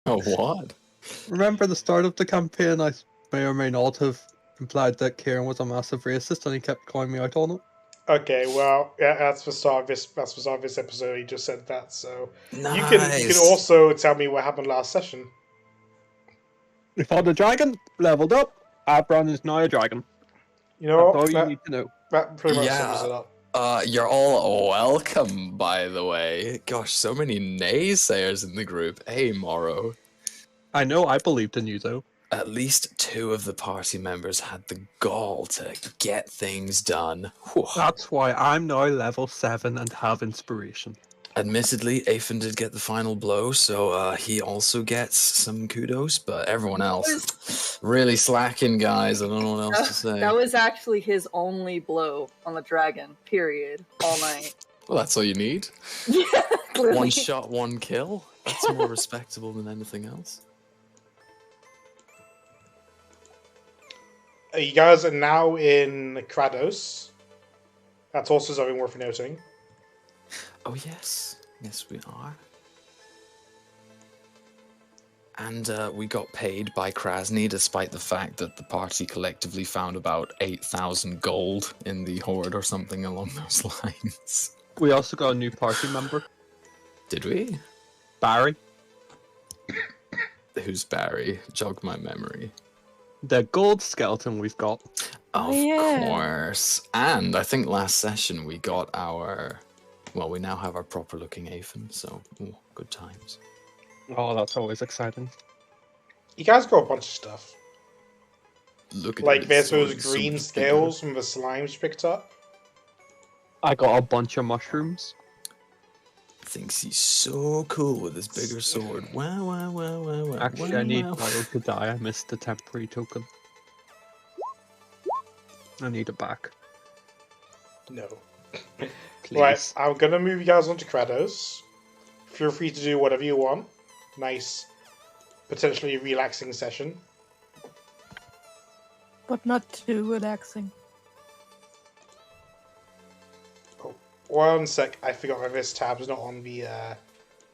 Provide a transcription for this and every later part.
Oh, what? Remember the start of the campaign? I may or may not have implied that Kieran was a massive racist, and he kept calling me out on it. Okay, well, yeah, that's the start of this. That's the start of this episode. He just said that, so you can Nice. also tell me what happened last session. We fought a dragon, leveled up. Abron is now a dragon. You know, That's all you need to know. that pretty much sums Yeah. it up. You're all welcome, by the way. Gosh, so many naysayers in the group. Hey, Morrow. I know I believed in you, though. At least 2 of the party members had the gall to get things done. Whew. That's why I'm now level 7 and have inspiration. Admittedly, Afen did get the final blow, so he also gets some kudos, but everyone else really slacking, guys. I don't know what else to say. That was actually his only blow on the dragon, period, all night. Well, that's all you need. Yeah, clearly. 1 shot, 1 kill. That's more respectable than anything else. You guys are now in Kratos. That's also something worth noting. Oh, yes. Yes, we are. And we got paid by Krasny, despite the fact that the party collectively found about 8,000 gold in the hoard or something along those lines. We also got a new party member, Did we? Barry. Who's Barry? Jog my memory. The gold skeleton we've got. Of yeah. course. And I think last session we got our... Well, we now have our proper-looking Afen, so ooh, good times. Oh, that's always exciting. You guys got a bunch of stuff. Look at Like this, there's so those it's so green much scales from the slimes picked up. I got a bunch of mushrooms. bigger. Thinks he's so cool with his bigger sword. Wow. Actually, I need Paddle to die. I missed the temporary token. I need it back. No. Please. Right, I'm gonna move you guys onto Kratos. Feel free to do whatever you want. Nice, potentially relaxing session. But not too relaxing. Oh, 1 sec, I forgot my this tab is not on the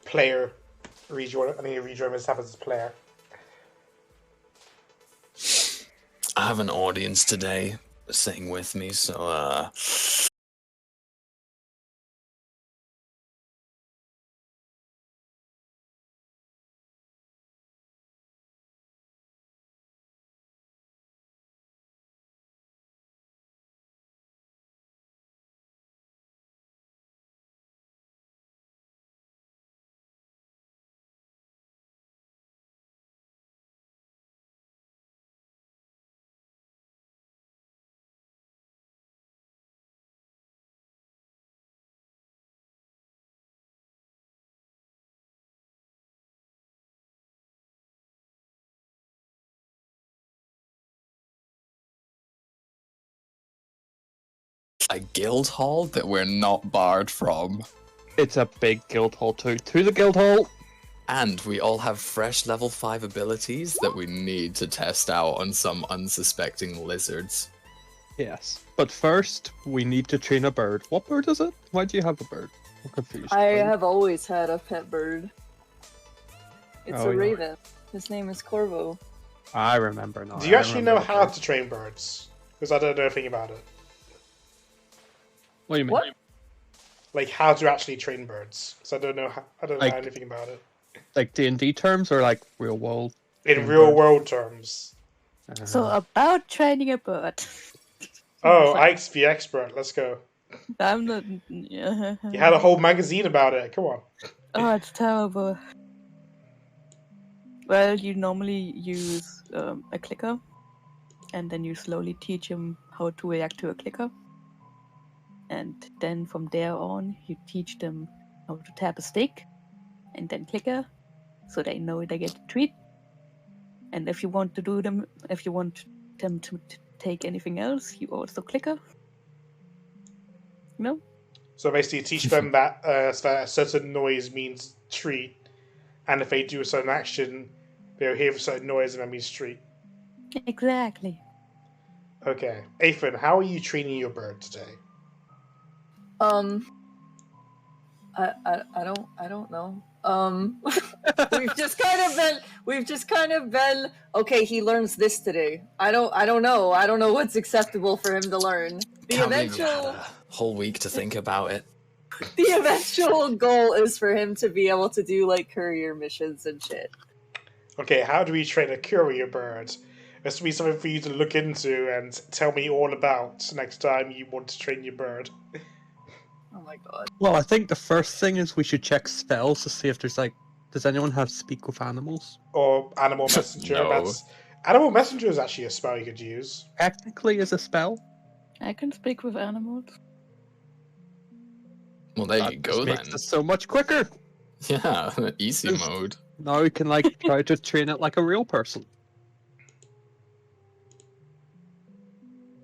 player rejoin. I need to rejoin this tab as a player. I have an audience today sitting with me, so a guild hall that we're not barred from. It's a big guild hall too. To the guild hall! And we all have fresh level 5 abilities that we need to test out on some unsuspecting lizards. Yes. But first, we need to train a bird. What bird is it? Why do you have a bird? I'm confused. I have always had a pet bird. It's Oh, a yeah. raven. His name is Corvo. I remember now. Do you I actually remember know the how bird. to train birds? Because I don't know anything about it. What do you mean? What? Like how to actually train birds. Because I don't know. I don't know Like- anything about it. Like D&D terms or like real world? In train real birds? world terms. So about training a bird. Oh, Like, Ike's the expert. Let's go. I'm not. Yeah. You had a whole magazine about it. Come on. Oh, it's terrible. Well, you normally use a clicker, and then you slowly teach him how to react to a clicker. And then from there on, you teach them how to tap a stick, and then clicker, so they know they get a treat. And if you want them to take anything else, you also clicker. No? So basically, teach them that a certain noise means treat, and if they do a certain action, they'll hear a certain noise, and that means treat. Exactly. Okay, Afen, how are you training your bird today? I don't know. We've just kind of been okay, he learns this today. I don't know. I don't know what's acceptable for him to learn. Can't believe you had a whole week to think about it. The eventual goal is for him to be able to do like courier missions and shit. Okay, how do we train a courier bird? This will be something for you to look into and tell me all about next time you want to train your bird. Oh my god. Well, I think the first thing is we should check spells to see if there's like, does anyone have speak with animals? Or animal messenger. No. Animal messenger is actually a spell you could use. Technically, is a spell. I can speak with animals. Well, there That you just go makes then. us so much quicker. Yeah, easy There's- mode. Now we can like try to train it like a real person.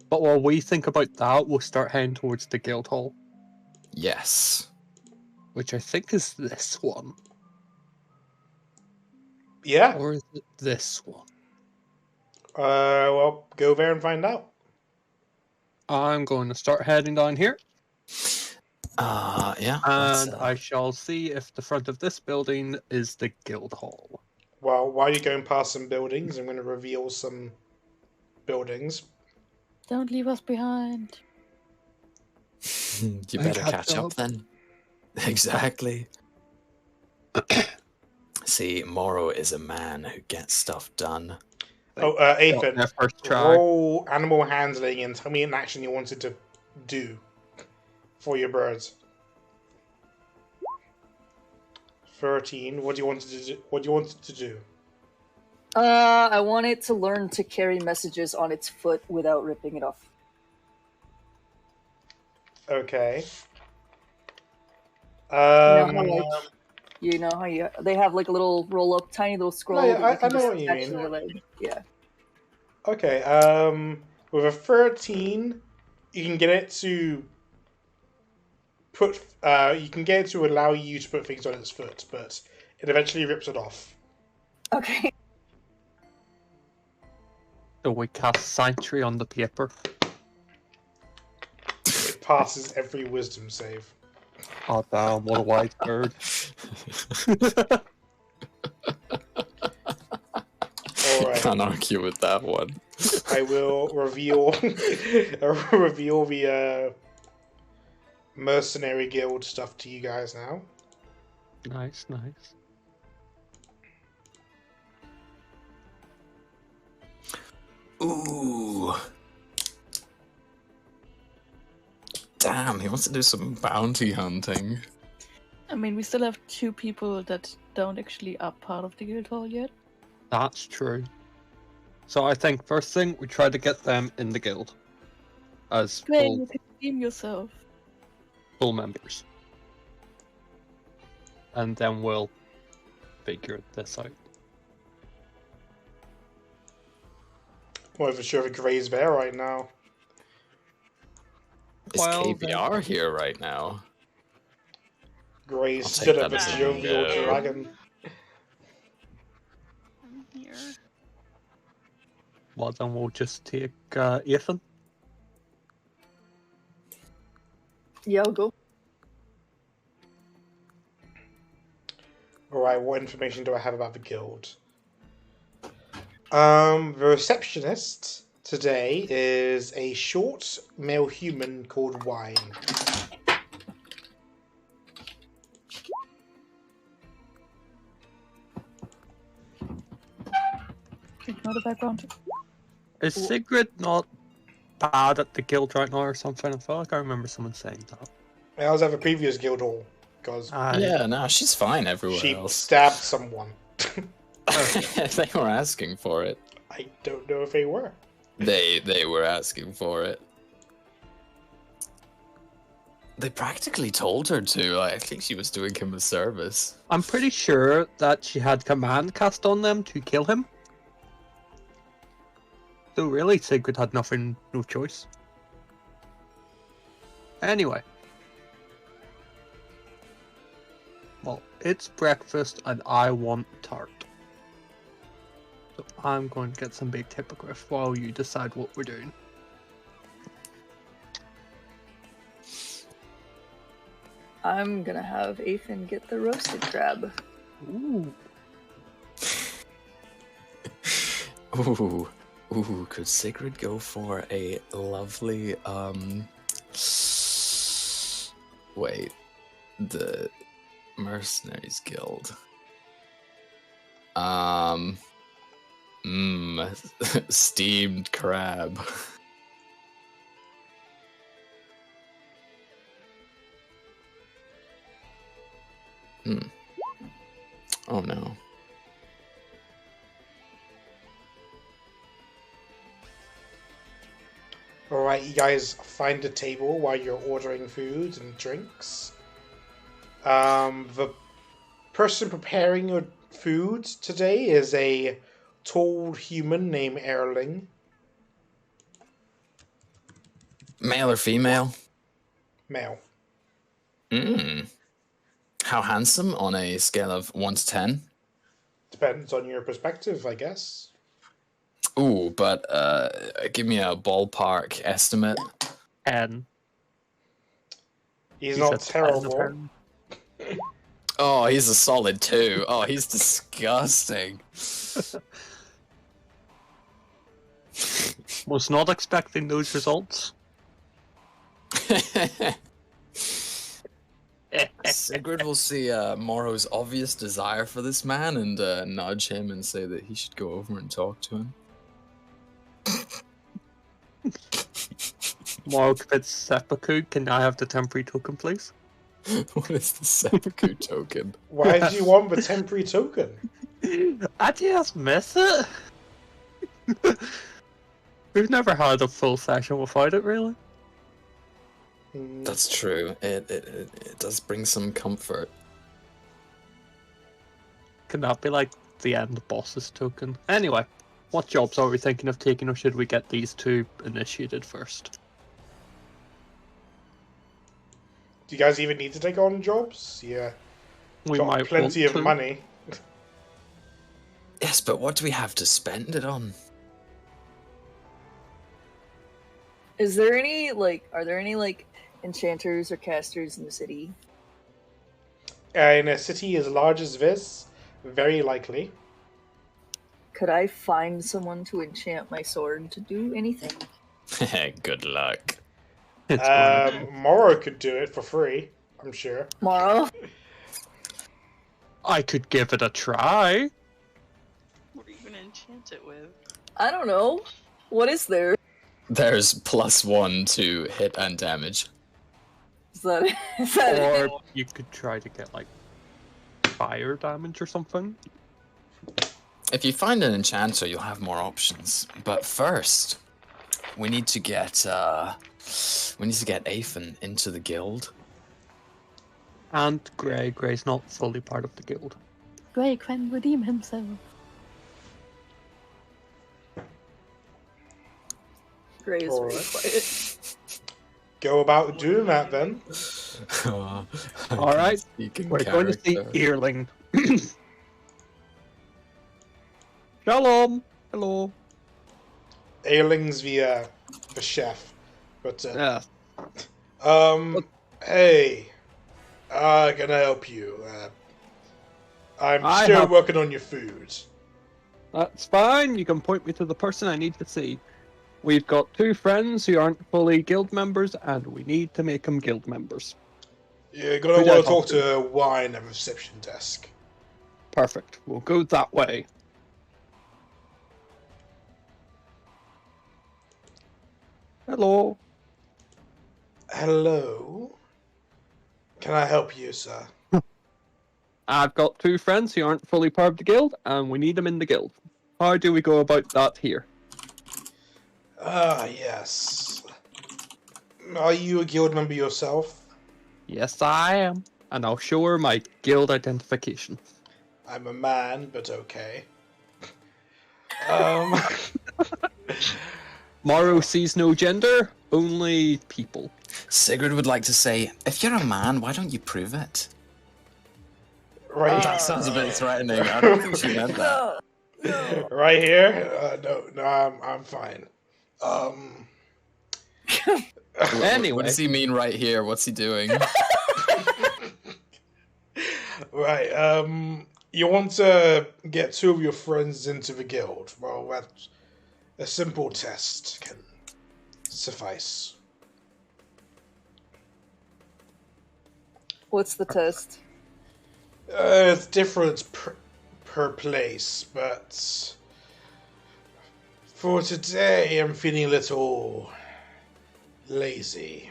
But while we think about that, we'll start heading towards the guild hall, Yes. which I think is this one. Yeah. Or is it this one? Well, go there and find out. I'm going to start heading down here, Yeah. let's, and I shall see if the front of this building is the guild hall. Well, while you're going past some buildings, I'm going to reveal some buildings. Don't leave us behind. you better catch up then. Exactly. See, Moro is a man who gets stuff done. Oh, Got Ethan, their first try. roll animal handling and tell me an action you wanted to do for your birds. 13. What do you want to do? What do you want to do? I want it to learn to carry messages on its foot without ripping it off. Okay. You know how they have like a little roll up, tiny little scroll. yeah, that you can I know just what you attach mean. to your leg. Yeah. Okay. With a 13, you can get it to put. You can get it to allow you to put things on its foot, but it eventually rips it off. Okay. So we cast Sanctuary on the paper. It passes every wisdom save. Oh damn, what a wise bird. Alright. Can't argue with that one. I will reveal the mercenary guild stuff to you guys now. Nice, nice. Ooh. Damn, he wants to do some bounty hunting. I mean, we still have 2 people that don't actually are part of the guild hall yet. That's true. So I think first thing, we try to get them in the guild. As Clay, full, you can redeem yourself. full members. And then we'll figure this out. I'm not even sure if Gray's there right now. Is Well, KBR here right now? Gray I'll stood take up that as as a jovial no. dragon. I'm here. Well, then we'll just take Ethan. Yeah, I'll go. Alright, what information do I have about the guild? The receptionist today is a short male human called Wine. Ignore the background. Is Sigrid not bad at the guild right now or something? I feel like I remember someone saying that. I was at the previous guild hall because Yeah, no, she's fine everywhere she else. stabbed someone. They were asking for it. I don't know if they were. They were asking for it. They practically told her to. I think she was doing him a service. I'm pretty sure that she had command cast on them to kill him. So really, Sigrid had no choice. Anyway. Well, it's breakfast and I want tart. So I'm going to get some baked hippogriff while you decide what we're doing. I'm gonna have Ethan get the roasted crab. Ooh. Ooh, could Sigrid go for a lovely, wait, the Mercenaries Guild. Steamed crab. Oh no. Alright, you guys find a table while you're ordering food and drinks. The person preparing your food today is a tall human named Erling. Male or female? Male. How handsome on a scale of 1 to 10? Depends on your perspective, I guess. Ooh, but give me a ballpark estimate. 10. He's He not said 10 terrible. apparently. Oh, he's a solid 2. Oh, he's disgusting. Was not expecting those results. Sigrid will see Morrow's obvious desire for this man and nudge him and say that he should go over and talk to him. Morg, if it's seppuku, can I have the temporary token, please? What is the seppuku token? Why do you want the temporary token? I just miss it. We've never had a full session without it, really. That's true. It does bring some comfort. Can that be like the end boss's token? Anyway, what jobs are we thinking of taking, or should we get these two initiated first? Do you guys even need to take on jobs? Yeah. We Got might plenty want of to. money. Yes, but what do we have to spend it on? Is there any are there any enchanters or casters in the city? In a city as large as this, very likely. Could I find someone to enchant my sword to do anything? Good luck. It's going to Morrow could do it for free, I'm sure. Morrow? I could give it a try. What are you gonna enchant it with? I don't know. What is there? There's +1 to hit and damage. Is that it? Or you could try to get like fire damage or something. If you find an enchanter, you'll have more options. But first, we need to get Aethan into the guild. And Grey. Grey's not fully part of the guild. Grey can redeem himself. Gray is very Alright. quiet. Go about doing that then. Alright, we're going to see Earling. Shalom! Hello. Ailing's the chef. But, Yeah. hey. Can I help you? I'm I still have- working on your food. That's fine. You can point me to the person I need to see. We've got two friends who aren't fully guild members, and we need to make them guild members. You're gonna Who do I want to talk talk to Wine at the reception desk. Perfect. We'll go that way. Hello. Hello. Can I help you, sir? I've got two friends who aren't fully part of the guild, and we need them in the guild. How do we go about that here? Ah, yes. Are you a guild member yourself? Yes, I am. And I'll show her my guild identification. I'm a man, but okay. Morrow sees no gender, only people. Sigrid would like to say, if you're a man, why don't you prove it? Right, That sounds a bit threatening. I don't think she meant that. No. right here. No, I'm fine. Anyway. What does he mean right here? What's he doing? Right. You want to get 2 of your friends into the guild? Well, that's a simple test can suffice. What's the test? It's different per place, but for today I'm feeling a little lazy.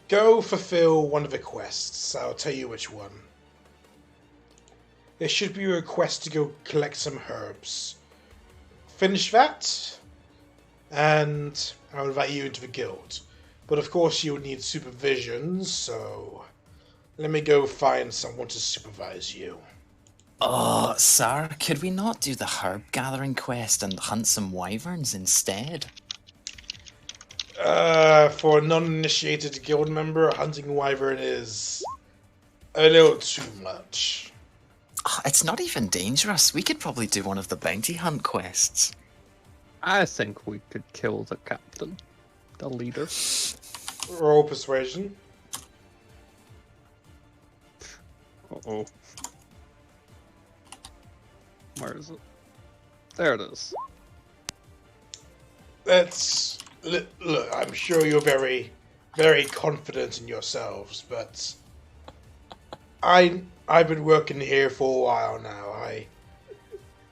Go fulfill one of the quests. I'll tell you which one. There should be a request to go collect some herbs. Finish that, and I'll invite you into the guild. But of course you'll need supervision, so let me go find someone to supervise you. Oh, sir, could we not do the herb gathering quest and hunt some wyverns instead? For a non-initiated guild member, hunting a wyvern is a little too much. Oh, it's not even dangerous. We could probably do one of the bounty hunt quests. I think we could kill the captain, the leader. Roll persuasion. Uh-oh. Where is it? There it is. Look, I'm sure you're very, very confident in yourselves, but I've been working here for a while now. I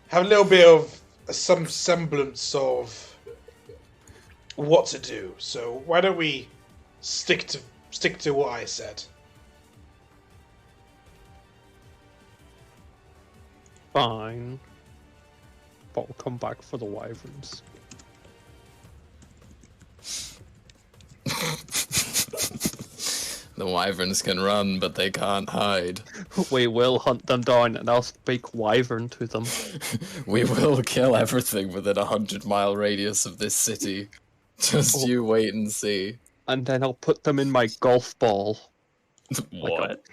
have a little bit of some semblance of what to do. So why don't we stick to what I said? Fine. But we'll come back for the wyverns. The wyverns can run, but they can't hide. We will hunt them down and I'll speak wyvern to them. We will kill everything within a 100-mile radius of this city. Just you wait and see. And then I'll put them in my golf ball. What?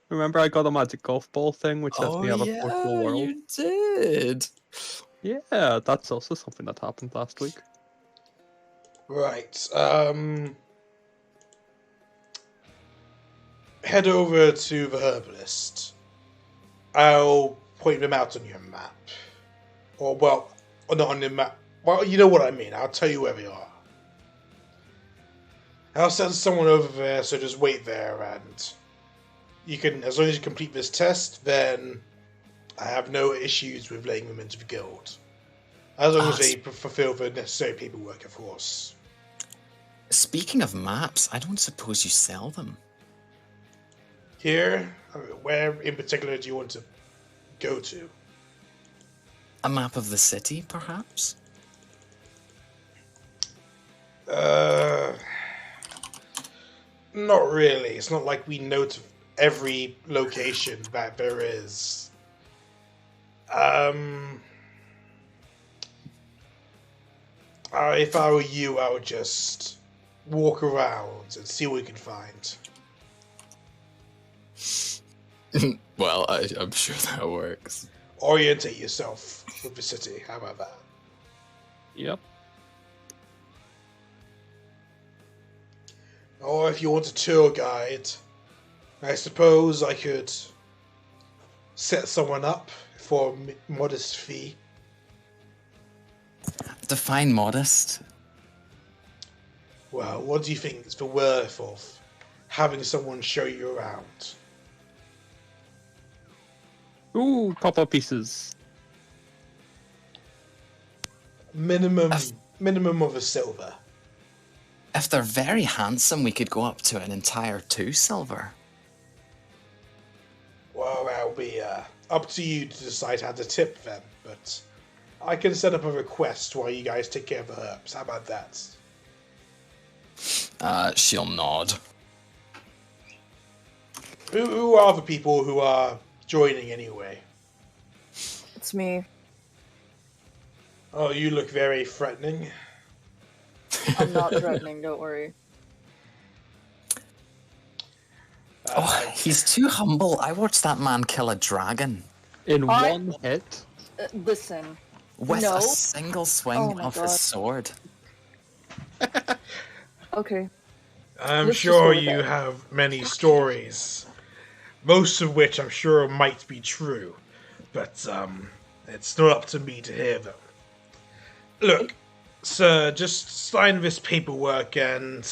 Remember I got a magic golf ball thing which lets me have a portable world? You did. Yeah, that's also something that happened last week. Right. Head over to the herbalist. I'll point them out on your map. Or, well, not on your map. Well, you know what I mean. I'll tell you where they are. I'll send someone over there, so just wait there, and you can, as long as you complete this test, then I have no issues with letting them into the guild. As long as they fulfill the necessary paperwork, of course. Speaking of maps, I don't suppose you sell them. Here, where in particular do you want to go to? A map of the city, perhaps? Not really. It's not like we note every location that there is. If I were you, I would just walk around and see what we can find. Well, I'm sure that works. Orientate yourself with the city. How about that? Yep. Or if you want a tour guide, I suppose I could set someone up for a modest fee. Define modest. Well, what do you think is the worth of having someone show you around? Ooh, copper pieces. Minimum of a silver. If they're very handsome, we could go up to an entire 2 silver. Well, that'll be up to you to decide how to tip them, but I can set up a request while you guys take care of the herbs. How about that? She'll nod. Who are the people who are joining anyway? It's me. Oh, you look very threatening. I'm not threatening, don't worry. Oh, he's too humble. I watched that man kill a dragon. In one hit? Listen. With No. a single swing my of God. his sword. Okay. I'm Let's just sure go with you that. have many stories, most of which I'm sure might be true. but it's not up to me to hear them. Look, sir, just sign this paperwork and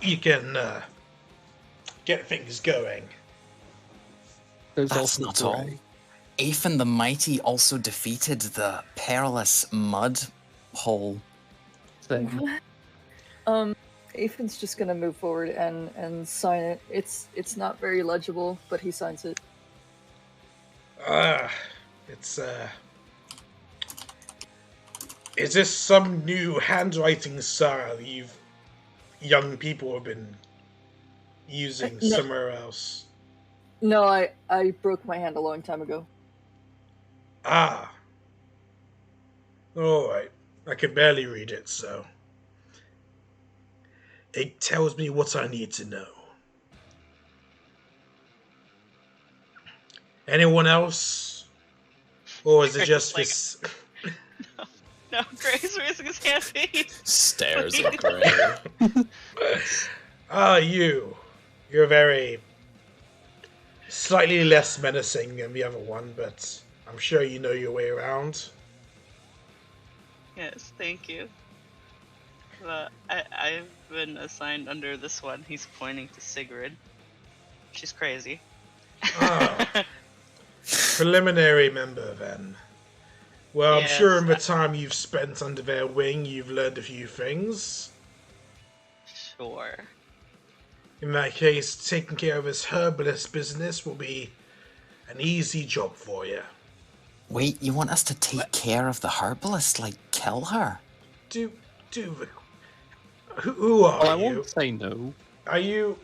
you can get things going. There's That's also not all. Gray. Aethan the Mighty also defeated the perilous mud hole. Thing. Ethan's just gonna move forward and sign it. It's not very legible, but he signs it. It's is this some new handwriting style you've young people have been using No. somewhere else? No, I broke my hand a long time ago. Ah. Alright. I can barely read it, so. It tells me what I need to know. Anyone else? Or is it just Like- this? No, Gray's raising his hand. Stares at Gray. Ah, you. You're very. Slightly less menacing than the other one, but I'm sure you know your way around. Yes, thank you. I've been assigned under this one. He's pointing to Sigrid. She's crazy. Ah. Preliminary member, then. Well, I'm Yes, sure in the time you've spent under their wing, you've learned a few things. Sure. In that case, taking care of this herbalist business will be an easy job for you. Wait, you want us to take care of the herbalist, like kill her? Do. Who are Well, I you? won't say no. Are you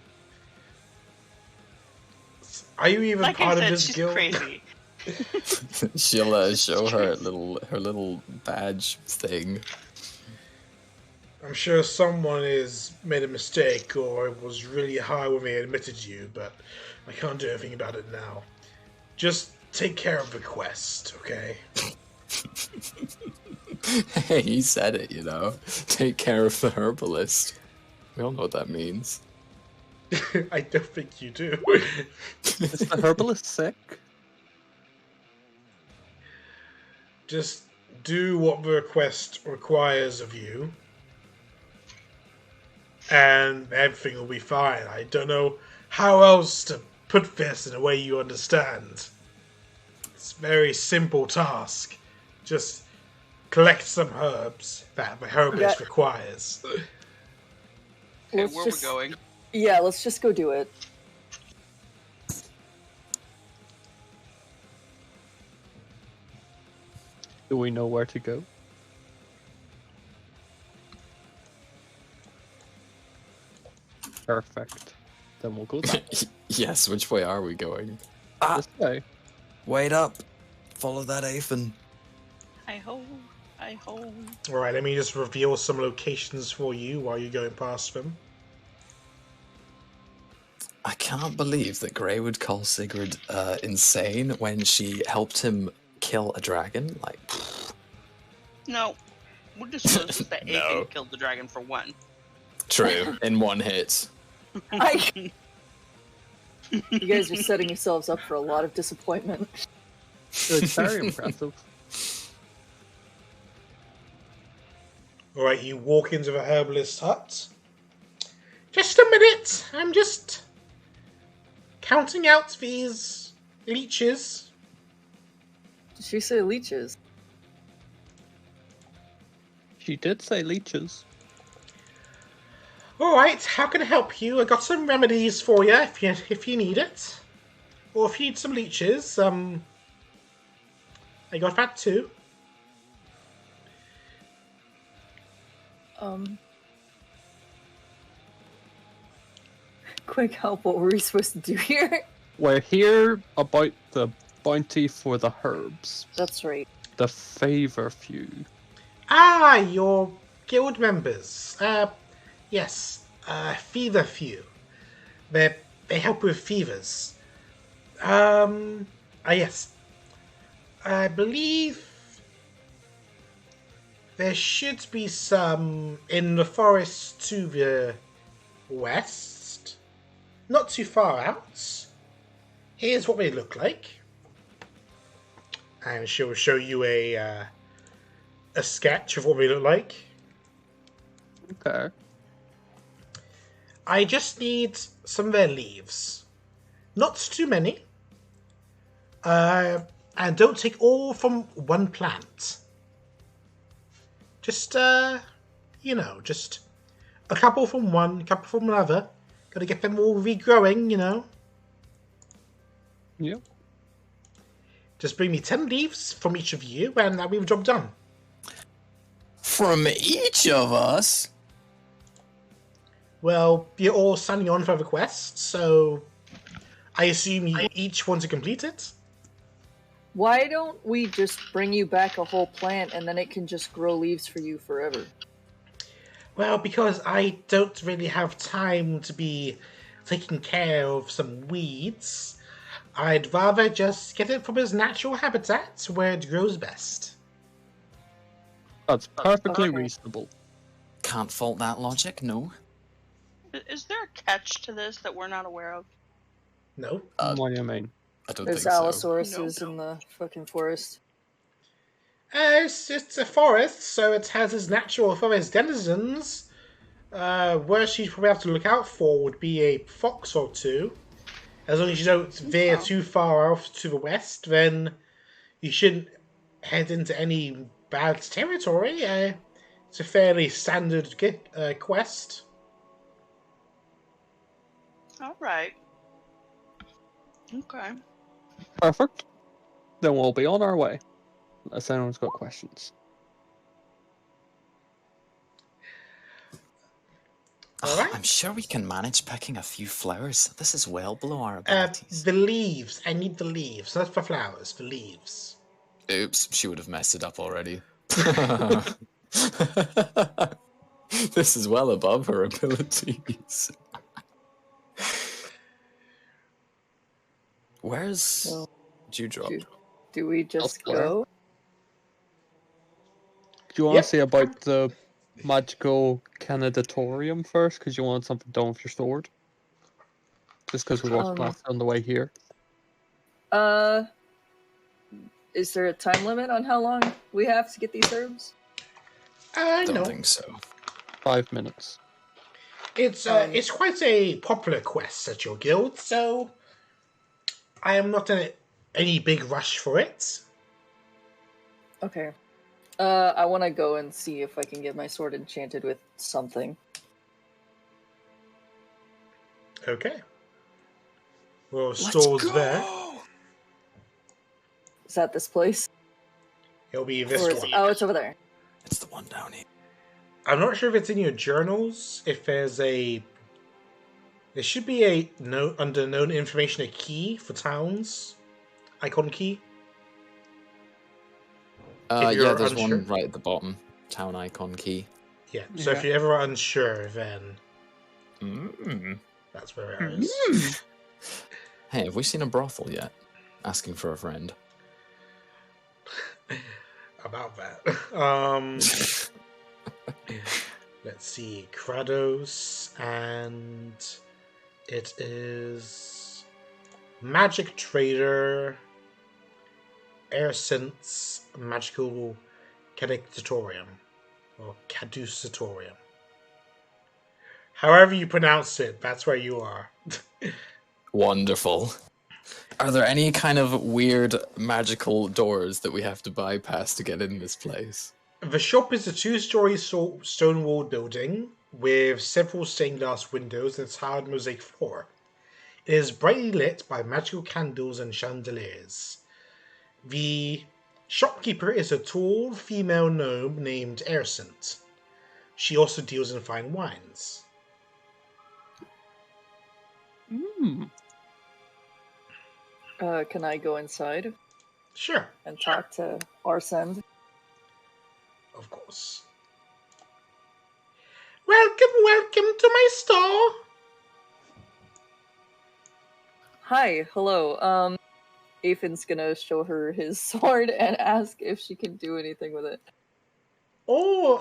even Like part I of said, this she's guild? crazy. She'll show her little badge thing. I'm sure someone has made a mistake or was really high when they admitted you, but I can't do anything about it now. Just take care of the quest, okay? Hey, he said it, you know. Take care of the herbalist. We all know what that means. I don't think you do. Is the herbalist sick? Just do what the request requires of you, and everything will be fine. I don't know how else to put this in a way you understand. It's a very simple task. Just collect some herbs that the herbalist requires. Okay, Let's where just- we're going? Yeah, let's just go do it. Do we know where to go? Perfect. Then we'll go that Yes, which way are we going? this way. Wait up. Follow that Aethan. I hope. Alright, let me just reveal some locations for you while you're going past them. I can't believe that Gray would call Sigrid insane when she helped him kill a dragon. Like, No. We'll just notice that No. Aethan killed the dragon for one. true, in one hit. You guys are setting yourselves up for a lot of disappointment. It's very impressive. Alright, you walk into the herbalist hut. Just a minute, I'm just counting out these leeches. Did she say leeches? She did say leeches. Alright, how can I help you? I got some remedies for you if you need it. Or if you need some leeches, I got that too. Quick help, what were we supposed to do here? We're here about the bounty for the herbs. That's right. The favor few. Ah, your guild members. Yes, fever few. They help with fevers. Yes. I believe there should be some in the forest to the west. Not too far out. Here's what they look like. and she'll show you a sketch of what we look like. Okay. I just need some of their leaves. Not too many. And don't take all from one plant. Just, just a couple from one, a couple from another. Gotta get them all regrowing, Yep. Just bring me 10 leaves from each of you, and that'll be the job done. From each of us? Well, you're all signing on for the quest, so I assume you each want to complete it? Why don't we just bring you back a whole plant and then it can just grow leaves for you forever? Well, because I don't really have time to be taking care of some weeds, I'd rather just get it from its natural habitat where it grows best. That's perfectly Okay. reasonable. Can't fault that logic, no. Is there a catch to this that we're not aware of? No? What do you mean? I don't There's think so. Allosauruses in the fucking forest. It's a forest, so it has its natural forest denizens. Worst you'd probably have to look out for would be a fox or two. As long as you don't veer too far off to the west, then you shouldn't head into any bad territory. It's a fairly standard quest. All right. Okay. Perfect. Then we'll be on our way. Unless anyone's got questions. Alright. I'm sure we can manage picking a few flowers. This is well below our abilities. The leaves. I need the leaves. Not for flowers, the leaves. Oops, she would have messed it up already. This is well above her abilities. Where's So, Dewdrop? do we just Elsewhere. go? Do you want Yep. to say about the magical candidatorium first? Because you want something done with your sword? Just because we walked past it on the way here. Is there a time limit on how long we have to get these herbs? Don't No. think so. 5 minutes. It's quite a popular quest at your guild, so I am not in any big rush for it. Okay. I want to go and see if I can get my sword enchanted with something. Okay. Well, stores there. Is that this place? It'll be this Or is one. oh, it's over there. It's the one down here. I'm not sure if it's in your journals. If there's there should be a note under known information, a key for towns, icon key. If Yeah, you're there's unsure. one right at the bottom. Town icon key. Yeah. So if Yeah. you're ever unsure, then Mm. that's where it is. Hey, have we seen a brothel yet? Asking for a friend. About that. Let's see. Kratos, and it is Magic Trader, Airsense, Magical Caducatorium, or Caducatorium. However you pronounce it, that's where you are. Wonderful. Are there any kind of weird magical doors that we have to bypass to get in this place? The shop is a 2-story stone-walled building with several stained glass windows and a tiled mosaic floor. It is brightly lit by magical candles and chandeliers. The shopkeeper is a tall female gnome named Aircent. She also deals in fine wines. Can I go inside Sure, and talk to Arsend? of course. Welcome to my store. Hi, hello. Ethan's gonna show her his sword and ask if she can do anything with it. Oh,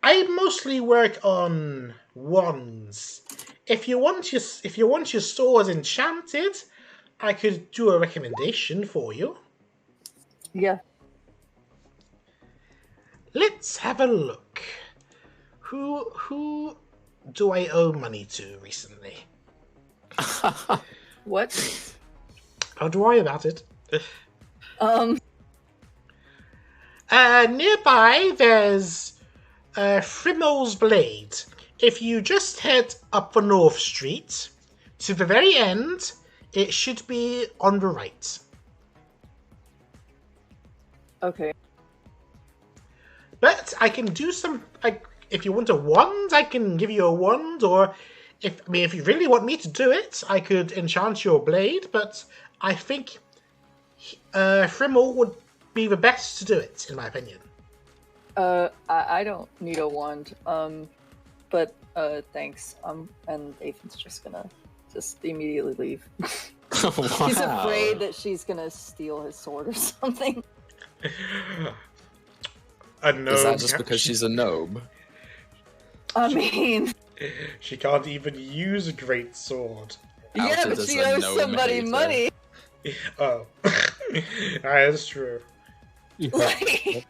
I mostly work on wands. If you want your sword enchanted, I could do a recommendation for you. Yeah. Let's have a look. Who do I owe money to recently? What? Don't worry about it. Nearby, there's Frimmel's Blade. If you just head up the North Street, to the very end, it should be on the right. Okay. But I can do some... if you want a wand, I can give you a wand, or... If you really want me to do it, I could enchant your blade, but I think Frimmel would be the best to do it, in my opinion. I don't need a wand. But thanks. And Ethan's just gonna immediately leave. Wow. He's afraid that she's gonna steal his sword or something. A gnome. Is that just because she's a gnome? I mean, She can't even use a great sword. yeah, Outed but as she a owes gnome somebody hater. money. Oh. That's true. Like,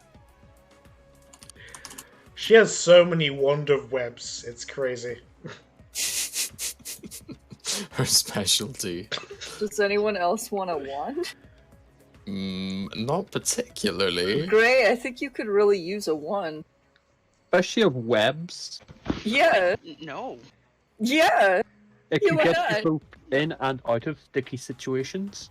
She has so many wand of webs, it's crazy. Her specialty. does anyone else want a wand? Not particularly. Gray, I think you could really use a wand. Especially of webs. Yeah, No. yeah. It Yeah, can why get not? people in and out of sticky situations.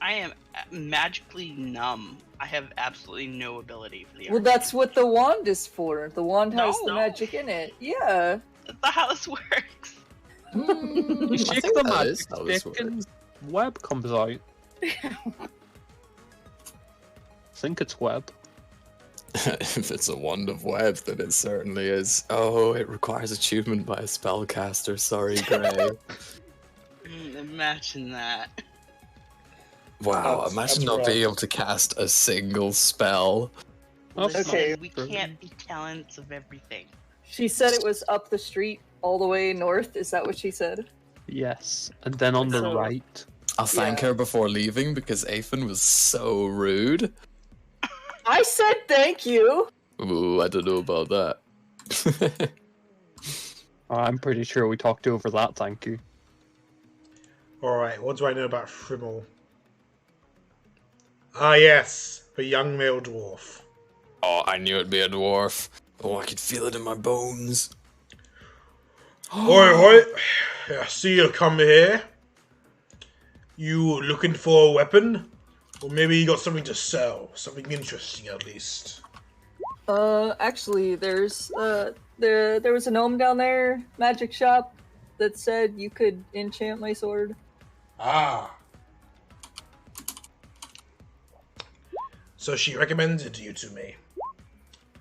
I am magically numb. I have absolutely no ability for the Well, that's what the wand is for. The wand has the No. magic in it. Yeah. That's not how this works. You I shake think the that magic is how this stick and web comes out. I think it's web. If it's a wand of web, then it certainly is. Oh, it requires achievement by a spellcaster. Sorry, Gray. Imagine that. Wow, That's imagine not rough. being able to cast a single spell. Listen, Okay. we can't be talents of everything. She said it was up the street all the way north. Is that what she said? Yes. And then on the So- right. I'll thank Yeah. her before leaving because Aethan was so rude. I said thank you. Ooh, I don't know about that. I'm pretty sure we talked over that, thank you. Alright, what do I know about Frimmel? Ah yes, the young male dwarf. Oh, I knew it'd be a dwarf. Oh, I could feel it in my bones. Oi, I see you come here. You looking for a weapon? Or maybe you got something to sell. Something interesting, at least. Actually, there was a gnome down there, magic shop, that said you could enchant my sword. Ah. So she recommended you to me.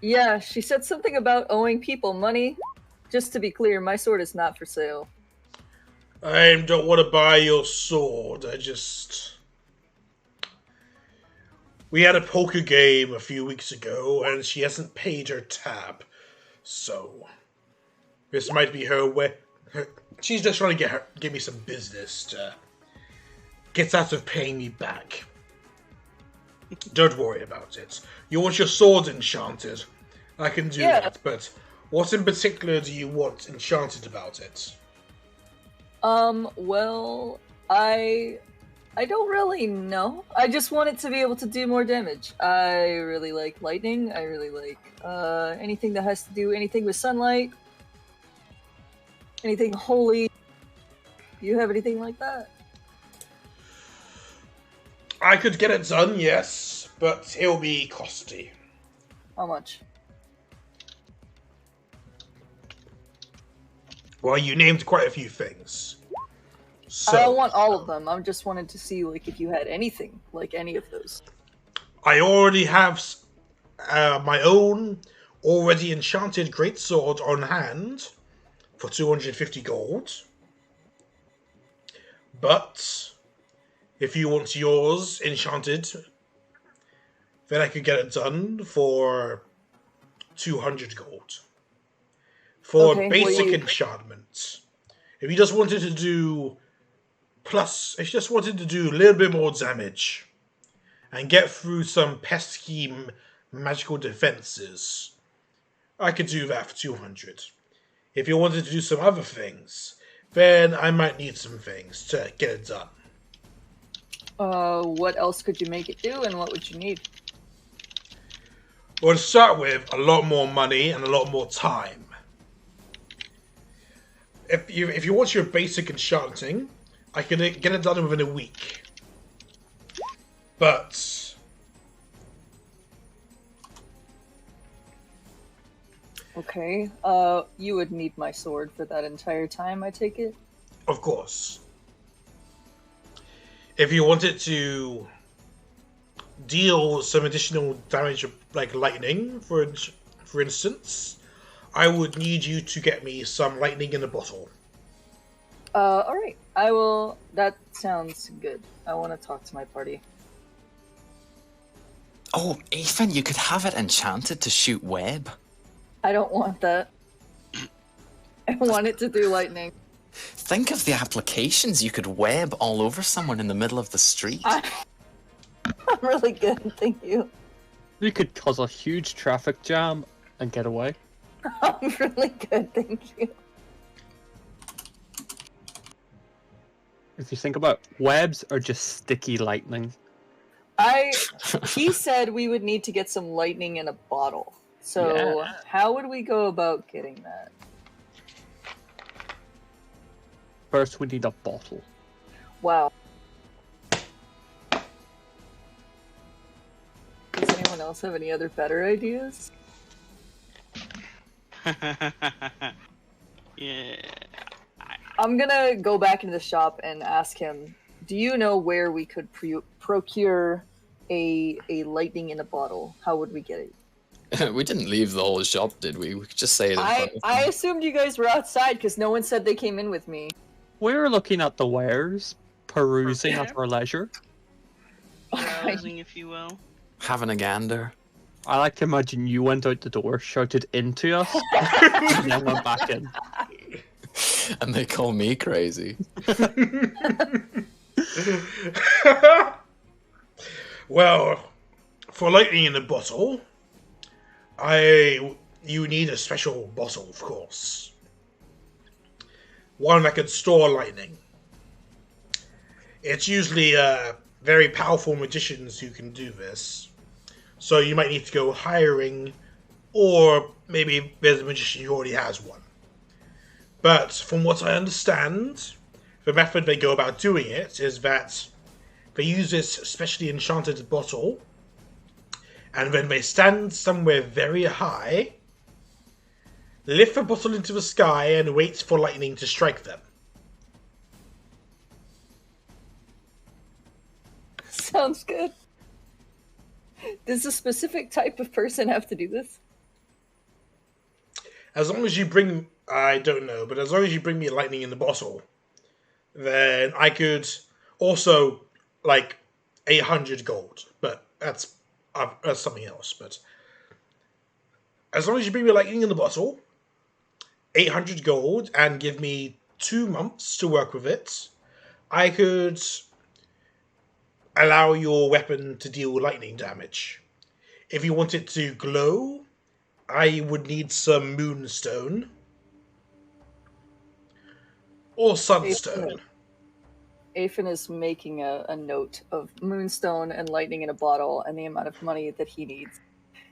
Yeah, she said something about owing people money. Just to be clear, my sword is not for sale. I don't want to buy your sword. We had a poker game a few weeks ago, and she hasn't paid her tab. So, this might be her way. She's just trying to give me some business to get out of paying me back. Don't worry about it. You want your sword enchanted? I can do Yeah. that, but what in particular do you want enchanted about it? Well, I don't really know. I just want it to be able to do more damage. I really like lightning. I really like anything that has to do anything with sunlight. Anything holy. You have anything like that? I could get it done, yes, but it'll be costly. How much? Well, you named quite a few things. So, I don't want all of them. I just wanted to see like if you had anything like any of those. I already have my own already enchanted greatsword on hand for 250 gold. But if you want yours enchanted, then I could get it done for 200 gold. For Okay, well, basic you- enchantment. If you just wanted to do Plus, if you just wanted to do a little bit more damage and get through some pesky magical defenses, I could do that for 200. If you wanted to do some other things, then I might need some things to get it done. What else could you make it do, and what would you need? Well, to start with, a lot more money and a lot more time. If you want your basic enchanting, I can get it done within a week. But okay, you would need my sword for that entire time, I take it? of course, if you wanted to deal some additional damage, like lightning, for instance, I would need you to get me some lightning in a bottle. Alright. I will... That sounds good. I want to talk to my party. Oh, Ethan, you could have it enchanted to shoot web. I don't want that. I want it to do lightning. Think of the applications. You could web all over someone in the middle of the street. I'm really good, thank you. We could cause a huge traffic jam and get away. I'm really good, thank you. If you think about it, webs are just sticky lightning. He said we would need to get some lightning in a bottle. So Yeah. how would we go about getting that? First, we need a bottle. Wow. Does anyone else have any other better ideas? Yeah. I'm gonna go back into the shop and ask him, do you know where we could procure a lightning in a bottle? How would we get it? We didn't leave the whole shop, did we? We could just say it in front of I them. assumed you guys were outside because no one said they came in with me. We're looking at the wares, perusing Okay. at our leisure. Browsing, if you will. Having a gander. I like to imagine you went out the door, shouted into us, and then went back in. And they call me crazy. Well, for lightning in a bottle, you need a special bottle, of course. One that can store lightning. It's usually very powerful magicians who can do this. So you might need to go hiring, or maybe there's a magician who already has one. But from what I understand, the method they go about doing it is that they use this specially enchanted bottle, and when they stand somewhere very high, lift the bottle into the sky and wait for lightning to strike them. Sounds good. Does a specific type of person have to do this? As long as you bring... I don't know, but as long as you bring me lightning in the bottle, then I could also, like, 800 gold. But that's something else. But as long as you bring me lightning in the bottle, 800 gold, and give me 2 months to work with it, I could allow your weapon to deal lightning damage. If you want it to glow, I would need some moonstone. Or sunstone. Afen is making a note of moonstone and lightning in a bottle and the amount of money that he needs.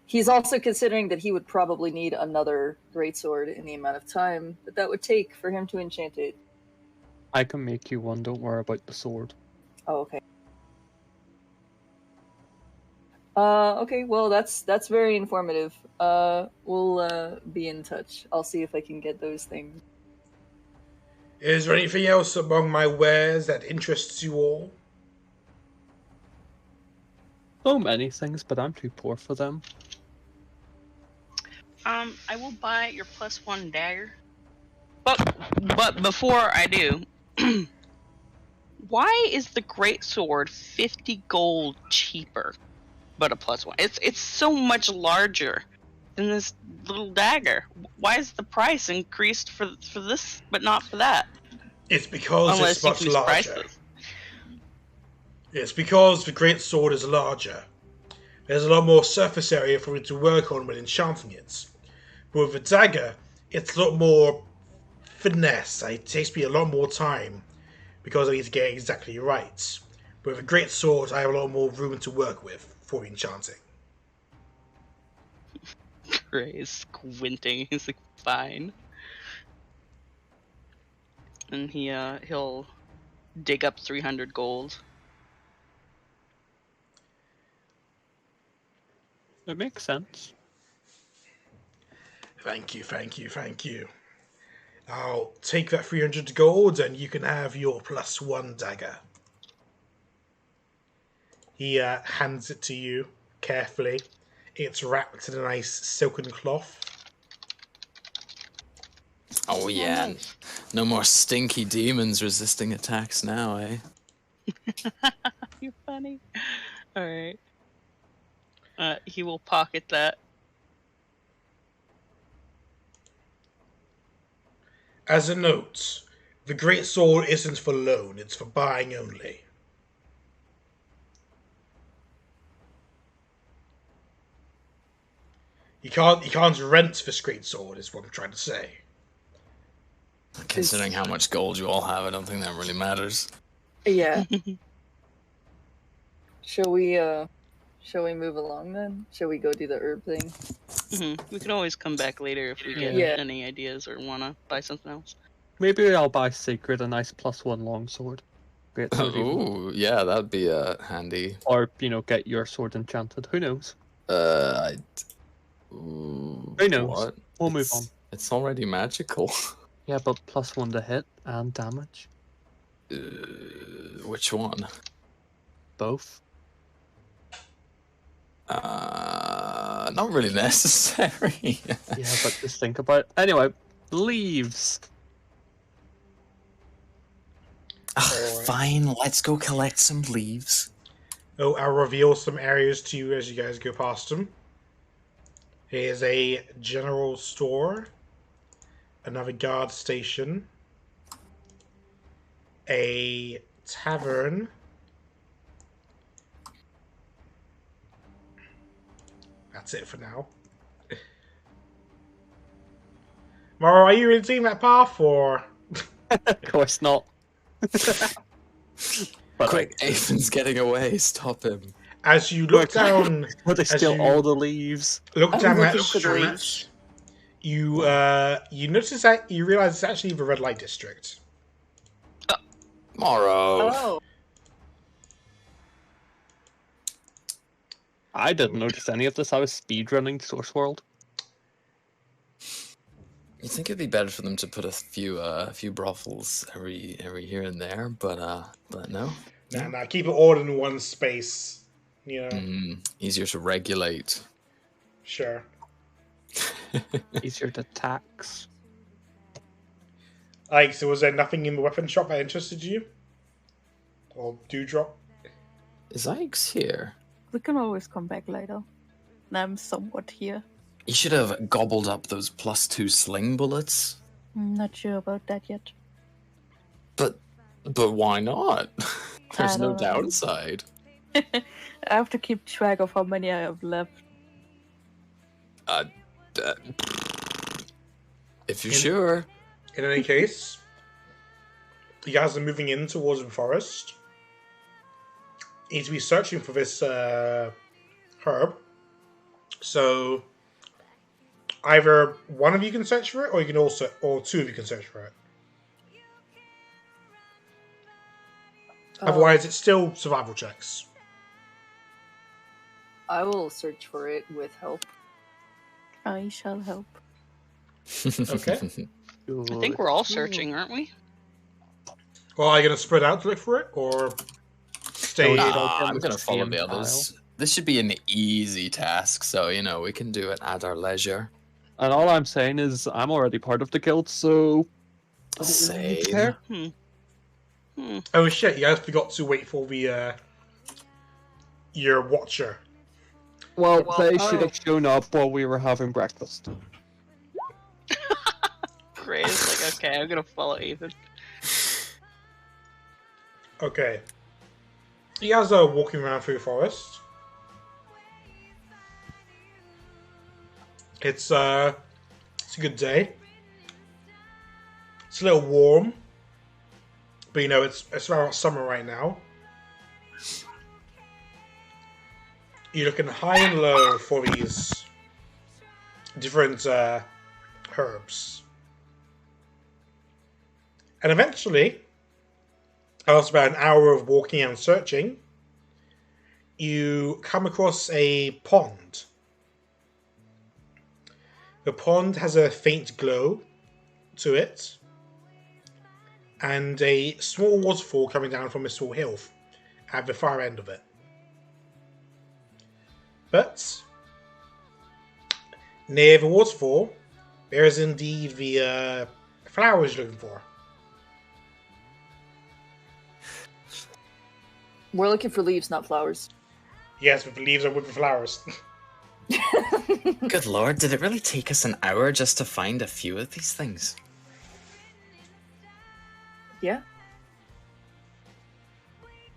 He's also considering that he would probably need another greatsword in the amount of time that would take for him to enchant it. I can make you one, don't worry about the sword. Oh, okay. Okay, well, that's very informative. We'll be in touch. I'll see if I can get those things. Is there anything else among my wares that interests you all? So many things, but I'm too poor for them. I will buy your +1 dagger. But before I do, why is the greatsword 50 gold cheaper, but a +1? It's so much larger than this little dagger. Why is the price increased for this, but not for that? It's because Unless it's you much can just price larger. this. It's because the great sword is larger. There's a lot more surface area for me to work on when enchanting it. But with the dagger, it's a lot more finesse. It takes me a lot more time because I need to get it exactly right. But with a great sword, I have a lot more room to work with for enchanting. Gray is squinting. He's like, fine. And he'll dig up 300 gold. It makes sense. Thank you. I'll take that 300 gold and you can have your +1 dagger. He hands it to you carefully. It's wrapped in a nice silken cloth. Oh yeah, nice. no more stinky demons resisting attacks now, eh? You're funny. Alright. He will pocket that. As a note, the great sword isn't for loan, it's for buying only. You can't rent this great sword, is what I'm trying to say. Considering how much gold you all have, I don't think that really matters. Yeah. Shall we move along then? Shall we go do the herb thing? We can always come back later if we get Yeah. any ideas or wanna buy something else. Maybe I'll buy Sigrid a nice +1 longsword. Great sword even. Ooh, yeah, that'd be handy. Or, get your sword enchanted. Who knows? Who Who knows? What? We'll move on. It's already magical. Yeah, but +1 to hit and damage. Which one? Both. Not really necessary. Yeah, but just think about it. Anyway, leaves. Alright. Fine, let's go collect some leaves. Oh, I'll reveal some areas to you as you guys go past them. Here's a general store, another guard station, a tavern, that's it for now. Maro, are you really taking that path, or? Of course not. But Quick, Aven's getting away. Stop him. As you look down, But they as steal you- all the leaves. look I'm down that looking for the street, you notice that you realize it's actually the red light district. Morrow. Oh, I didn't notice any of this. I was speedrunning Source World. You think it'd be better for them to put a few brothels every here and there, but no. Nah, keep it all in one space. You know, Easier to regulate. sure. Easier to tax. Like, so was there nothing in the weapon shop that interested you? Or Dewdrop? Is Ike's here? We can always come back later. I'm somewhat here. You should have gobbled up those +2 sling bullets. I'm not sure about that yet. But why not? There's I no don't know. downside. I have to keep track of how many I have left. If you're sure. In any case, you guys are moving in towards the forest. You need to be searching for this herb. So either one of you can search for it, or you can also, or two of you can search for it. Otherwise, it's still survival checks. I will search for it with help. I shall help. Okay. I think we're all searching, aren't we? Well, are you going to spread out to look for it, or stay? I'm gonna follow the others. This should be an easy task, so we can do it at our leisure. And all I'm saying is I'm already part of the guild, so... Same. Care. Oh shit! You guys forgot to wait for the your watcher. Well, they should have shown up while we were having breakfast. Gray is like, okay, I'm gonna follow Ethan. Okay. You guys are walking around through the forest. It's a good day. It's a little warm, but you know it's around summer right now. You're looking high and low for these different herbs, and eventually, after about an hour of walking and searching, you come across a pond. The pond has a faint glow to it, and a small waterfall coming down from a small hill at the far end of it. But near the waterfall, there is indeed the flowers you're looking for. We're looking for leaves, not flowers. Yes, but the leaves are with the flowers. Good lord, did it really take us an hour just to find a few of these things? Yeah.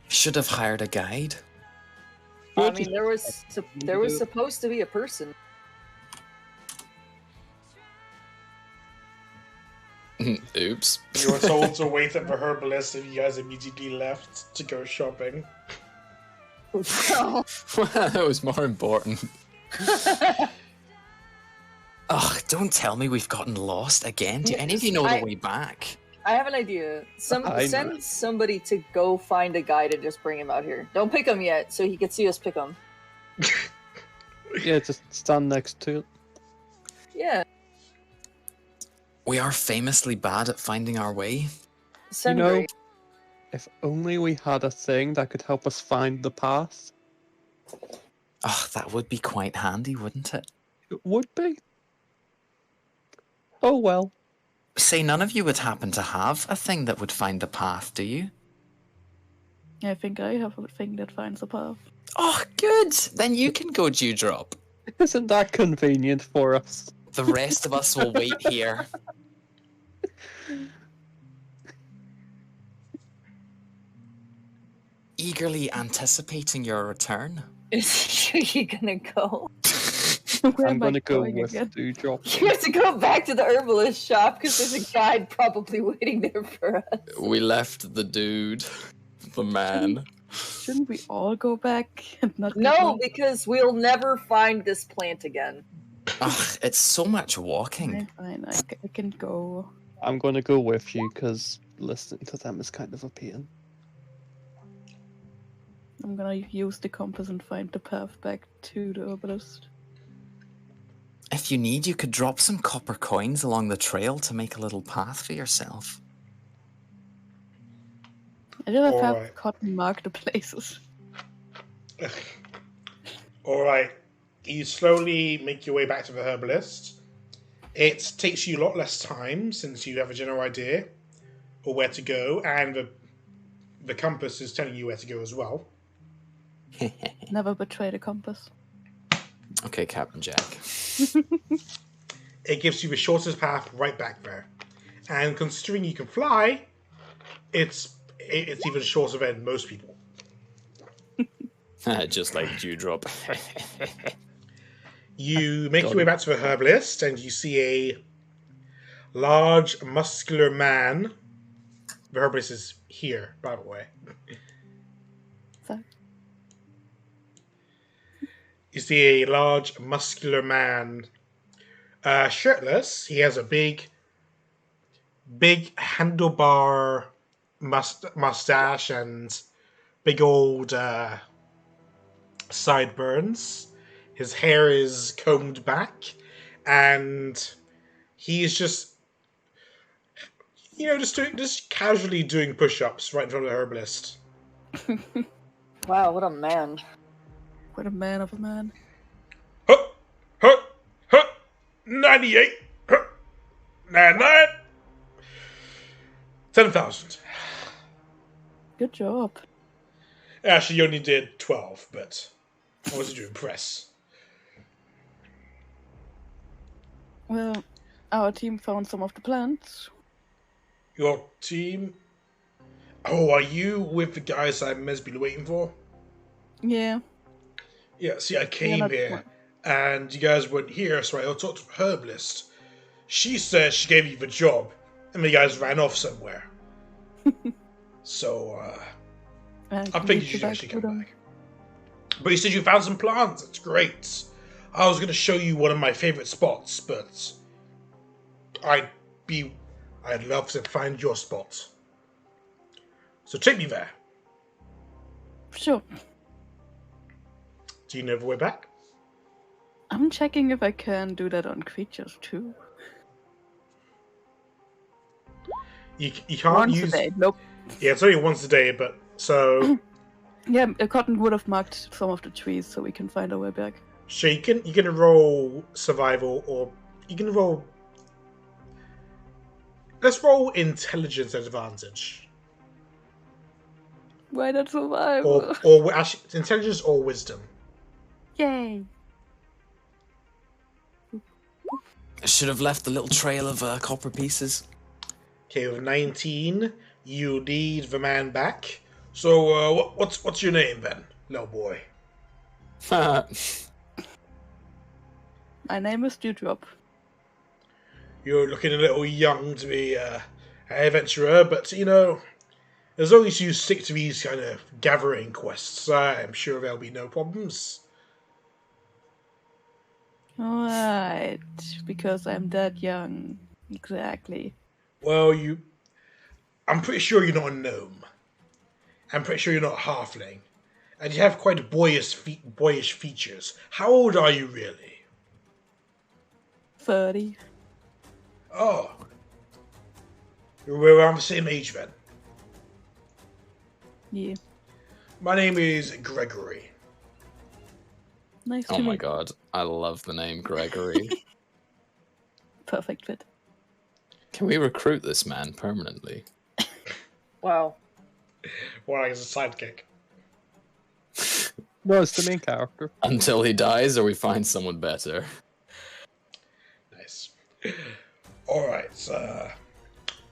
Should have hired a guide. I mean, there was supposed to be a person. Oops. You were told to wait at the herbalist and you guys immediately left to go shopping. Well, That was more important. Ugh, don't tell me we've gotten lost again. Do any of you know the way back? I have an idea. Send somebody to go find a guide and just bring him out here. Don't pick him yet, so he can see us pick him. Yeah, just stand next to it. Yeah. We are famously bad at finding our way. Send You know, Ray. if only we had a thing that could help us find the path, Ugh, that would be quite handy, wouldn't it? it would be. Oh well. Say none of you would happen to have a thing that would find the path, do you? I think I have a thing that finds a path. Oh, good! Then you can go, Dewdrop. Isn't that convenient for us? The rest of us will wait here. Eagerly anticipating your return. Is you gonna go? Where I'm am I gonna go going with again? Dewdrop. You have to go back to the herbalist shop because there's a guide probably waiting there for us. We left the dude. The man. Shouldn't we all go back and not? No, because we'll never find this plant again. Ugh, it's so much walking. Fine. I can go. I'm gonna go with you because listening to them is kind of a pain. I'm gonna use the compass and find the path back to the herbalist. If you need, you could drop some copper coins along the trail to make a little path for yourself. I don't have Alright. cotton mark the places. Alright. You slowly make your way back to the herbalist. It takes you a lot less time since you have a general idea of where to go, and the compass is telling you where to go as well. Never betray the compass. Okay, Captain Jack. It gives you the shortest path right back there. And considering you can fly, it's even shorter than most people. Just like Dewdrop. You make your way back to the herbalist, and you see a large, muscular man. The herbalist is here, by the way. So, You see a large, muscular man, shirtless. He has a big handlebar mustache and big old sideburns. His hair is combed back, and he's just, just casually doing push-ups right in front of the herbalist. Wow, what a man. what a man of a man. Huh, huh, huh, 98, huh, 99, 10,000. Good job. Actually, you only did 12, but I wanted to impress. Well, our team found some of the plants. Your team? Oh, are you with the guys I'm meant to be waiting for? Yeah. Yeah, see, I came here, and you guys weren't here, so I talked to the herbalist. She said she gave you the job, and the guys ran off somewhere. So, I figured you guys should come back. But you said you found some plants. That's great. I was going to show you one of my favorite spots, but I'd love to find your spot. So take me there. Sure. Do you know the way back? I'm checking if I can do that on creatures too. You can't Once use. a day. Nope. Yeah, it's only once a day, but so. Yeah, Cotton would have marked some of the trees so we can find our way back. So you can roll survival, or you can roll. Let's roll intelligence at advantage. Why not survival? Or actually, intelligence or wisdom. Yay! I should have left the little trail of copper pieces. Okay, with 19, you lead the man back. So, what's your name then, little boy? My name is Dewdrop. You're looking a little young to be an adventurer, but as long as you stick to these kind of gathering quests, I'm sure there'll be no problems. Alright, because I'm that young. Exactly. Well, I'm pretty sure you're not a gnome. I'm pretty sure you're not a halfling. And you have quite boyish features. How old are you really? 30. Oh. We're around the same age then. Yeah. My name is Gregory. Nice to Oh meet my you. god, I love the name Gregory. Perfect fit. Can we recruit this man permanently? Wow. Well, as a sidekick. No, it's the main character. Until he dies or we find someone better. Nice. Alright,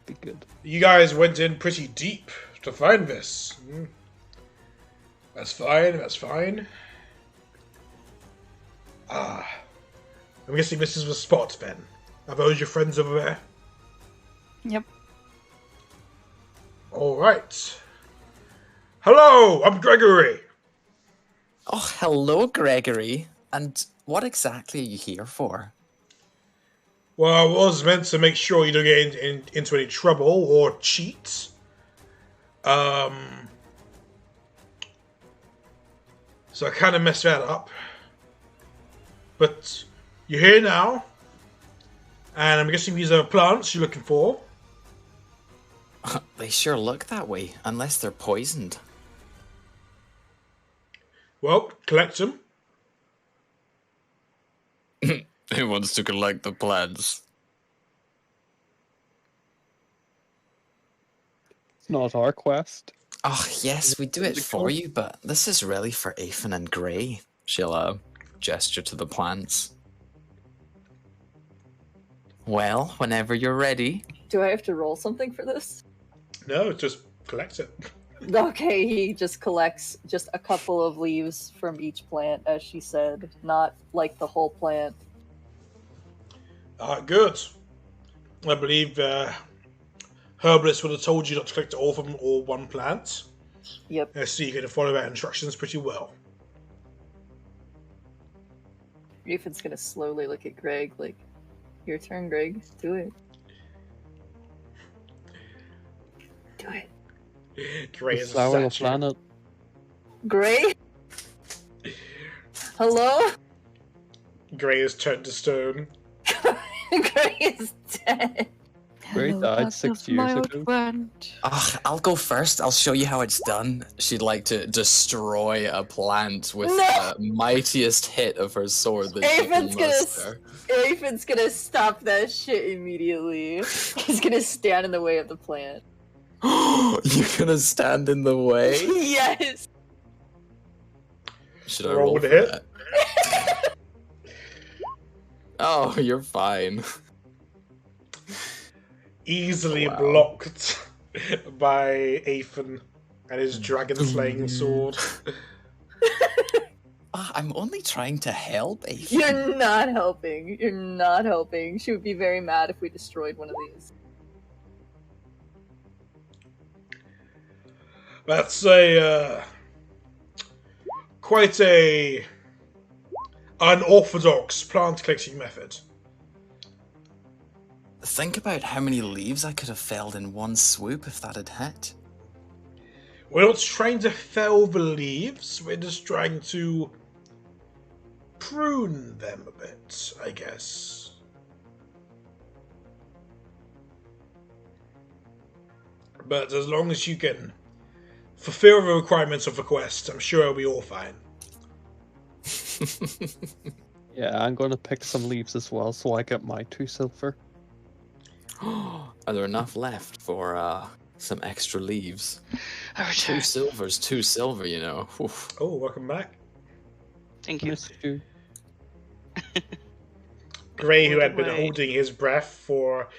Be good. you guys went in pretty deep to find this. That's fine. I'm guessing this is the spot then. Are those your friends over there? Yep. Alright. Hello, I'm Gregory. Oh, hello, Gregory. And what exactly are you here for? Well, I was meant to make sure you don't get into any trouble or cheat. So I kind of messed that up. But you're here now. And I'm guessing these are plants you're looking for. They sure look that way, unless they're poisoned. Well, collect them. Who wants to collect the plants? It's not our quest. Oh, yes, we do it for you, but this is really for Afen and Grey. She'll gesture to the plants. Well, whenever you're ready. Do I have to roll something for this? No, just collect it. Okay, he just collects just a couple of leaves from each plant, as she said, not like the whole plant. Good. I believe Herbalist would have told you not to collect all of them or one plant. Yep. So you can follow that instructions pretty well. Raven's gonna slowly look at Greg, like, your turn, Greg. Do it. Do it. Grey The is a flower statue. planet. Grey? Hello? Grey is turned to stone. Grey is dead. Grey Hello, died darkness, 6 years my old ago. friend. Ugh, I'll go first. I'll show you how it's done. She'd like to destroy a plant with No! the mightiest hit of her sword that she can Aven's gonna muster. Raven's gonna stop that shit immediately. He's gonna stand in the way of the plant. You're gonna stand in the way? Yes! Should I Roll roll with for a hit. that? Oh, you're fine. Easily Wow. blocked. by Aethan and his dragon-slaying sword. I'm only trying to help, Aethan. You're not helping. You're not helping. She would be very mad if we destroyed one of these. That's quite a unorthodox plant collecting method. Think about how many leaves I could have felled in one swoop if that had hit. We're not trying to fell the leaves, we're just trying to prune them a bit, I guess. But as long as you can fulfill the requirements of the quest, I'm sure it'll be all fine. Yeah, I'm going to pick some leaves as well, so I get my 2 silver. Are there enough left for some extra leaves? A 2 return. silver's 2 silver, you know. Oof. Oh, welcome back. Thank you. Miss you. Gray, who All had the been way. holding his breath for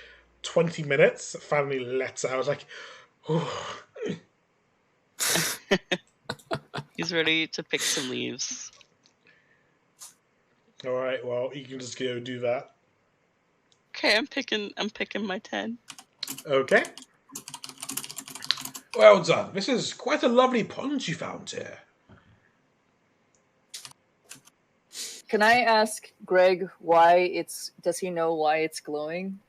20 minutes, finally lets out. I was like, oh. He's ready to pick some leaves. Alright, well, you can just go do that. Okay, I'm picking my 10. Okay. Well done. This is quite a lovely pond you found here. Can I ask Greg why does he know why it's glowing?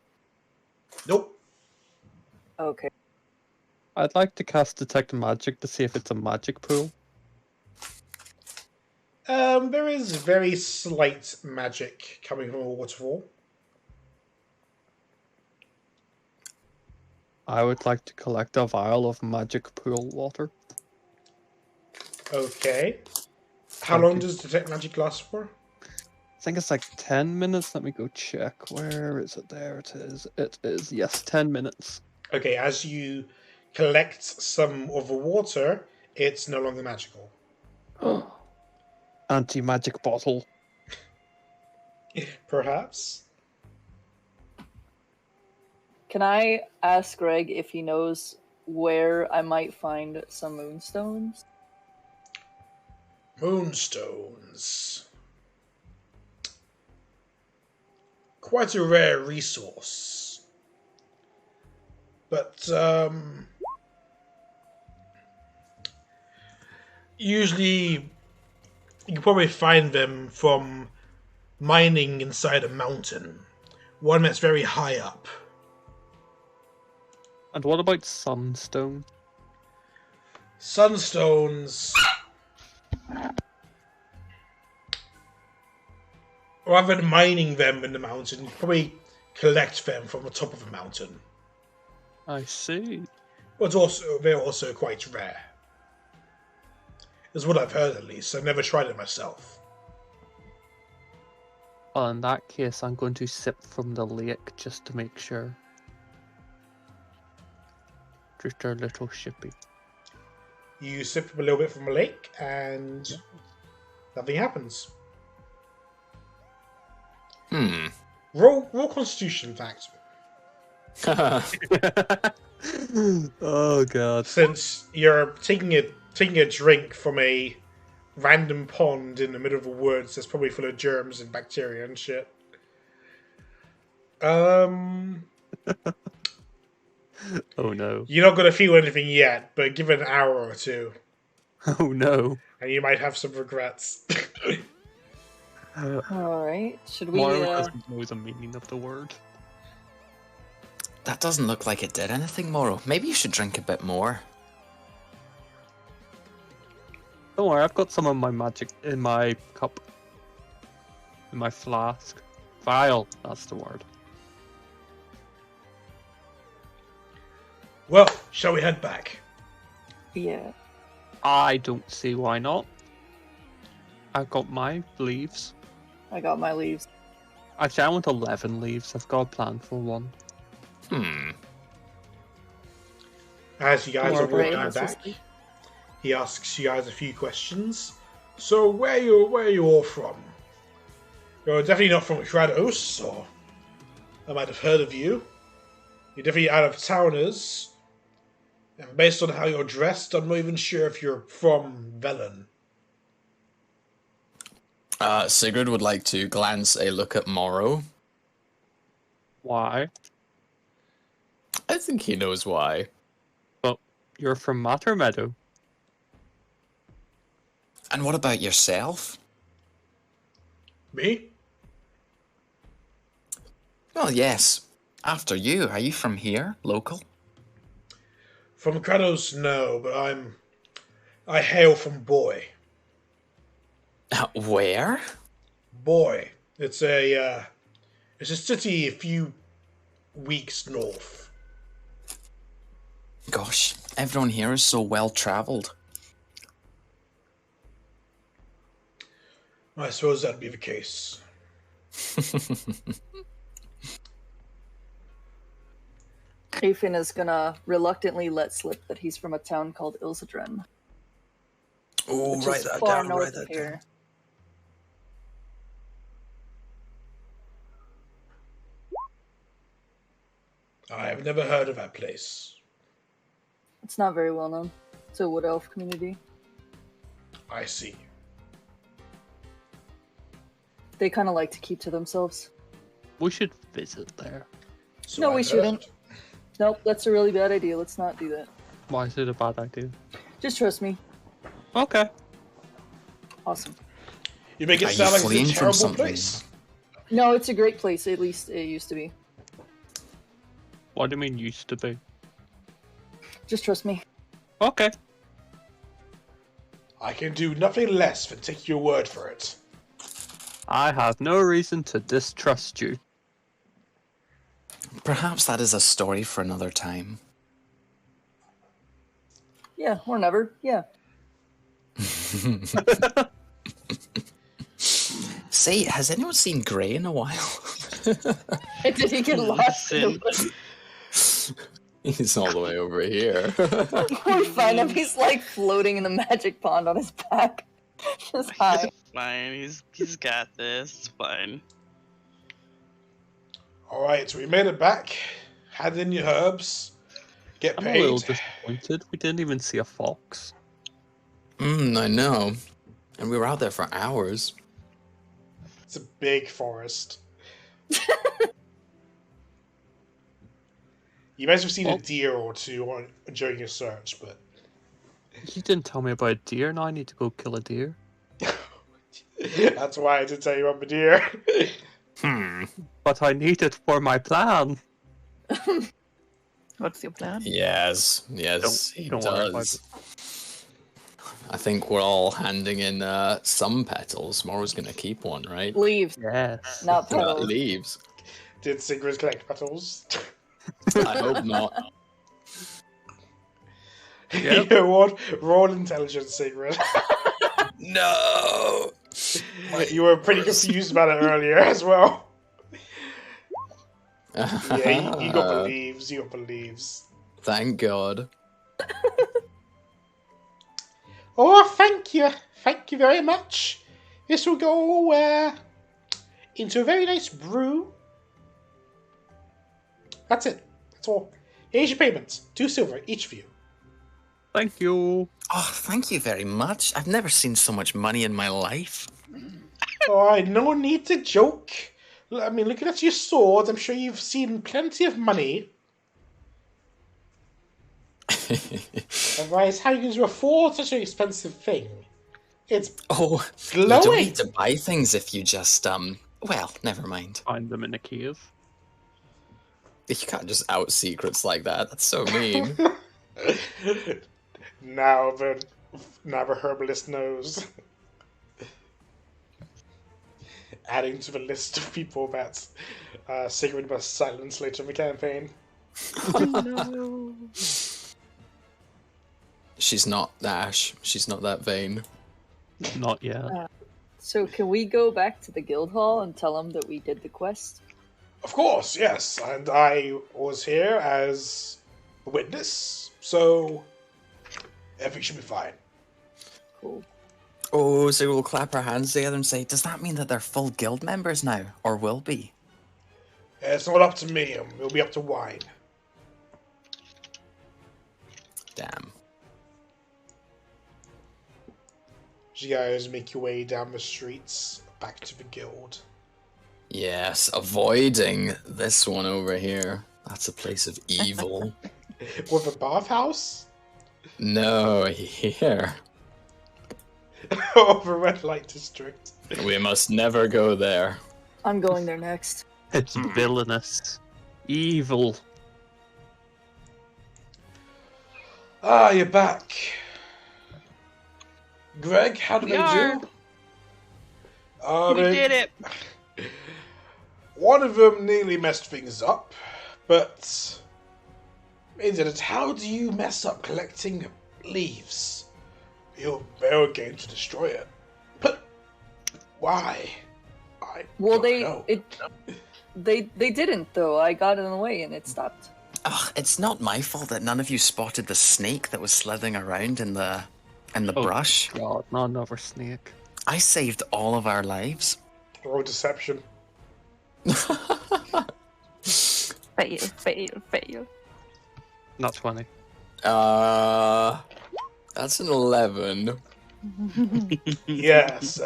Nope. Okay. I'd like to cast Detect Magic to see if it's a magic pool. There is very slight magic coming from a waterfall. I would like to collect a vial of magic pool water. Okay. How Thank long you. does Detect Magic last for? I think it's like 10 minutes. Let me go check. Where is it? There it is. It is, yes, 10 minutes. Okay, as you collect some of the water, it's no longer magical. Anti-magic bottle. Perhaps. Can I ask Greg if he knows where I might find some moonstones? Moonstones. Quite a rare resource. But, usually you can probably find them from mining inside a mountain. One that's very high up. And what about sunstone? Sunstones. Rather than mining them in the mountain, you probably collect them from the top of the mountain. I see. But also, they're also quite rare. Is what I've heard, at least. I've never tried it myself. Well, in that case, I'm going to sip from the lake just to make sure. Just a little sippy. You sip a little bit from a lake, and nothing happens. Roll Constitution fact. Oh god. Since you're taking a drink from a random pond in the middle of the woods that's probably full of germs and bacteria and shit. Oh no. You're not gonna feel anything yet, but give it an hour or two, Oh no. and you might have some regrets. Alright, should we... Moira doesn't know the meaning of the word. That doesn't look like it did anything, Moro. Maybe you should drink a bit more. Don't worry, I've got some of my magic in my cup. In my flask. Vial, that's the word. Well, shall we head back? Yeah. I don't see why not. I've got my leaves. I got my leaves. Actually, I want 11 leaves. I've got a plan for one. As you guys are Right, walking that's back, just- he asks you guys a few questions. So, where are you all from? You're definitely not from Kratos, or I might have heard of you. You're definitely out of towners. And based on how you're dressed, I'm not even sure if you're from Velen. Sigrid would like to glance a look at Morrow. Why? I think he knows why. But you're from Matter Meadow. And what about yourself? Me? Well, yes. After you. Are you from here? Local? From Kratos, no, but I hail from Boy. Where? Boy. It's a city a few weeks north. Gosh, everyone here is so well travelled. I suppose that'd be the case. Afen is gonna reluctantly let slip that he's from a town called Ilzadren, Oh, which write is that far down, north write of that here. down. I have never heard of that place. It's not very well known. It's a wood elf community. I see. They kind of like to keep to themselves. We should visit there. So No, I've we shouldn't. heard. Nope, that's a really bad idea. Let's not do that. Why is it a bad idea? Just trust me. Okay. Awesome. You make Are it you sound like fleeing it's a from terrible something? place. No, it's a great place. At least it used to be. What do you mean used to be? Just trust me. Okay. I can do nothing less than take your word for it. I have no reason to distrust you. Perhaps that is a story for another time. Yeah, or never. Yeah. Say, has anyone seen Grey in a while? Did he get lost? Listen. He's all the way over here. We find him. He's like floating in the magic pond on his back. Just high. It's fine. He's got this. It's fine. Alright, so we made it back. Hand in your herbs. Get I'm a little paid. disappointed. We didn't even see a fox. I know. And we were out there for hours. It's a big forest. You might have seen a deer or two during your search, but You didn't tell me about a deer. Now I need to go kill a deer. that's why I did tell you I'm a deer. But I need it for my plan. What's your plan? Yes, he don't worry about does. I think we're all handing in some petals. Morrow's gonna keep one, right? Leaves, Yes. not petals. Leaves. Did Sigrid collect petals? I hope not. Yep. You know what? Roll intelligence, Sigrid. No! You were pretty confused about it earlier as well. Yeah, you got the leaves. You got the leaves. Thank God. Oh, thank you. Thank you very much. This will go into a very nice brew. That's it. That's all. Here's your payments. 2 silver, each of you. Thank you. Oh, thank you very much. I've never seen so much money in my life. Oh, no need to joke. I mean, looking at your sword, I'm sure you've seen plenty of money. Otherwise, how are you going to afford such an expensive thing? It's Oh, you don't glowing. need to buy things if you just, well, never mind. Find them in a cave. You can't just out secrets like that. That's so mean. Now the herbalist knows. Adding to the list of people that Sigrid must silence later in the campaign. Oh no. She's not Ash. She's not that vain. Not yet. So can we go back to the guild hall and tell them that we did the quest? Of course, yes, and I was here as a witness, so everything should be fine. Cool. Oh, so we'll clap our hands together and say, does that mean that they're full guild members now? Or will be? It's not up to me, it'll be up to Wine. Damn. You guys make your way down the streets back to the guild. Yes, avoiding this one over here. That's a place of evil. With a bathhouse? No, here. Oh, the red light district. We must never go there. I'm going there next. It's villainous. Evil. Ah, you're back. Greg, how did We they are. do? We did it. One of them nearly messed things up, but how do you mess up collecting leaves? They were going to destroy it. But why? I Well, don't know. they didn't though. I got in the way and it stopped. Ugh, it's not my fault that none of you spotted the snake that was slithering around in the brush. God, not another snake. I saved all of our lives. Roll deception. Fail, fail, fail. Not 20. That's an 11. Yes,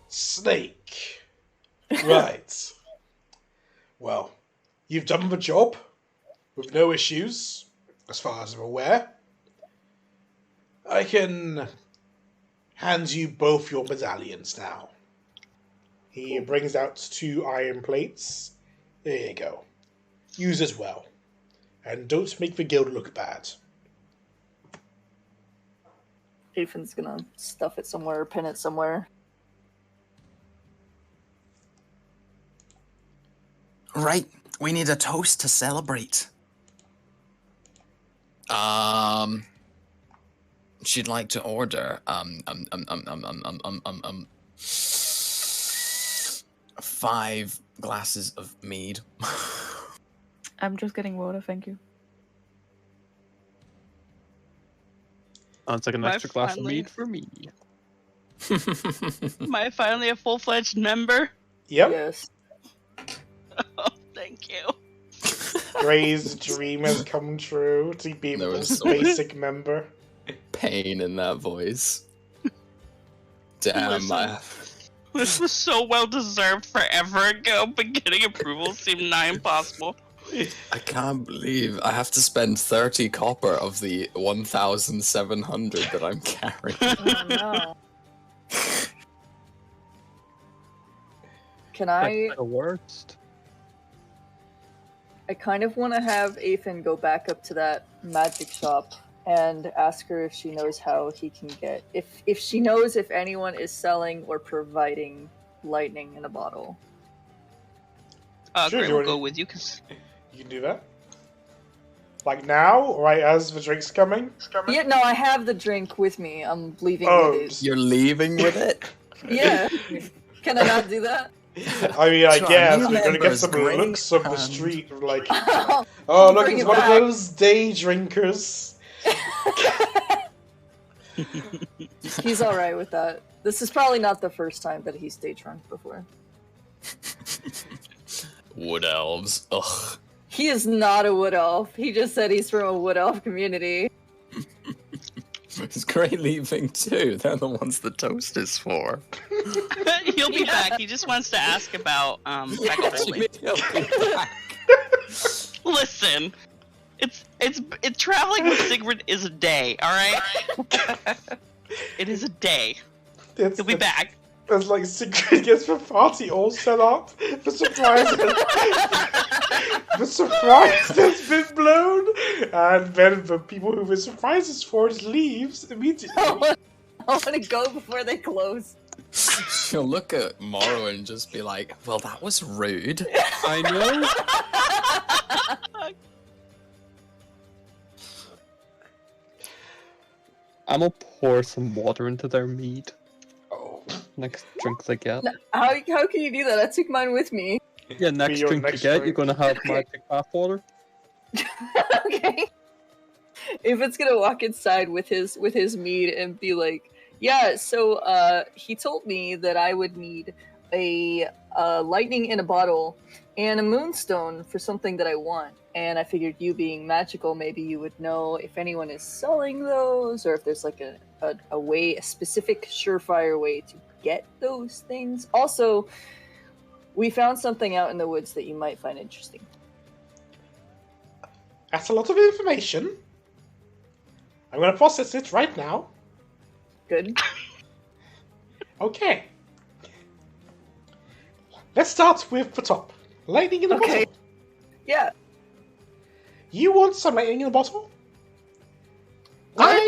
snake. Right. Well, you've done the job with no issues, as far as I'm aware. I can hand you both your medallions now. He brings out 2 iron plates. There you go. Use as well. And don't make the guild look bad. Afin's gonna stuff it somewhere, pin it somewhere. Right, we need a toast to celebrate. She'd like to order 5 glasses of mead. I'm just getting water, thank you. Sounds like an My extra glass of finally- mead for me. Am I finally a full-fledged member? Yep. Yes. Oh, thank you. Gray's dream has come true to be There a was so basic member. Pain in that voice. Damn, Listen. This was so well deserved forever ago, but getting approval seemed nigh impossible. I can't believe I have to spend 30 copper of the 1,700 that I'm carrying. Oh no. Can I? That's the worst. I kind of want to have Afin go back up to that magic shop and ask her if she knows how he can get if she knows if anyone is selling or providing lightning in a bottle. Sure, Gray you will already- go with you because You can do that. Like now, right as the drink's coming? Yeah, no, I have the drink with me. I'm leaving Oh, with it. You're leaving with it? Yeah. Can I not do that? I mean, I Try guess new we're gonna get members, some Gray, looks of the and- street, like, I'll oh, look, bring it's it one back. of those day drinkers. He's all right with that. This is probably not the first time that he's stayed drunk before. Wood elves. Ugh. He is not a wood elf. He just said he's from a wood elf community. Is Gray leaving too? They're the ones the toast is for. he'll be Yeah. back. He just wants to ask about back holding. He'll be back. Listen, it's traveling with Sigrid is a day. All right, it is a day. It's, He'll be back. It's like Sigrid gets the party all set up. The surprise, the surprise has been blown, and then the people who the surprise is for leaves immediately. I want to go before they close. She'll look at Morrow and just be like, well, that was rude. I know. I'm gonna pour some water into their mead. Oh, Next drink they get. How can you do that? I took mine with me. Yeah, next your drink next you get, drink. you're gonna have magic bath water. Okay. If it's gonna walk inside with his mead and be like, yeah, so he told me that I would need a lightning in a bottle and a moonstone for something that I want. And I figured you being magical, maybe you would know if anyone is selling those, or if there's like a specific surefire way to get those things. Also, we found something out in the woods that you might find interesting. That's a lot of information. I'm going to process it right now. Good. Okay. Let's start with the top. Lightning in the Okay. bottle. Yeah. You want some lightning in the bottle? What?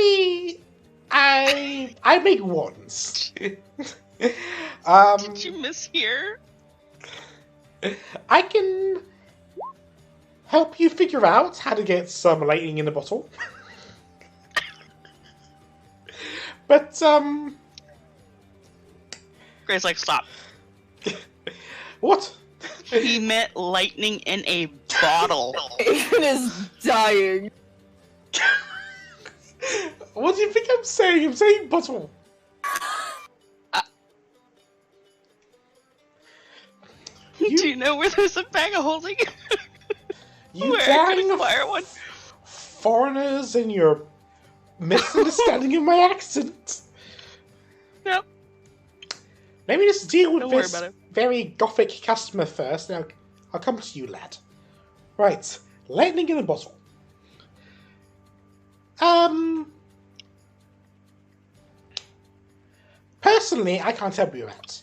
I make wands. Did you mishear? I can help you figure out how to get some lightning in the bottle. But, Gray's like, stop. what? He meant lightning in a bottle. Aiden is dying. What do you think I'm saying? I'm saying bottle. Do you know where there's a bag of holding? You Where I could dang acquire one? foreigners and your misunderstanding of my accent. Yep. Let me just deal with Don't worry this about it. very gothic customer first. Now, I'll come to you, lad. Right, lightning in a bottle. Personally, I can't help you out.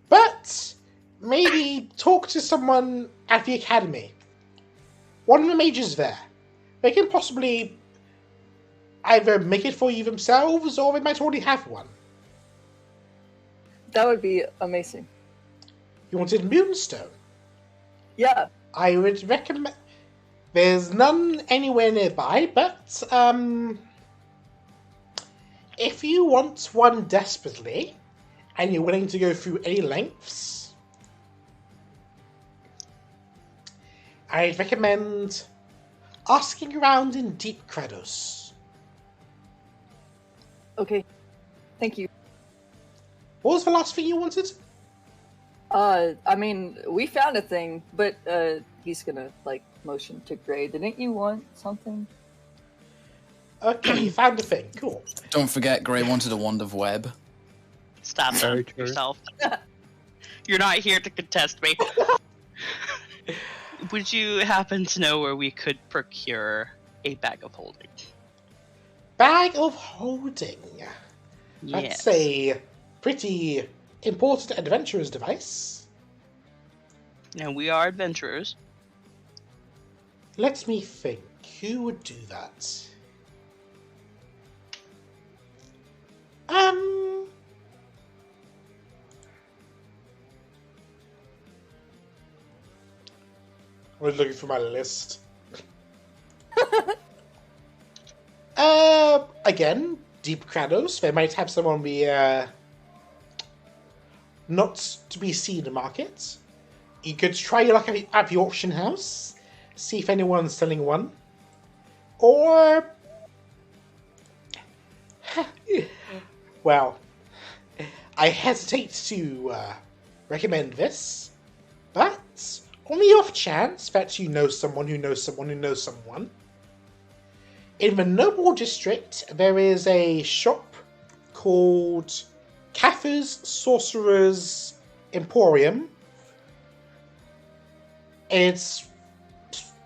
But maybe talk to someone at the academy. One of the mages there. They can possibly either make it for you themselves, or they might already have one. That would be amazing. You wanted moonstone? Yeah. I would recommend... There's none anywhere nearby, but, if you want one desperately, and you're willing to go through any lengths, I'd recommend asking around in Deep Kratos. Okay. Thank you. What was the last thing you wanted? I mean, we found a thing, but he's gonna like motion to Gray. Didn't you want something? Okay, you found a thing. Cool. Don't forget, Gray wanted a wand of web. Stop Very that true. yourself. You're not here to contest me. Would you happen to know where we could procure a bag of holding? Bag of holding. Yes. That's a pretty important adventurer's device. Now we are adventurers. Let me think. Who would do that? I was looking for my list. Again, Deep Kratos. They might have someone be, not to be seen in the market. You could try your luck at the auction house, see if anyone's selling one. Or... well, I hesitate to recommend this, but on the off chance that you know someone who knows someone who knows someone, in the Noble District there is a shop called Cather's Sorcerer's Emporium. It's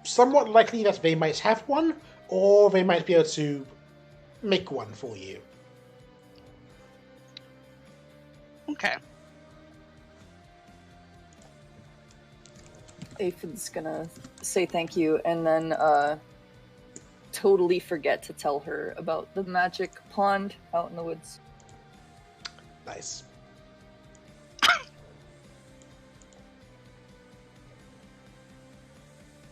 somewhat likely that they might have one, or they might be able to make one for you. Okay. Aphin's gonna say thank you and then totally forget to tell her about the magic pond out in the woods. Nice.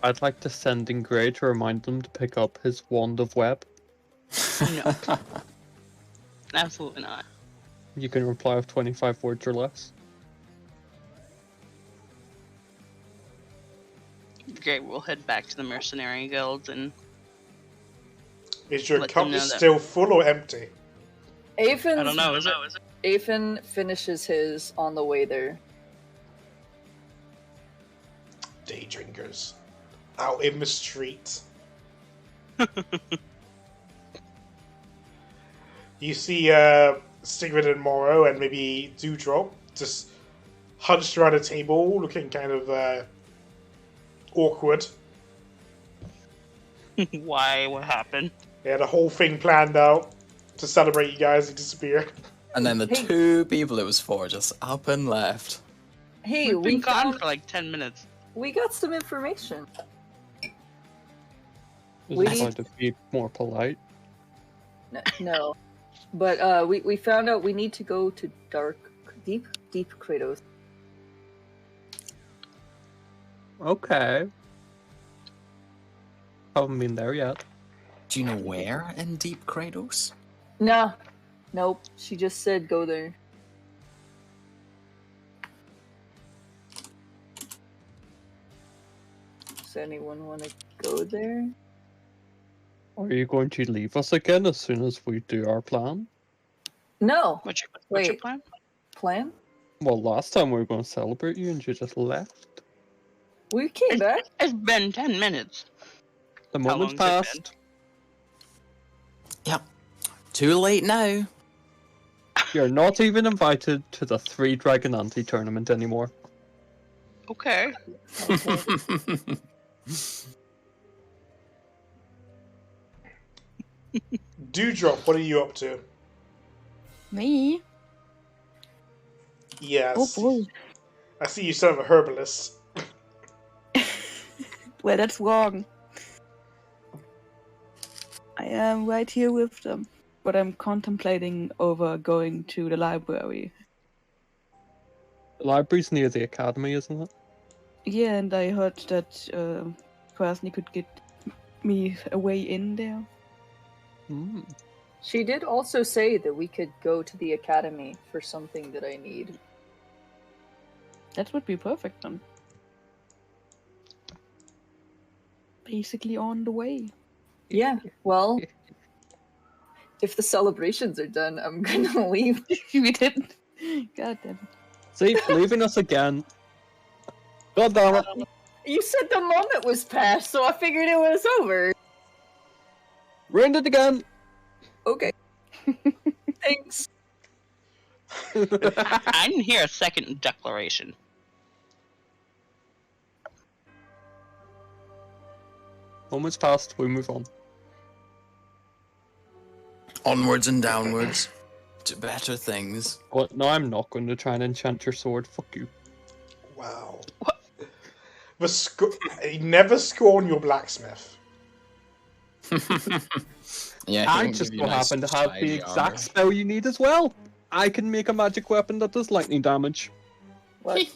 I'd like to send in Gray to remind them to pick up his wand of web. No. Absolutely not. You can reply with 25 words or less. Great, we'll head back to the mercenary guild and Is your Let cup them know that- still full or empty? I don't know, is it? Aphin finishes his on the way there. Day drinkers. out in the street. You see Sigrid and Morrow and maybe Dewdrop just hunched around a table, looking kind of awkward. Why? What happened? They had a whole thing planned out to celebrate you guys and disappear. And then the Hey. 2 people it was for just up and left. Hey, We've been we gone found, for like 10 minutes. we got some information. Is We it need- going to be more polite? No. But we found out we need to go to deep Kratos. Okay. Haven't been there yet. Do you know where in Deep Kratos? No. Nope. She just said go there. Does anyone want to go there? Are you going to leave us again as soon as we do our plan? No. What's your Wait. plan? Plan? Well, last time we were going to celebrate you and you just left. We came back. It's been 10 minutes. The How moment's long's it been? passed. Yep. Too late now. You're not even invited to the 3 Dragon Ante tournament anymore. Okay. Dewdrop, what are you up to? Me? Yes. Oh boy. I see you son of a herbalist. Well, that's wrong. I am right here with them, but I'm contemplating over going to the library. The library's near the academy, isn't it? Yeah, and I heard that Krasny could get me a way in there. Hmm. She did also say that we could go to the academy for something that I need. That would be perfect then. Basically on the way. Yeah, well, if the celebrations are done, I'm gonna leave. We didn't. God damn it. See, leaving us again. God damn it. You said the moment was past, so I figured it was over. Ruined it again. Okay. Thanks. I didn't hear a second declaration. Moment's passed, we move on. Onwards and downwards to better things. What? No, I'm not going to try and enchant your sword. Fuck you. Wow. Never scorn your blacksmith. Yeah, he I won't just give so you nice happen to have the shiny exact armor. spell you need as well. I can make a magic weapon that does lightning damage. What?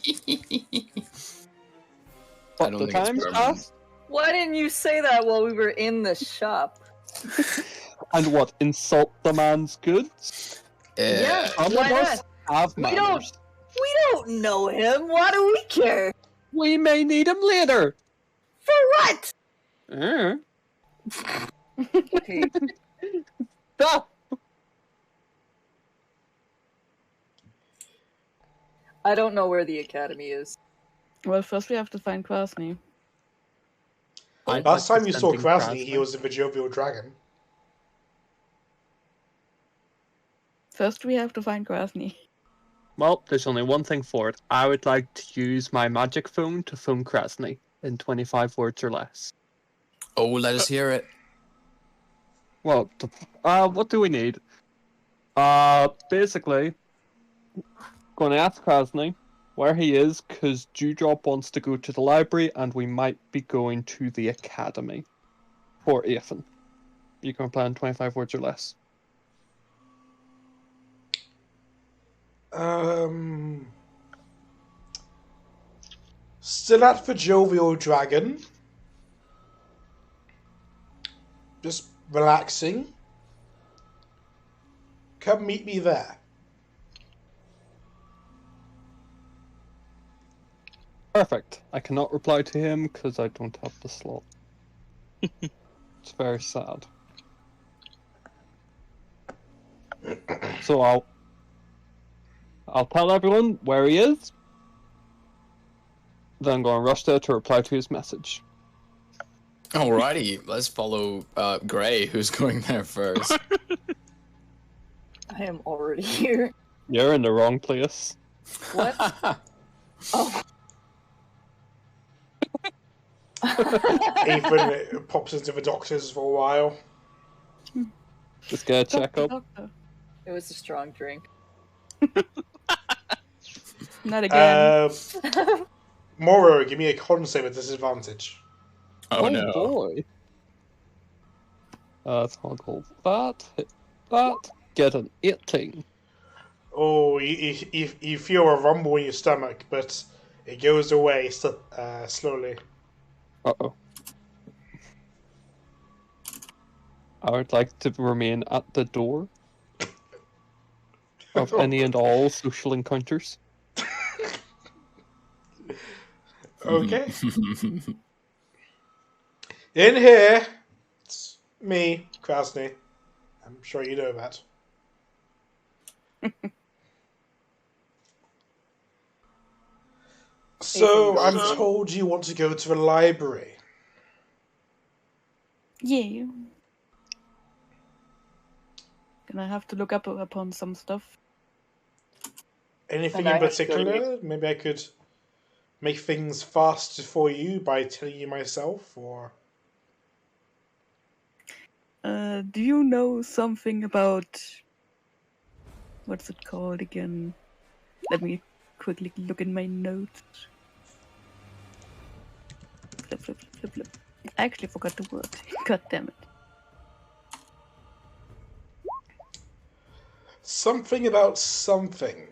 But don't the think it's time's permanent. passed. Why didn't you say that while we were in the shop? And what? Insult the man's goods? Yeah. Some Why of us have We manners. don't- We don't know him. Why do we care? We may need him later. For what? Eh? Okay. Stop. I don't know where the academy is. Well, first we have to find Krasny. I'd Last like time to you saw send in Krasny, he was in the Jovial Dragon. First we have to find Krasny. Well, there's only one thing for it. I would like to use my magic phone to phone Krasny in 25 words or less. Oh, let us hear it. Well, what do we need? Basically, gonna ask Krasny where he is, because Dewdrop wants to go to the library, and we might be going to the academy for Ethan. You can plan 25 words or less. Still at the Jovial Dragon. Just relaxing. Come meet me there. Perfect. I cannot reply to him because I don't have the slot. It's very sad. So I'll tell everyone where he is. Then I'm going to rush there to reply to his message. Alrighty, let's follow Gray, who's going there first. I am already here. You're in the wrong place. What? Oh. Ethan pops into the doctor's for a while. Just get a checkup. Doctor. It was a strong drink. Not again. Moro, give me a con save at disadvantage. Oh no. Boy. Toggle that, hit that, get an 18. Oh, you feel a rumble in your stomach, but it goes away slowly. Uh-oh. I would like to remain at the door of any and all social encounters. Okay. In here, it's me, Krasny. I'm sure you know that. So, I'm told you want to go to the library. Yeah. Gonna have to look up upon some stuff. Anything And I in have to go to particular? Maybe I could make things faster for you by telling you myself, or... Do you know something about... What's it called again? Let me quickly look in my notes. Flip, flip, flip, flip, flip. I actually forgot the word. God damn it. Something about something.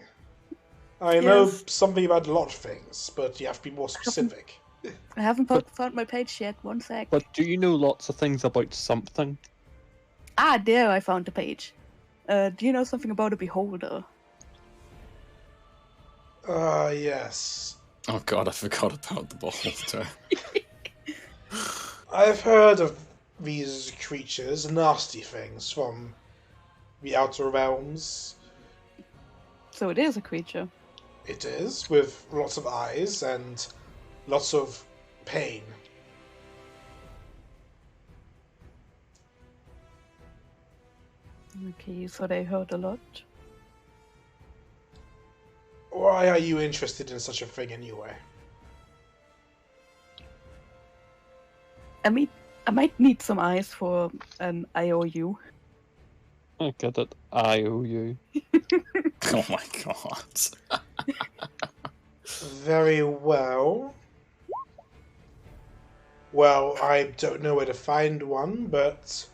I know Yes. something about a lot of things, but you have to be more specific. I haven't found my page yet. One sec. But do you know lots of things about something? Ah, there I found the page. Do you know something about a beholder? Yes. Oh god, I forgot about the beholder. I've heard of these creatures, nasty things from the outer realms. So it is a creature. It is, with lots of eyes and lots of pain. Okay, so they hurt a lot. Why are you interested in such a thing anyway? I might need some eyes for an IOU. I get it. IOU. Oh my god. Very well. Well, I don't know where to find one, but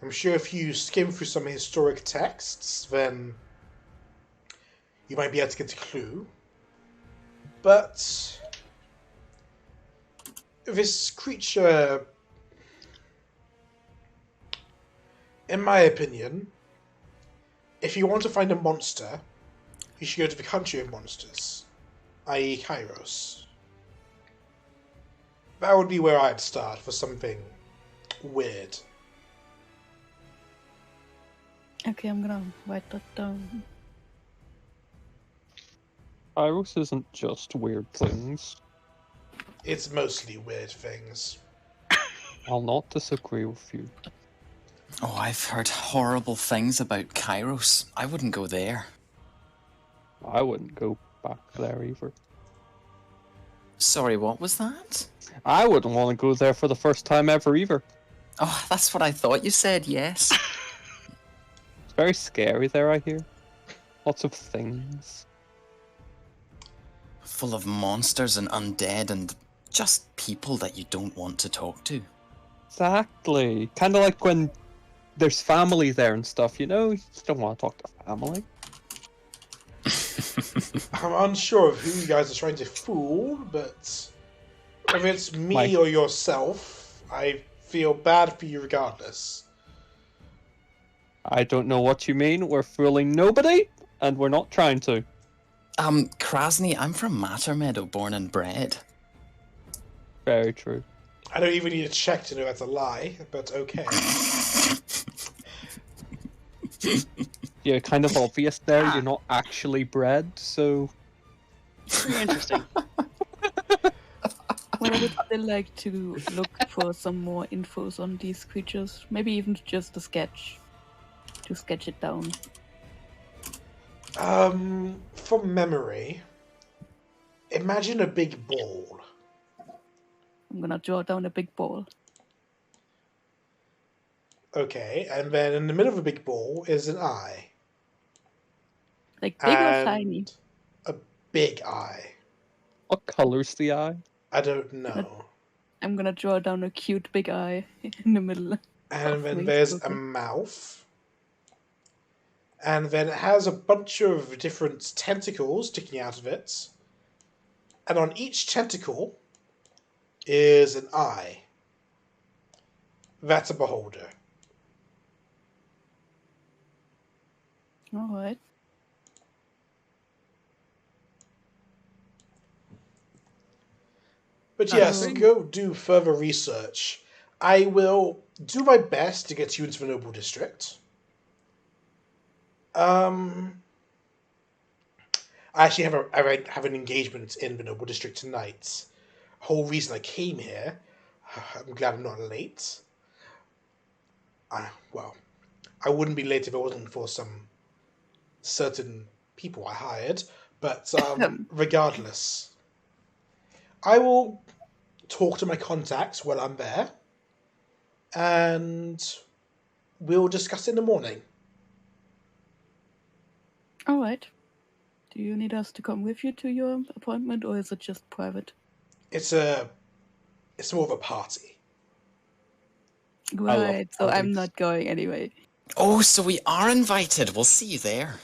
I'm sure if you skim through some historic texts, then you might be able to get a clue. But this creature, in my opinion, if you want to find a monster, you should go to the country of monsters, i.e. Kairos. That would be where I'd start for something weird. Okay, I'm gonna write that down. Iris isn't just weird things. It's mostly weird things. I'll not disagree with you. Oh, I've heard horrible things about Kairos. I wouldn't go there. I wouldn't go back there either. Sorry, what was that? I wouldn't want to go there for the first time ever either. Oh, that's what I thought you said, yes. It's very scary there, I hear. Lots of things. Full of monsters and undead and just people that you don't want to talk to. Exactly. Kind of like when there's family there and stuff, you know? You just don't want to talk to family. I'm unsure of who you guys are trying to fool, but if it's me Mike. or yourself, I feel bad for you regardless. I don't know what you mean. We're fooling nobody, and we're not trying to. Krasny, I'm from Mattermeadow, born and bred. Very true. I don't even need to check to know that's a lie, but okay. Yeah, kind of obvious there. You're not actually bred, so... Pretty interesting. Well, I would still like to look for some more infos on these creatures. Maybe even just a sketch. To sketch it down. From memory, imagine a big ball. I'm gonna draw down a big ball. Okay, and then in the middle of a big ball is an eye. Like big or And tiny? a big eye. What color's the eye? I don't know. I'm gonna draw down a cute big eye in the middle. And then Wait, there's okay. a mouth. And then it has a bunch of different tentacles sticking out of it. And on each tentacle is an eye. That's a beholder. Alright. But yes, Um, go do further research. I will do my best to get you into the Noble District. I actually have an engagement in the Noble District tonight. Whole reason I came here. I'm glad I'm not late. Well, I wouldn't be late if it wasn't for some certain people I hired. But regardless, I will talk to my contacts while I'm there, and we'll discuss in the morning. Alright. Do you need us to come with you to your appointment, or is it just private? It's more of a party. Right, so I'm parties. not going anyway. Oh, so we are invited. We'll see you there.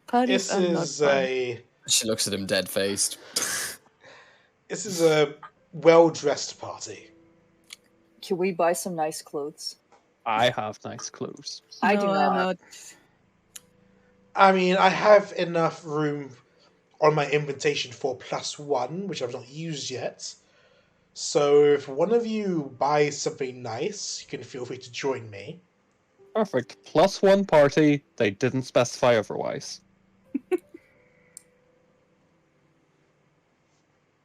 Parties This are not is fun. She looks at him dead-faced. this is a well-dressed party. Can we buy some nice clothes? I have nice clothes. I No, do I'm not. I mean, I have enough room on my invitation for +1, which I've not used yet. So if one of you buys something nice, you can feel free to join me. Perfect. +1 party. They didn't specify otherwise.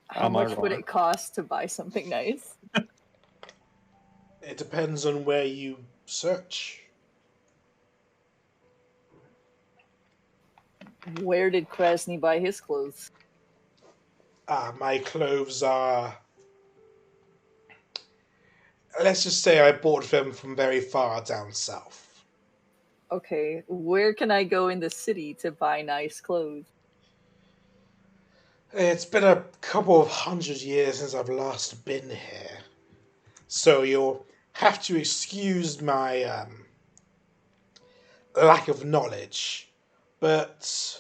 How Am I much would wrong? it cost to buy something nice? It depends on where you search. Where did Krasny buy his clothes? My clothes are... Let's just say I bought them from very far down south. Okay, where can I go in the city to buy nice clothes? It's been a couple of 100 years since I've last been here. So you'll have to excuse my lack of knowledge. But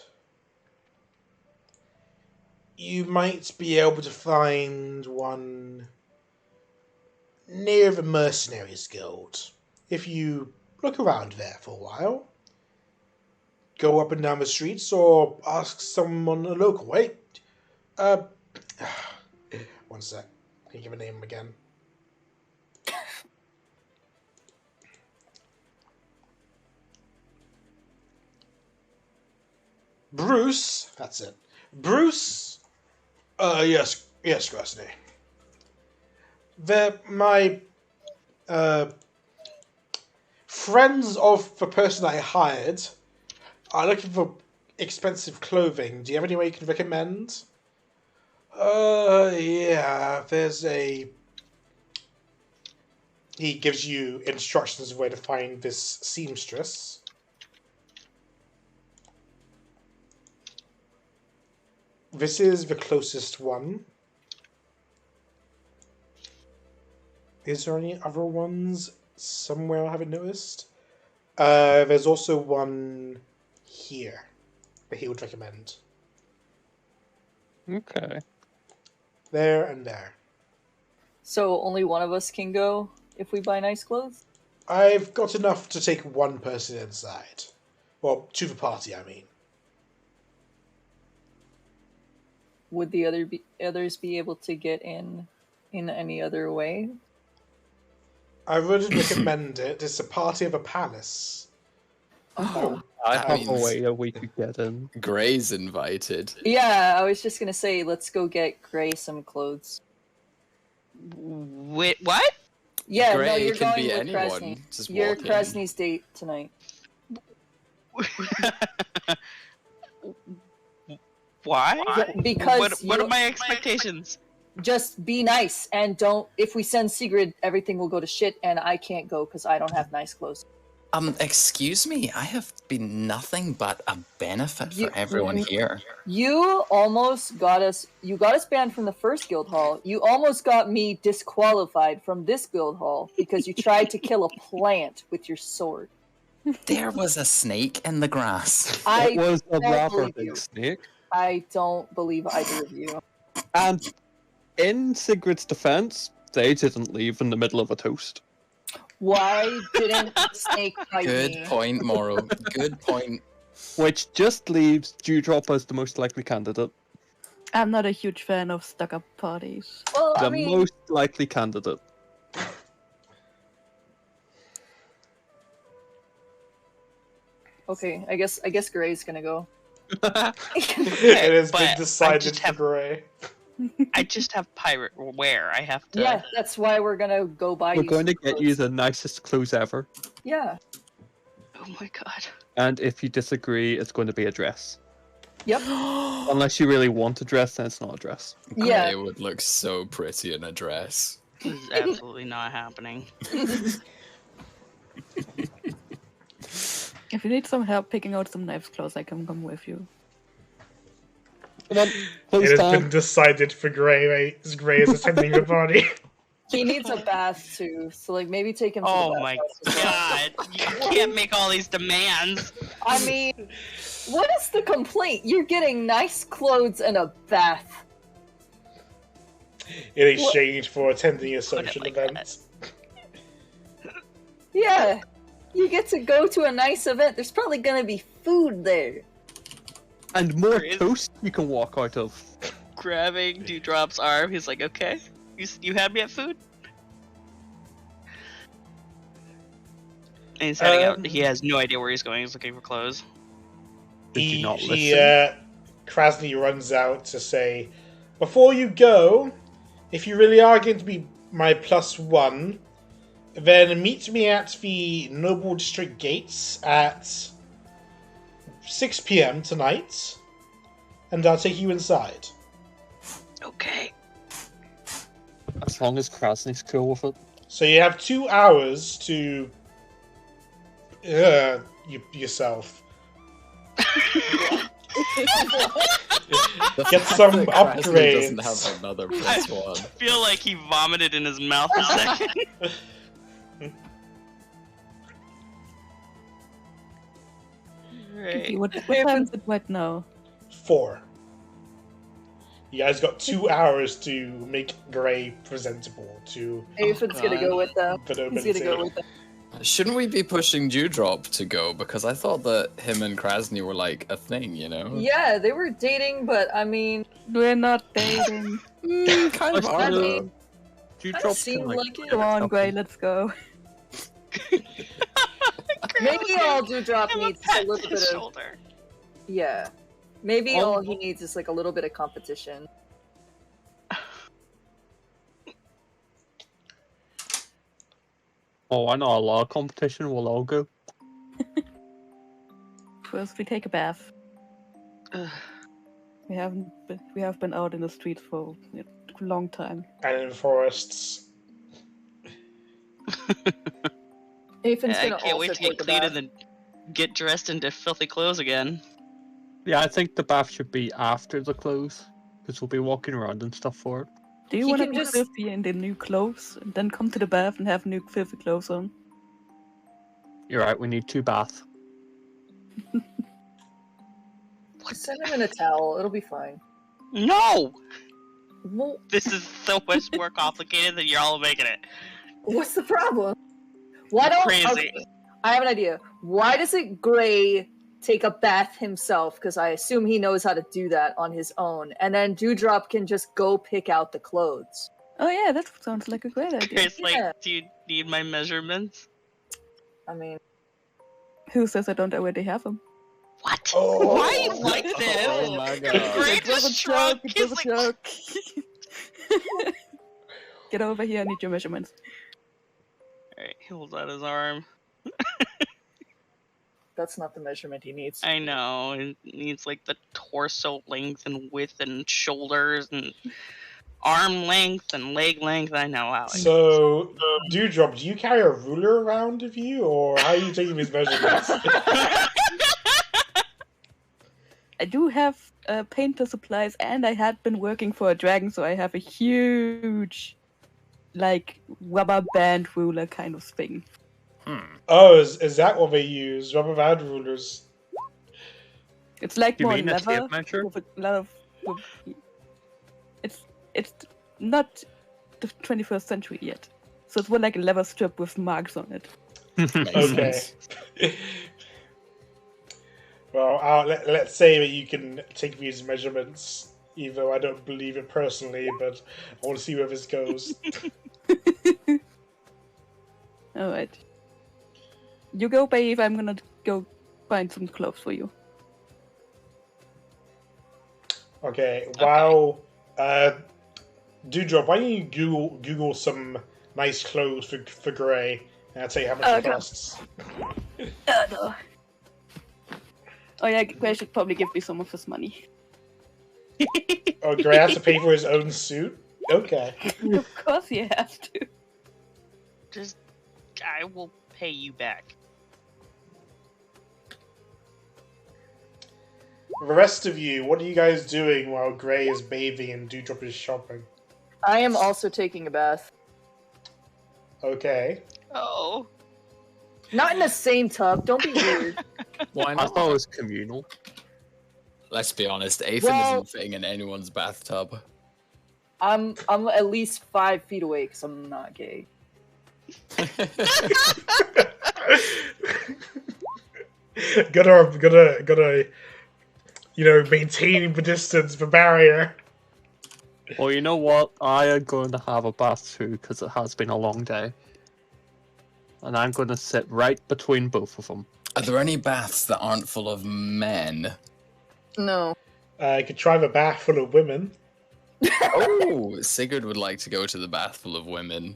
you might be able to find one near the Mercenaries Guild. If you look around there for a while. Go up and down the streets or ask someone local. Wait. One sec. Can you give a name again? Bruce. That's it. Bruce. Yes, Krasny. They're my friends of the person I hired are looking for expensive clothing. Do you have any way you can recommend? Yeah, there's a... He gives you instructions of where to find this seamstress. This is the closest one. Is there any other ones somewhere I haven't noticed? There's also one here that he would recommend. Okay. There and there. So only one of us can go if we buy nice clothes? I've got enough to take one person inside. Well, to the party, I mean. Would the others be able to get in any other way? I wouldn't recommend it. It's a party of a palace. Oh, I That have a means- way that we could get in. Gray's invited. Yeah, I was just gonna say, let's go get Gray some clothes. Wait, what? Yeah, Gray no, you're can going be with anyone. Kresny. Just You're walk in. Kresny's date tonight. Why? Yeah, because What are you- my expectations? Just be nice and don't. If we send Sigrid, everything will go to shit, and I can't go because I don't have nice clothes. Excuse me, I have been nothing but a benefit for everyone you- here. You almost got us. You got us banned from the first guild hall. You almost got me disqualified from this guild hall because you tried to kill a plant with your sword. There was a snake in the grass. It was a don't rather believe big you. snake. I don't believe either of you. And in Sigrid's defense, they didn't leave in the middle of a toast. Why didn't the snake bite Good me? point, Moro. Good point. Which just leaves Dewdrop as the most likely candidate. I'm not a huge fan of stuck-up parties. Well, The I mean, most likely candidate. okay. I guess Gray's gonna go. It has but been I decided just for have- Gray. I just have pirate wear. I have to. Yeah, that's why we're gonna go buy. We're you going to some get you clothes. the nicest clothes ever. Yeah. Oh my god. And if you disagree, it's going to be a dress. Yep. Unless you really want a dress, then it's not a dress. Yeah. Gray would look so pretty in a dress. This is absolutely not happening. If you need some help picking out some nice clothes, I can come with you. Come on, It clothes has time. been decided for Gray, right? As Gray is attending the party. He needs a bath too, so like maybe take him. To Oh the my bathhouse as well. god. You can't make all these demands. I mean, what is the complaint? You're getting nice clothes and a bath. In exchange for attending a Put it social like event. Yeah, you get to go to a nice event. There's probably gonna be food there. And more Crazy. toast you can walk out of. Grabbing Dewdrop's arm, he's like, okay, you had me at food? And he's heading out. He has no idea where he's going. He's looking for clothes. Did you not he, listen? Krasny runs out to say, before you go, if you really are going to be my +1, then meet me at the Noble District Gates at 6 p.m. tonight, and I'll take you inside. Okay. As long as Krasny's cool with it. So you have 2 hours to yourself. Get some Krasny doesn't upgrades. have another I +1. feel like he vomited in his mouth a second. Right. What time is it right now? 4. You guys got 2 hours to make Gray presentable to Aphin's gonna God. go with them. the He's nobility. gonna go with them. Shouldn't we be pushing Dewdrop to go? Because I thought that him and Krasny were like a thing, you know? Yeah, they were dating, but I mean, We're not dating. Kind of I are. mean, Dewdrop seemed can, like it. Come on, Gray, let's go. maybe all Dewdrop Have a needs is pat a little to his bit of shoulder. yeah. Maybe Oh. all he needs is like a little bit of competition. Oh, I know a lot of competition. We'll all go. First, we take a bath. Ugh. We have been out in the streets for a long time. And in forests. Aphin's I gonna can't also wait to get take a clean bath. and then get dressed into filthy clothes again. Yeah, I think the bath should be after the clothes. Because we'll be walking around and stuff for it. Do you He want to can be just- filthy in the new clothes, and then come to the bath and have new filthy clothes on? You're right, we need 2 baths. Send him in a towel. It'll be fine. No! Well, This is so much more complicated than you're all making it. what's the problem? Why don't Crazy. okay, I have an idea. Why doesn't Gray take a bath himself? Because I assume he knows how to do that on his own, and then Dewdrop can just go pick out the clothes. Oh yeah, that sounds like a great idea. Chris, like, Yeah. do you need my measurements? I mean, Who says I don't already have them? What? Oh. Why are you like this? Oh my god. Great It was a shrug. joke. It He's was a like, joke. Get over here. I need your measurements. Alright, he holds out his arm. That's not the measurement he needs. I know. It needs like the torso length and width and shoulders and arm length and leg length. I know, Alex. So, Dewdrop, do you carry a ruler around with you, or how are you taking these measurements? I do have painter supplies, and I had been working for a dragon, so I have a huge, like, rubber band ruler kind of thing. Oh, is that what they use? Rubber band rulers? It's like You more mean a leather tape measure? with a lot of. It's not the 21st century yet, so it's more like a leather strip with marks on it. Okay. Well, let's say that you can take these measurements, even though I don't believe it personally, but I want to see where this goes. All right. You go bathe. I'm gonna go find some clothes for you. Okay, wow. Dewdrop, why don't you Google some nice clothes for Grey, and I'll tell you how much it Okay. costs. No. Oh yeah, Gray should probably give me some of his money. Oh, Grey has to pay for his own suit? Okay. Of course he has to. Just, I will pay you back. The rest of you, what are you guys doing while Grey is bathing and Dewdrop is shopping? I am also taking a bath. Okay. Oh. Not in the same tub. Don't be weird. Why I not? thought it was communal. Let's be honest, Aethan Well- isn't fitting in anyone's bathtub. I'm at least 5 feet away because I'm not gay. gotta, maintaining the distance, the barrier. Well, you know what? I am going to have a bath too, because it has been a long day. And I'm going to sit right between both of them. Are there any baths that aren't full of men? No. I could try the bath full of women. Oh, Sigrid would like to go to the bath full of women.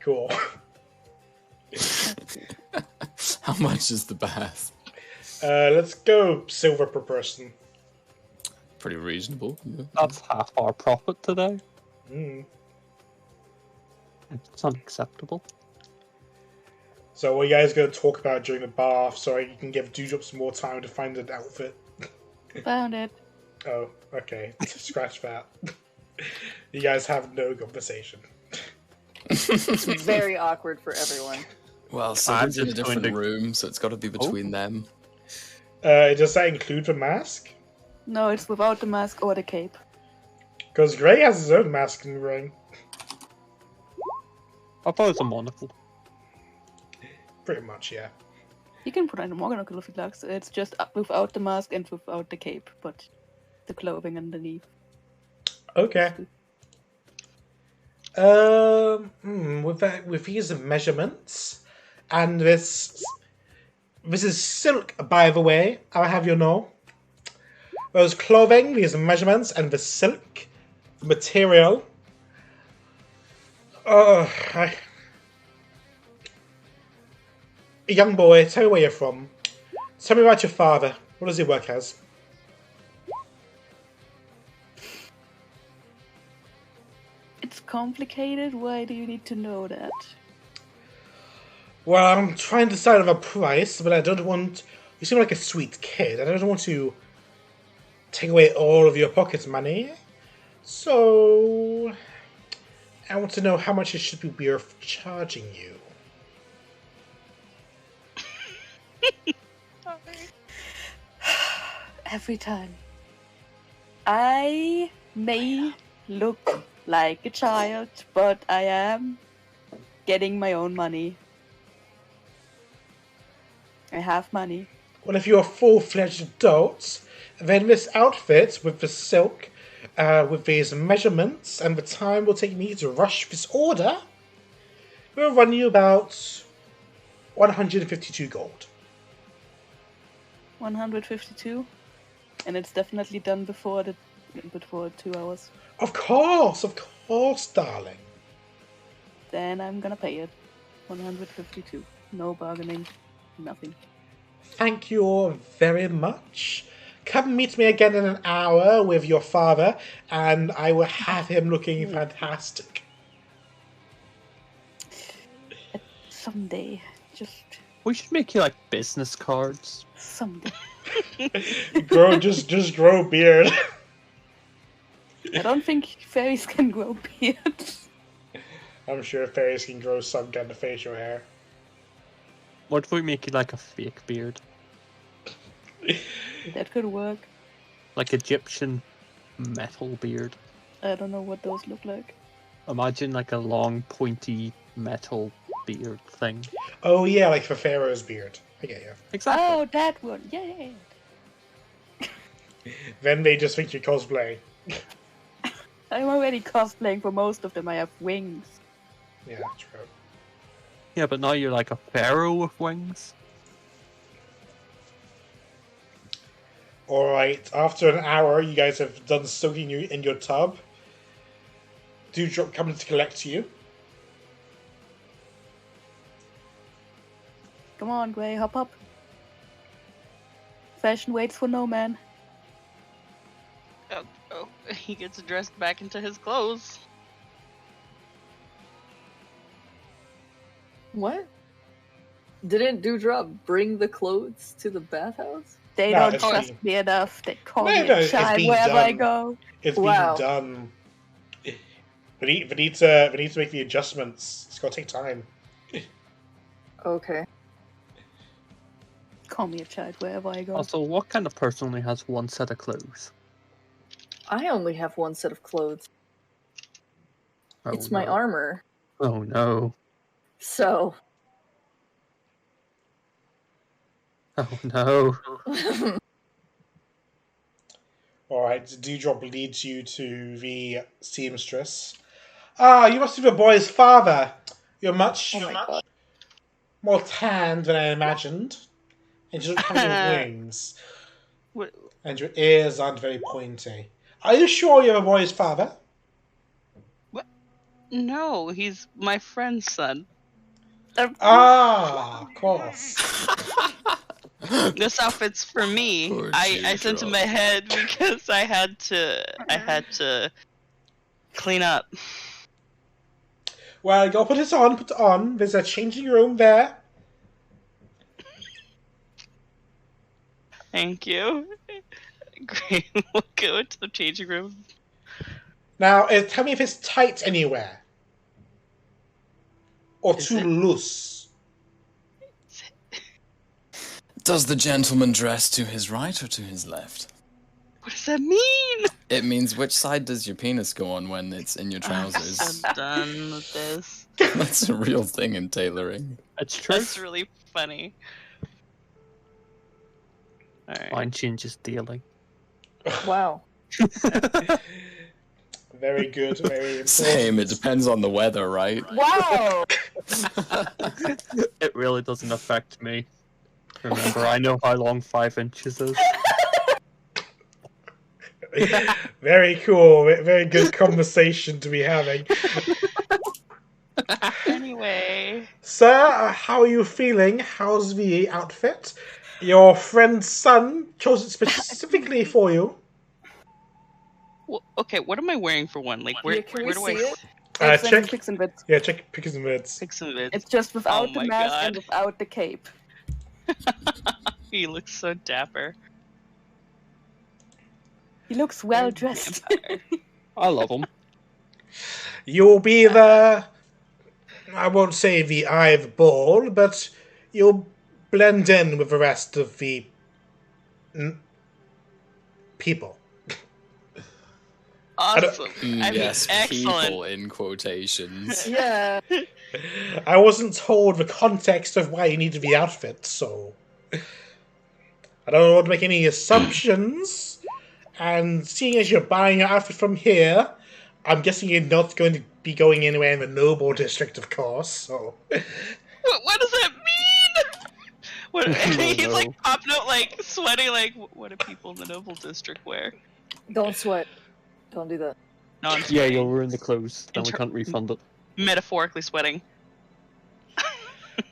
Cool. How much is the bath? Let's go silver per person. Pretty reasonable. Yeah. That's half our profit today. Mm. It's unacceptable. So what are you guys going to talk about during the bath so you can give Dewdrop some more time to find an outfit? Found it. Oh, okay. Scratch that. You guys have no conversation. It's very awkward for everyone. Well, Sigrid's in a just different going to- room, so it's got to be between them. Does that include the mask? No, it's without the mask or the cape. Because Grey has his own mask and ring. I thought it was a monocle. Pretty much, yeah. You can put on a monocle if you like. So it's just without the mask and without the cape, but the clothing underneath. Okay. With these measurements, and this is silk, by the way. I'll have you know. Those clothing, these measurements, and the silk material. Young boy, tell me where you're from. Tell me about your father. What does he work as? It's complicated. Why do you need to know that? Well, I'm trying to decide on a price, but I don't want... You seem like a sweet kid. I don't want to take away all of your pocket money. So... I want to know how much it should be worth charging you. Every time. I may look like a child, but I am getting my own money. I have money. Well, if you're a full-fledged adult, then this outfit with the silk, with these measurements, and the time will take me to rush this order, will run you about 152 gold. 152. And it's definitely done before 2 hours. Of course, darling. Then I'm gonna pay it. 152. No bargaining. Nothing. Thank you very much. Come meet me again in an hour with your father, and I will have him looking fantastic. Someday. Just We should make you like business cards. someday. just grow beard. I don't think fairies can grow beards. I'm sure fairies can grow some kind of facial hair. What if we make you like a fake beard? That could work. Like Egyptian metal beard. I don't know what those look like. Imagine like a long, pointy metal beard thing. Oh yeah, like for Pharaoh's beard. I get you. Exactly. Oh, that one. Yay! Then they just think you're cosplay. I'm already cosplaying for most of them. I have wings. Yeah, true. Yeah, but now you're like a pharaoh with wings. Alright, after an hour, you guys have done soaking you in your tub. Dewdrop coming to collect you. Come on, Gray, hop up. Fashion waits for no man. Oh, he gets dressed back into his clothes. What? Didn't Dewdrop bring the clothes to the bathhouse? They No, don't it's trust being- me enough. They call No, me no, a it's child being wherever I done. go. It's Wow. being done. We need to make the adjustments. It's gonna take time. Okay. Call me a child wherever I go. Also, what kind of person only has one set of clothes? I only have one set of clothes. Oh, It's my no. armor. Oh no. So. Oh no. Alright, Dewdrop leads you to the seamstress. Ah, you must be the boy's father. You're much Oh my god. more tanned than I imagined. And you don't have any wings. What? And your ears aren't very pointy. Are you sure you're the boy's father? No, he's my friend's son. Ah, of course. This outfit's for me. Poor I sent him Dewdrop. ahead because I had to clean up. Well, go put it on. There's a changing room there. Thank you. Great. We'll go into the changing room. Now, tell me if it's tight anywhere. Or Is too it? loose. Does the gentleman dress to his right or to his left? What does that mean? It means which side does your penis go on when it's in your trousers? I'm done with this. That's a real thing in tailoring. It's true. That's really funny. Alright. Mine changes daily. Wow. Very good, very important. Same, it depends on the weather, right? Wow! It really doesn't affect me. Remember, I know how long 5 inches is. Very cool. Very good conversation to be having. Anyway. Sir, how are you feeling? How's the outfit? Your friend's son chose it specifically for you. Well, okay, what am I wearing for one? Like, where, Yeah, can we where do I see it? It's check. Picks and bits. Yeah, check pickers and words. fix some of it? It's just without Oh the my mask and God. without the cape. He looks so dapper. He looks well dressed. Vampire. I love them. You'll be the... I won't say the eye of the ball, but you'll blend in with the rest of the... people. Awesome. I mean, Yes, excellent. people in quotations. Yeah. I wasn't told the context of why you needed the outfit, so... I don't want to make any assumptions. And seeing as you're buying your outfit from here, I'm guessing you're not going to be going anywhere in the Noble District, of course, so... What does that mean? What? He's no. like popping out, like sweating, like what do people in the noble district wear? Don't sweat. Don't do that. No, I'm Yeah, sweating. you'll ruin the clothes. Then we Inter- can't refund it. Metaphorically sweating.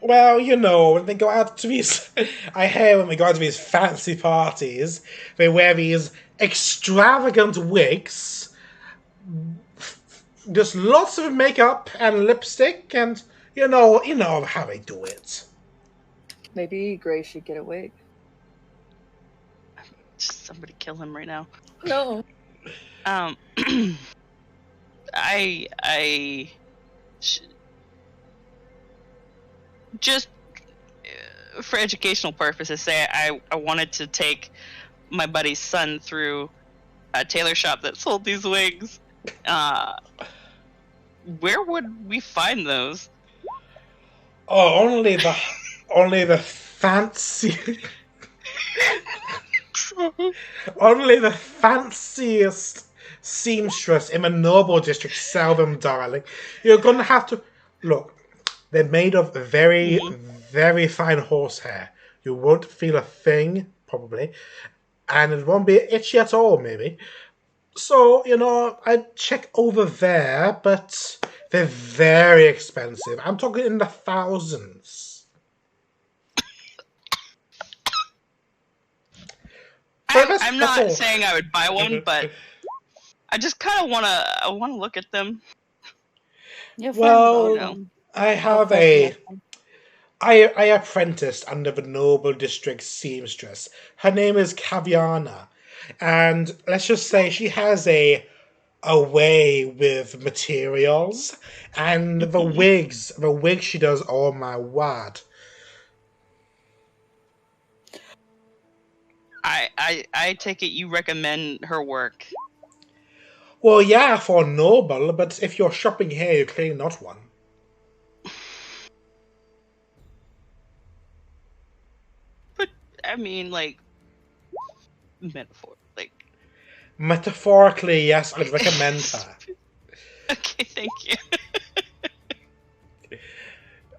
Well, you know, when they go out to these, I hear when they go out to these fancy parties, they wear these extravagant wigs, just lots of makeup and lipstick, and you know how they do it. Maybe Gray should get a wig. Just somebody kill him right now. No. Just for educational purposes, say I wanted to take my buddy's son through a tailor shop that sold these wigs. Where would we find those? Oh, only the fancy, only the fanciest seamstress in the noble district sell them, darling. You're gonna have to look. They're made of very, very fine horsehair. You won't feel a thing, probably. And it won't be itchy at all, maybe. So, I'd check over there, but they're very expensive. I'm talking in the thousands. I'm not saying I would buy one, but I just kind of want to look at them. Yeah, Well, I have I apprenticed under the noble district seamstress. Her name is Kaviana, and let's just say she has a way with materials, and the wigs she does. Oh my word! I take it you recommend her work. Well, yeah, for noble, but if you're shopping here, you're clearly not one. I mean, like, Metaphorically, yes, I'd recommend her. Okay, thank you.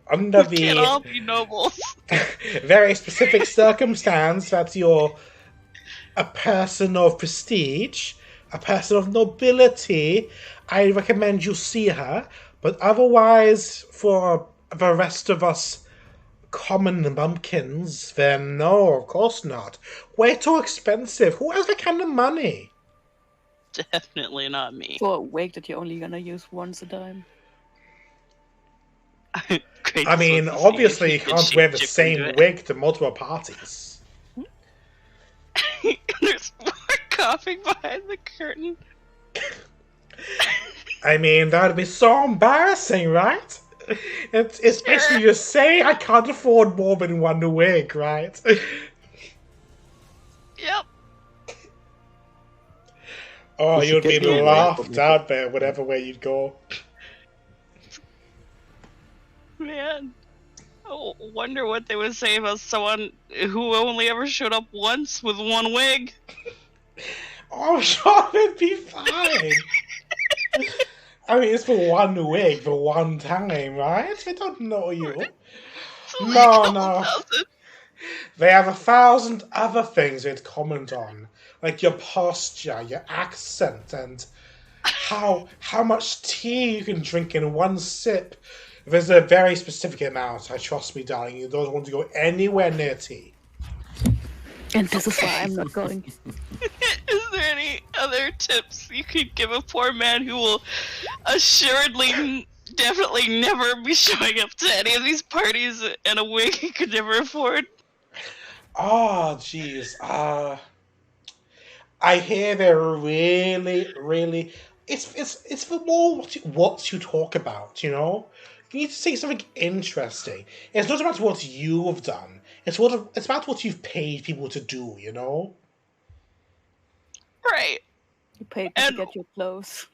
Under We can't all be nobles. very specific circumstance that you're a person of prestige, a person of nobility, I recommend you see her. But otherwise, for the rest of us common bumpkins, then no, of course not. Way too expensive. Who has that kind of money? Definitely not me. For a wig that you're only gonna use once a time. Great, I mean, this was obviously you the can't wear the shape same into it. wig to multiple parties. There's more coughing behind the curtain. I mean, that would be so embarrassing, right? It's basically just saying I can't afford more than one wig, right? Yep. Oh, We should you'd be get you a wig, laughed but out there, whatever way you'd go. Man. I wonder what they would say about someone who only ever showed up once with one wig. Oh, sure, it'd be fine. I mean, it's for one wig, for one time, right? They don't know you. No. They have 1,000 other things they'd comment on, like your posture, your accent, and how much tea you can drink in one sip. There's a very specific amount. Trust me, darling. You don't want to go anywhere near tea. And this is why I'm not going. Is there any other tips you could give a poor man who will assuredly, definitely never be showing up to any of these parties in a wig he could never afford? Oh, jeez. I hear they're really. It's for more what you talk about. You know, you need to say something interesting. It's not about what you've done. It's about what you've paid people to do. You know. Right. You paid me to get your clothes.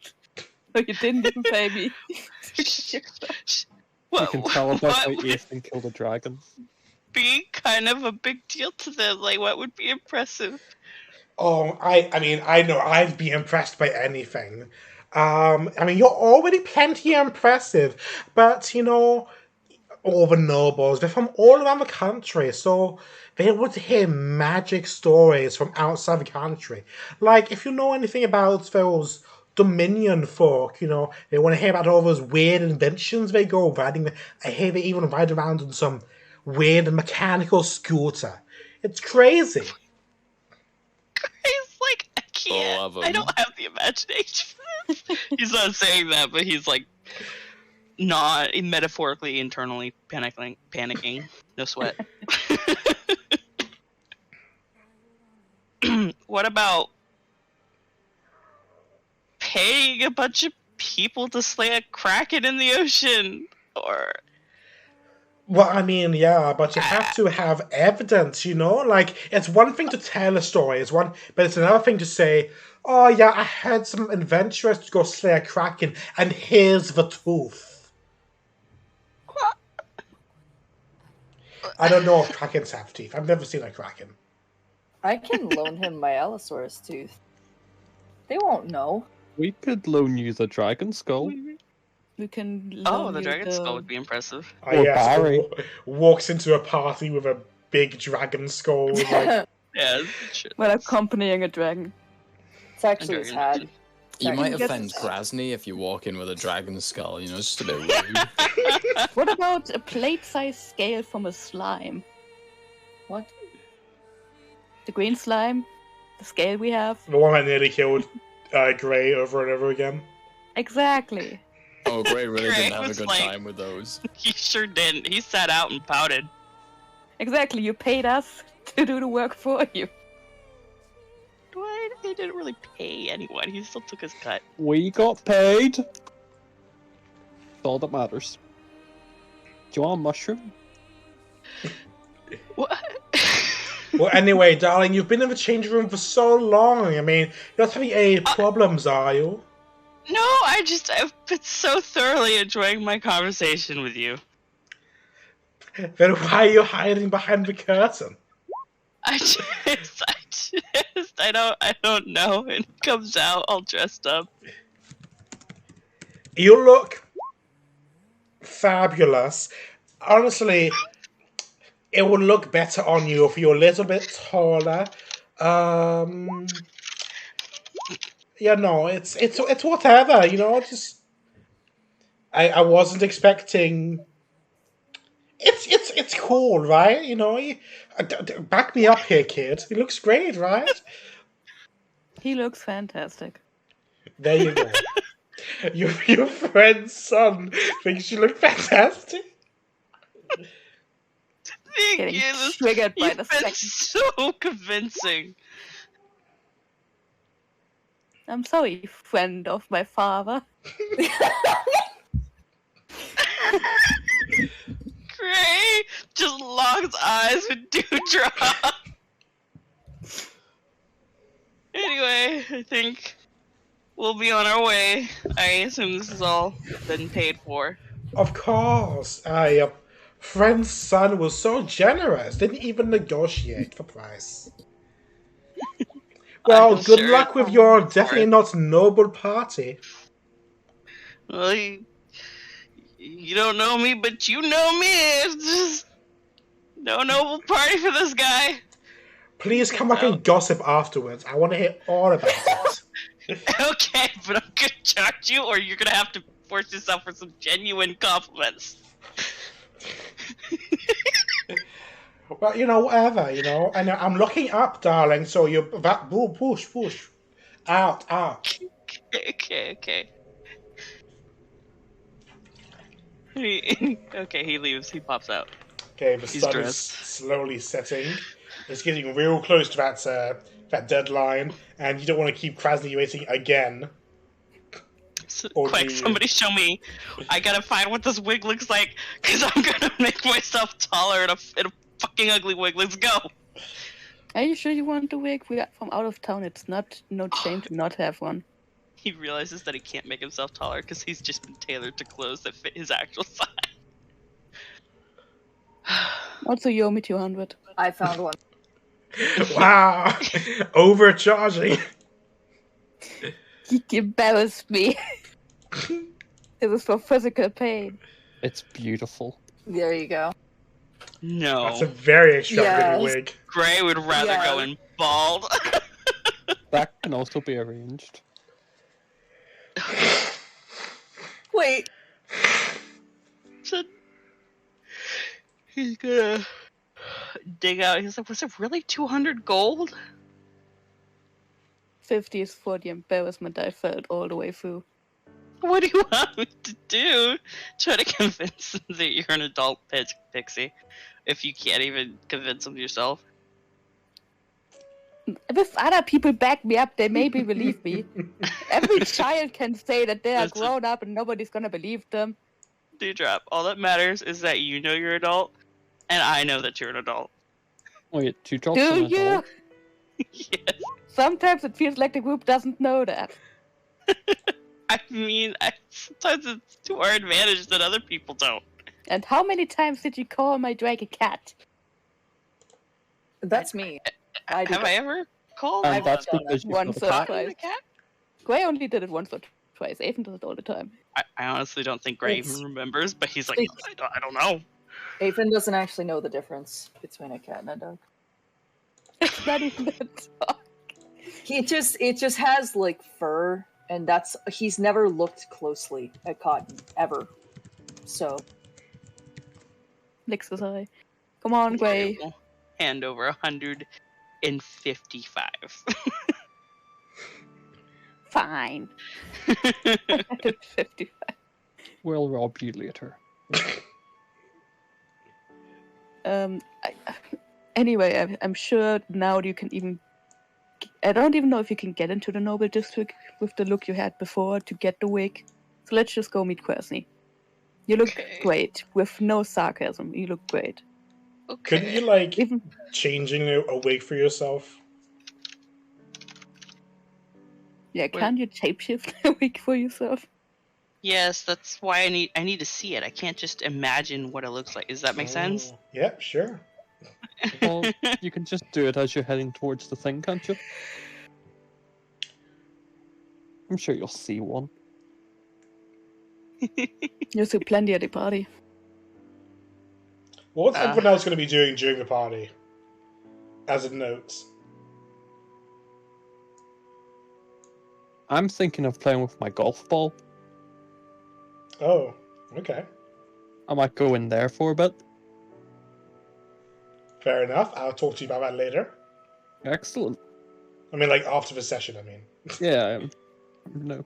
But you didn't even pay me. You can tell about how Ethan killed a dragon. Be kind of a big deal to them. Like, what would be impressive? Oh, I mean, I know I'd be impressed by anything. I mean, you're already plenty impressive, but all the nobles. They're from all around the country, so they would hear magic stories from outside the country. Like, if you know anything about those Dominion folk, they want to hear about all those weird inventions they go riding. I hear they even ride around on some weird mechanical scooter. It's crazy. He's like, I can't. I don't have the imagination. He's not saying that, but he's like, not metaphorically, internally panicking. No sweat. What about paying a bunch of people to slay a kraken in the ocean? Or... Well, I mean, yeah, but you have to have evidence, Like, it's one thing to tell a story, but it's another thing to say, oh, yeah, I had some adventurers to go slay a kraken, and here's the tooth. I don't know if krakens have teeth. I've never seen a kraken. I can loan him my Allosaurus tooth. They won't know. We could loan you the dragon skull. We can. The dragon skull would be impressive. Oh, yes, Barry walks into a party with a big dragon skull. Like... Yeah. Well, accompanying a dragon. It's actually his head. You might offend Krasny if you walk in with a dragon skull. It's just a bit rude. What about a plate-sized scale from a slime? What? The green slime, the scale we have. The one that nearly killed Gray over and over again. Exactly. Oh, Gray really didn't have a good time with those. He sure didn't. He sat out and pouted. Exactly. You paid us to do the work for you. What? He didn't really pay anyone. He still took his cut. We got paid. That's all that matters. Do you want a mushroom? What? Well, anyway, darling, you've been in the changing room for so long. I mean, you're not having any problems, are you? No, I've been so thoroughly enjoying my conversation with you. Then why are you hiding behind the curtain? I don't know. It comes out all dressed up. You look fabulous. Honestly, it would look better on you if you're a little bit taller. Yeah, no, it's whatever, just I wasn't expecting. It's cool, right? Back me up here, kid. He looks great, right? He looks fantastic. There you go. Your friend's son thinks you look fantastic. Getting triggered by the been so convincing. I'm sorry, friend of my father. Gray just locks eyes with Dewdrop. Anyway, I think we'll be on our way. I assume this has all been paid for. Of course. Friend's son was so generous. Didn't even negotiate the price. Well, good luck with your definitely not noble party. Well, you don't know me, but you know me. It's just no noble party for this guy. Please come back and gossip afterwards. I want to hear all about it. Okay, but I'm gonna charge you, or you're gonna have to force yourself for some genuine compliments. Well, whatever, and I'm looking up, darling, so you're push out. Okay. Okay, he leaves. He pops out. Okay, the sun is slowly setting. It's getting real close to that deadline, and you don't want to keep Krasny waiting again. Quick, somebody show me. I gotta find what this wig looks like, because I'm gonna make myself taller in a fucking ugly wig. Let's go. Are you sure you want the wig? We are from out of town. It's no shame to not have one. He realizes that he can't make himself taller because he's just been tailored to clothes that fit his actual size. Also, you owe me 200. I found one. Wow, overcharging. He embarrassed me. It was for physical pain. It's beautiful. There you go. No. That's a very extravagant Yes. wig. Gray would rather Yeah. go in bald. That can also be arranged. Wait, So he's gonna dig out. He's like, was it really 200 gold? 50 is for the embarrassment I felt all the way through. What do you want me to do? Try to convince him that you're an adult pixie. If you can't even convince him yourself. If other people back me up, they maybe believe me. Every child can say that they are Listen. grown up and nobody's gonna believe them. Dewdrop, all that matters is that you know you're an adult, and I know that you're an adult. Wait, two drops Do on a you? dog? Yes. Sometimes it feels like the group doesn't know that. I mean, sometimes it's to our advantage that other people don't. And how many times did you call my drag a cat? that's me. I do Have I ever called And I've that's done because you've once got a or cat. twice. a cat? Gray only did it once or twice. Aiden does it all the time. I honestly don't think Gray It's- even remembers, but he's like, it's- I don't know. Afen doesn't actually know the difference between a cat and a dog. It's not even that dog. It just has like fur, and he's never looked closely at cotton ever. So Licks his eye. Come on, Gray. We'll hand over 155. Fine. 55. We'll rob you later. Anyway, I'm sure now you can even. I don't even know if you can get into the noble district with the look you had before to get the wig. So let's just go meet Quersney. You look Okay. great, with no sarcasm. You look great. Okay. Couldn't you, like, Even changing a wig for yourself? yeah, Wait. can you shapeshift a wig for yourself? Yes, that's why I need to see it. I can't just imagine what it looks like. Does that make sense? Oh, yeah, sure. Well, you can just do it as you're heading towards the thing, can't you? I'm sure you'll see one. You'll see plenty at the party. What's everyone else going to be doing during the party? As a note. I'm thinking of playing with my golf ball. Oh, okay. I might go in there for a bit. Fair enough. I'll talk to you about that later. Excellent. I mean, like, after the session, I mean. Yeah. No.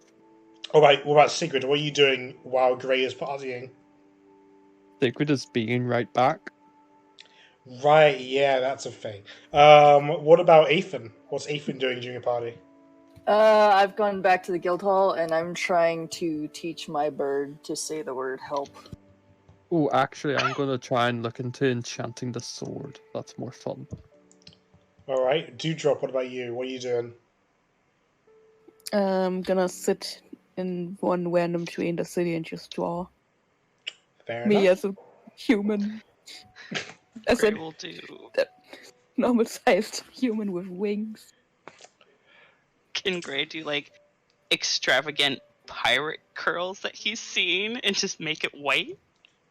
All right, what about Sigrid? What are you doing while Grey is partying? Sigrid is being right back. Right, yeah, that's a thing. What about Afen? What's Afen doing during a party? I've gone back to the guild hall, and I'm trying to teach my bird to say the word help. Oh, actually, I'm going to try and look into enchanting the sword. That's more fun. All right, Dewdrop, what about you? What are you doing? I'm gonna sit in one random tree in the city and just draw Fair me enough. as a human, as Gray a will do. normal-sized human with wings. Can Gray do like extravagant pirate curls that he's seen and just make it white?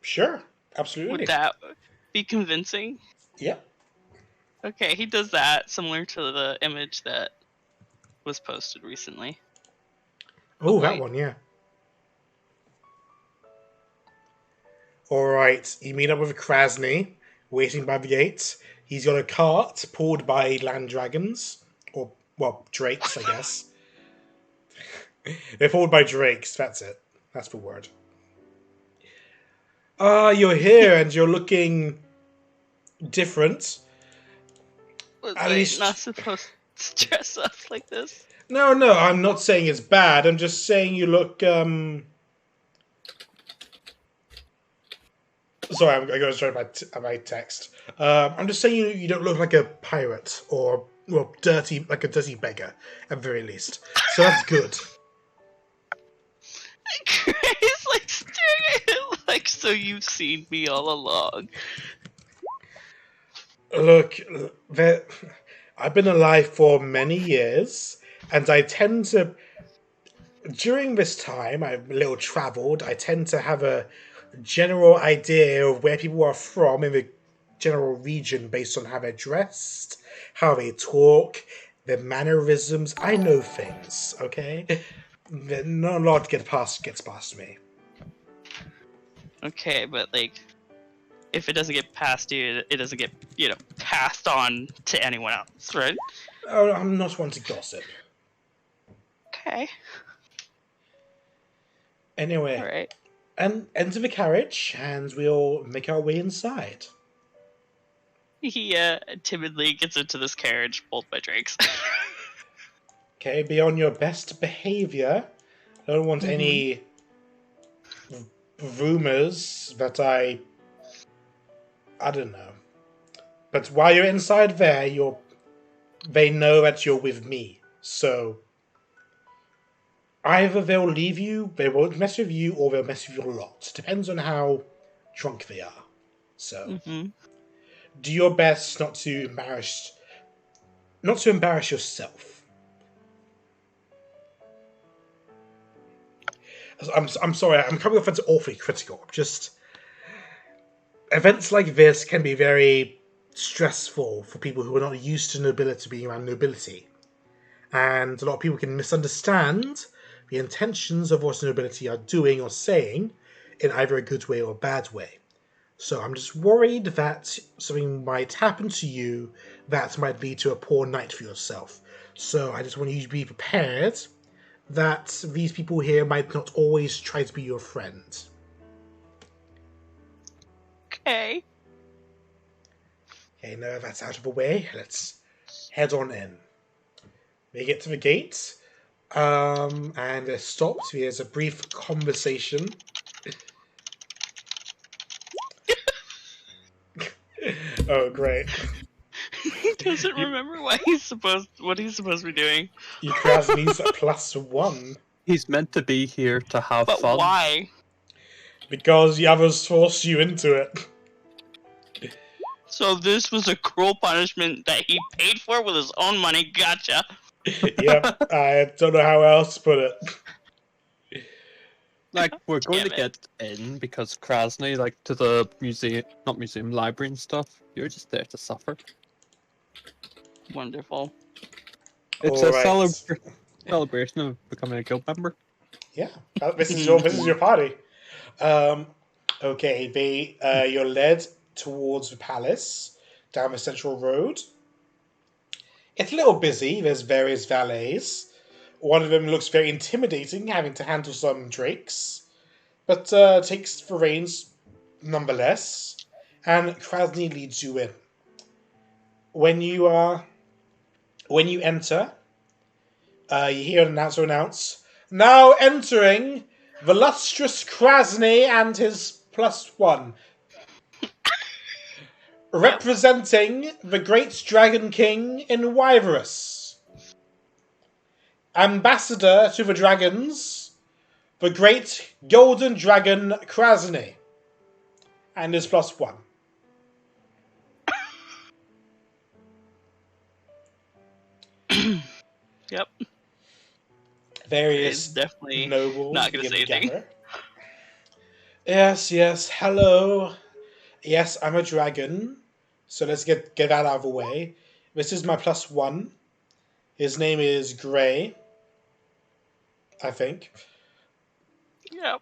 Sure, absolutely. Would that be convincing? Yeah. Okay, he does that, similar to the image that was posted recently. Oh, that Wait. one, yeah. All right, you meet up with Krasny, waiting by the gates. He's got a cart pulled by land dragons, or, well, drakes, I guess. They're pulled by drakes, that's it. That's the word. Ah, you're here, and you're looking different. Was At I least- not supposed to dress up like this? No, I'm not saying it's bad. I'm just saying you look, Sorry, I'm going to try my text. I'm just saying you don't look like a pirate or, well, like a dirty beggar, at the very least. So that's good. Gray's like staring at him like, so you've seen me all along. Look, I've been alive for many years, and I tend to, during this time, I'm a little travelled, I tend to have a general idea of where people are from in the general region based on how they're dressed, how they talk, their mannerisms. I know things, okay? Not a lot gets past me. Okay, but like, if it doesn't get past you, it doesn't get, passed on to anyone else, right? Oh, I'm not one to gossip. Okay. Anyway, Alright. and enter the carriage, and we'll make our way inside. He timidly gets into this carriage pulled by Drakes. Okay, be on your best behavior. I don't want any rumors that I don't know. But while you're inside there, they know that you're with me. So either they'll leave you, they won't mess with you, or they'll mess with you a lot. Depends on how drunk they are. So do your best not to embarrass yourself. I'm sorry, I'm coming off as awfully critical. Just events like this can be very stressful for people who are not used to nobility, being around nobility. And a lot of people can misunderstand the intentions of what nobility are doing or saying in either a good way or a bad way. So I'm just worried that something might happen to you that might lead to a poor night for yourself. So I just want you to be prepared that these people here might not always try to be your friend. Okay. Okay, now that's out of the way, let's head on in. They get to the gate, and they're stopped. There's a brief conversation. Oh, great. He doesn't remember what he's supposed to be doing. Ukrasny's a +1. He's meant to be here to have But fun. why? Because the others forced you into it. So this was a cruel punishment that he paid for with his own money. Gotcha. Yep, I don't know how else to put it. Like, we're going Damn to get in because Krasny, like, to the library and stuff. You're just there to suffer. Wonderful. It's All a right. celebration of becoming a guild member. Yeah, this is your party. Okay, you're led towards the palace down the central road. It's a little busy. There's various valets. One of them looks very intimidating, having to handle some drakes, but takes the reins nonetheless. And Krasny leads you in. When you enter, you hear an announcer announce, "Now entering the lustrous Krasny and his +1. Representing the great Dragon King in Wyverus. Ambassador to the dragons, the great Golden Dragon Krasny and his +1. Yep. Various He's definitely nobles not gonna begin say to anything. gather. Yes, hello. Yes, I'm a dragon. So let's get that out of the way. This is my +1. His name is Gray, I think. Yep.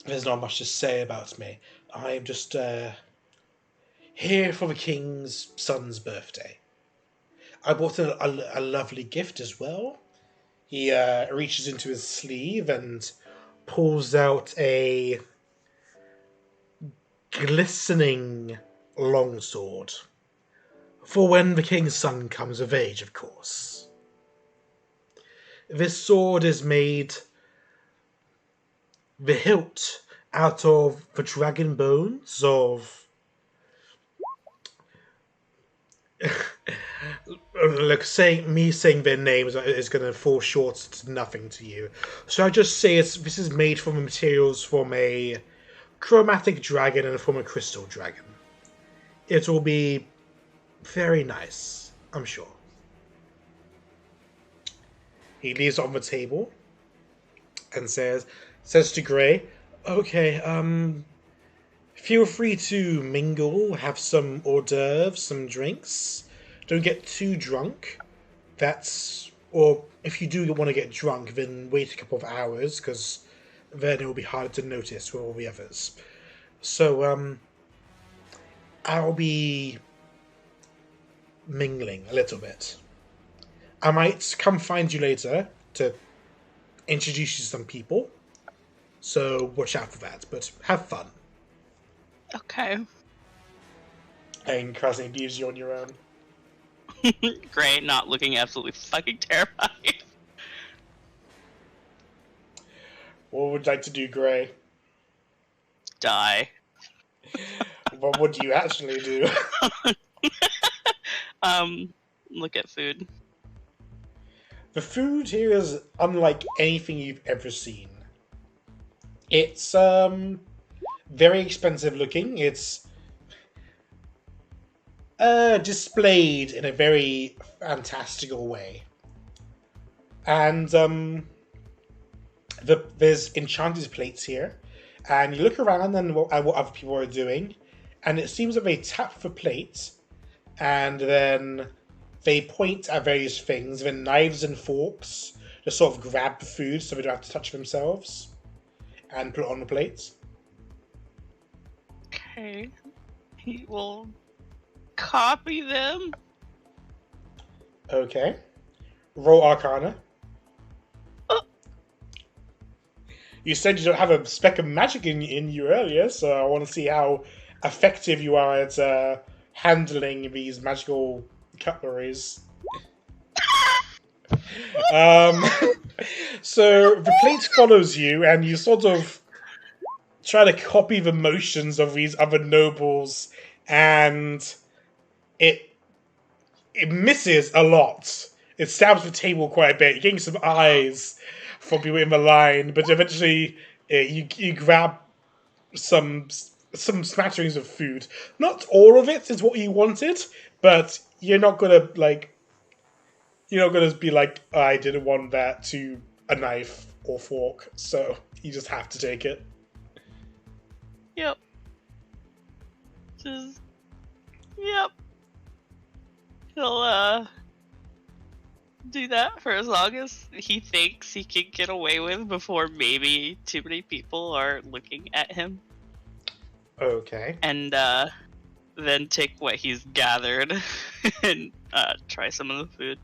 There's not much to say about me. I'm just here for the king's son's birthday. I bought a lovely gift as well. He reaches into his sleeve and pulls out a glistening longsword. For when the king's son comes of age, of course. This sword is made, the hilt, out of the dragon bones of... Look, saying their names is going to fall short to nothing to you. So I just say this is made from the materials from a chromatic dragon and from a crystal dragon. It will be very nice, I'm sure. He leaves it on the table. and says to Gray, "Okay, feel free to mingle, have some hors d'oeuvres, some drinks. Don't get too drunk. Or if you do want to get drunk, then wait a couple of hours, because then it will be harder to notice for all the others. So, I'll be mingling a little bit. I might come find you later to introduce you to some people. So watch out for that, but have fun." Okay. And Krasny leaves you on your own. Great, not looking absolutely fucking terrified. What would you like to do, Gray? Die. What would you actually do? Look at food. The food here is unlike anything you've ever seen. It's very expensive looking. It's displayed in a very fantastical way. And there's enchanted plates here. And you look around and at what other people are doing, and it seems that they tap for plates, and then they point at various things, then knives and forks to sort of grab the food so they don't have to touch themselves, and put it on the plates. Okay. He will copy them. Okay. Roll Arcana. Oh. You said you don't have a speck of magic in you earlier, so I want to see how effective you are at handling these magical cutleries. So the plate follows you, and you sort of try to copy the motions of these other nobles, and it misses a lot. It stabs the table quite a bit. You're getting some eyes from people in the line, but eventually you grab some smatterings of food. Not all of it is what you wanted, but you're not gonna be like, I didn't want that, to a knife or fork, so you just have to take it. Yep. Yep. He'll do that for as long as he thinks he can get away with before maybe too many people are looking at him. Okay. And then take what he's gathered and try some of the food.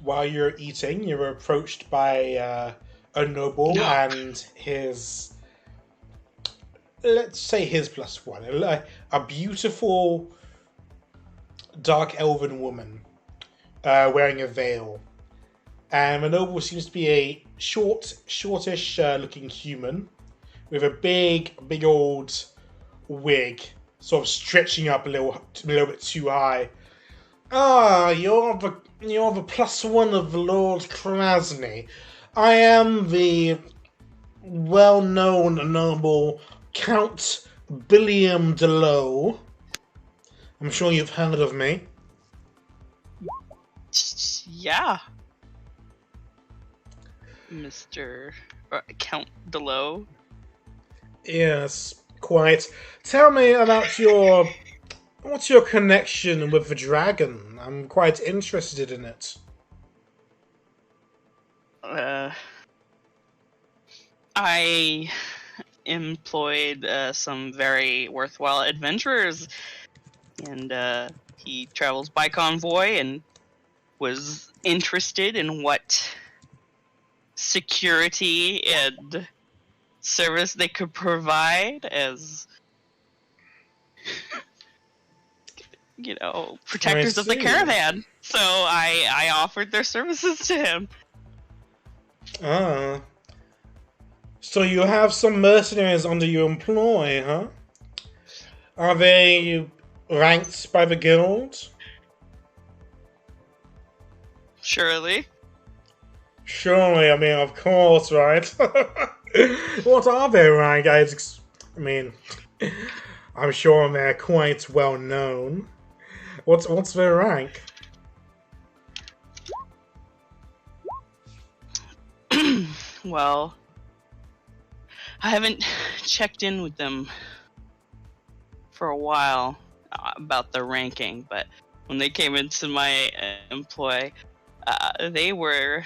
While you're eating, you're approached by a noble and his, let's say his plus one, a beautiful dark elven woman wearing a veil. And the noble seems to be a shortish looking human with a big old wig, sort of stretching up a little bit too high. "Ah, you're the plus one of Lord Krasny. I am the well-known noble Count Billiam DeLoe. I'm sure you've heard of me." Yeah. Mr. Count DeLoe. Yes, quite. Tell me about what's your connection with the dragon? I'm quite interested in it. I employed some very worthwhile adventurers, and he travels by convoy and was interested in what security and service they could provide as, protectors of the caravan. So I offered their services to him. Ah. So you have some mercenaries under your employ, huh? Are they ranked by the guild? Surely. Surely, I mean, of course, right? What are they ranked? I'm sure they're quite well known. What's their rank? Well, I haven't checked in with them for a while about their ranking, but when they came into my employ, they were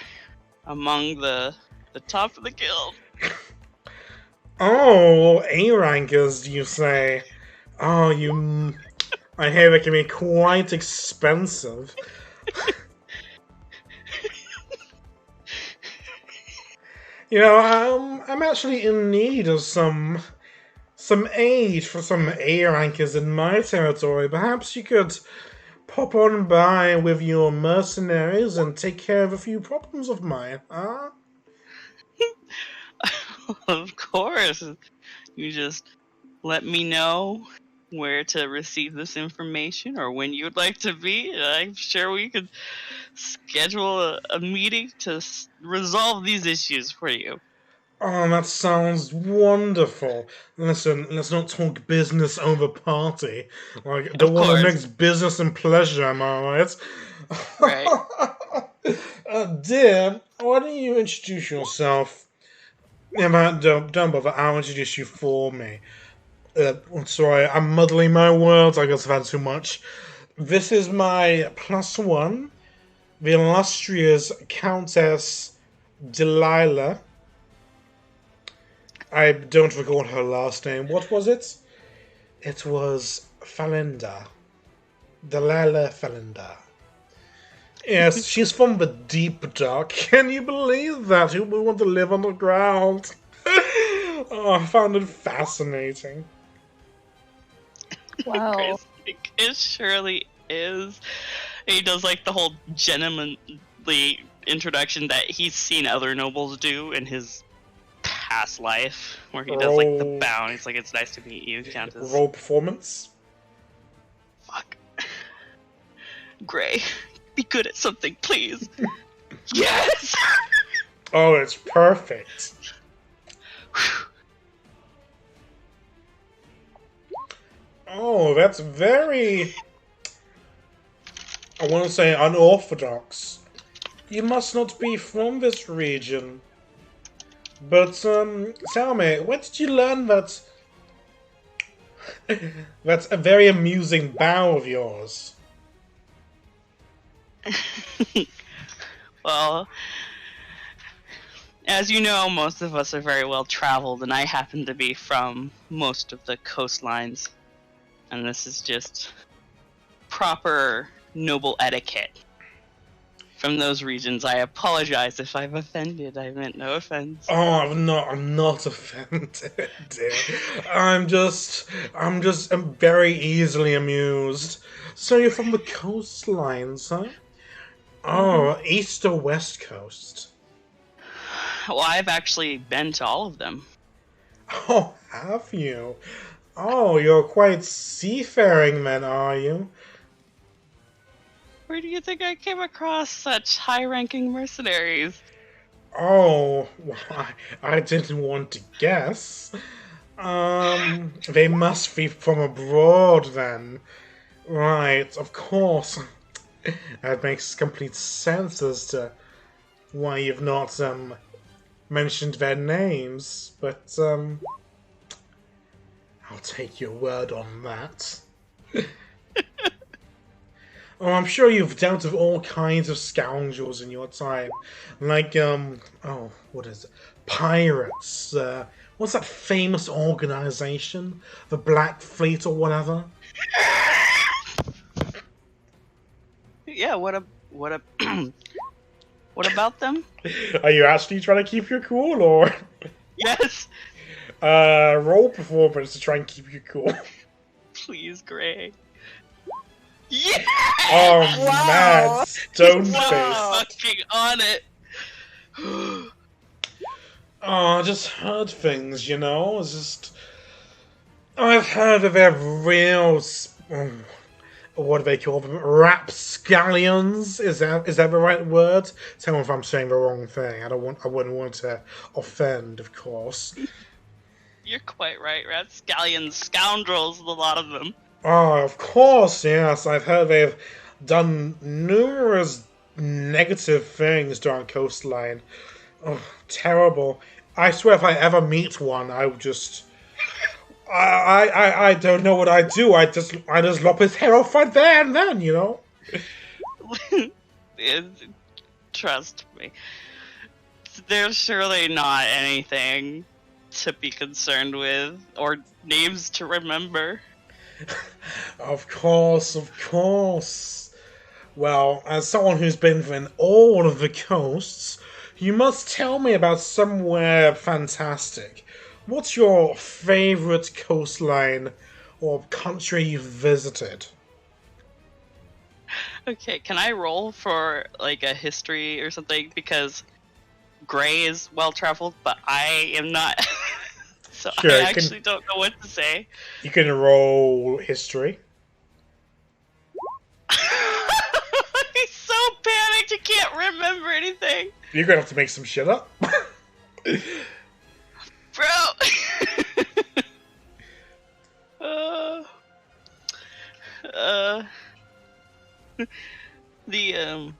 among the top of the guild. Oh, A-rankers, you say? Oh, I hear they can be quite expensive. You know, I'm actually in need of some aid for some A-rankers in my territory. Perhaps you could pop on by with your mercenaries and take care of a few problems of mine, huh? Of course. You just let me know where to receive this information or when you'd like to be. I'm sure we could schedule a meeting to resolve these issues for you. Oh, that sounds wonderful. Listen, let's not talk business over party. Like, the Of one that course. makes business and pleasure, am I right? Right. Dear, why don't you introduce yourself? Don't bother, I'll introduce you for me. I'm sorry, I'm muddling my words, I guess I've had too much. This is my +1, the illustrious Countess Delilah. I don't recall her last name. What was it? It was Falinda. Delilah Falinda. Yes, she's from the deep dark. Can you believe that? Who would want to live underground? Oh, I found it fascinating. Wow. It surely is. He does like the whole gentlemanly introduction that he's seen other nobles do in his past life, where he does like the bow and he's like, "It's nice to meet you, Countess." Roll performance. Fuck. Gray, be good at something, please. Yes! Oh, it's perfect. Oh, that's very, I want to say, unorthodox. You must not be from this region. But, tell me, where did you learn that... That's a very amusing bow of yours. Well, as you know, most of us are very well traveled, and I happen to be from most of the coastlines. And this is just proper noble etiquette from those regions. I apologize if I've offended. I meant no offense. Oh, I'm not offended, dear. I'm very easily amused. So you're from the coastlines, huh? Oh, east or west coast? Well, I've actually been to all of them. Oh, have you? Oh, you're quite seafaring then, are you? Where do you think I came across such high-ranking mercenaries? Oh, well, I didn't want to guess. They must be from abroad then. Right, of course. That makes complete sense as to why you've not, mentioned their names, but, I'll take your word on that. Oh, I'm sure you've dealt with all kinds of scoundrels in your time. Like, oh, what is it? Pirates. What's that famous organization? The Black Fleet or whatever? Yeah, what about them? Are you actually trying to keep your cool, or? Yes! Roll performance to try and keep you cool. Please, Gray. Yeah! Oh, Wow. man, stone So face. fucking on it. Oh, I just heard things, you know? It's just... I've heard of their real... what do they call them? Rapscallions? Is that the right word? Tell me if I'm saying the wrong thing. I wouldn't want to offend, of course. You're quite right, Rapscallions, scoundrels, a lot of them. Oh, of course, yes. I've heard they've done numerous negative things to our coastline. Oh, terrible. I swear if I ever meet one, I would just... I don't know what I'd do. I just lop his hair off right there and then, you know? Trust me. There's surely not anything to be concerned with, or names to remember. Of course, of course. Well, as someone who's been in all of the coasts, you must tell me about somewhere fantastic. What's your favorite coastline or country you've visited? Okay, can I roll for like a history or something? Because Gray is well traveled, but I am not. So Sure, I actually don't know what to say. You can roll history. He's so panicked he can't remember anything. You're gonna have to make some shit up. Bro! The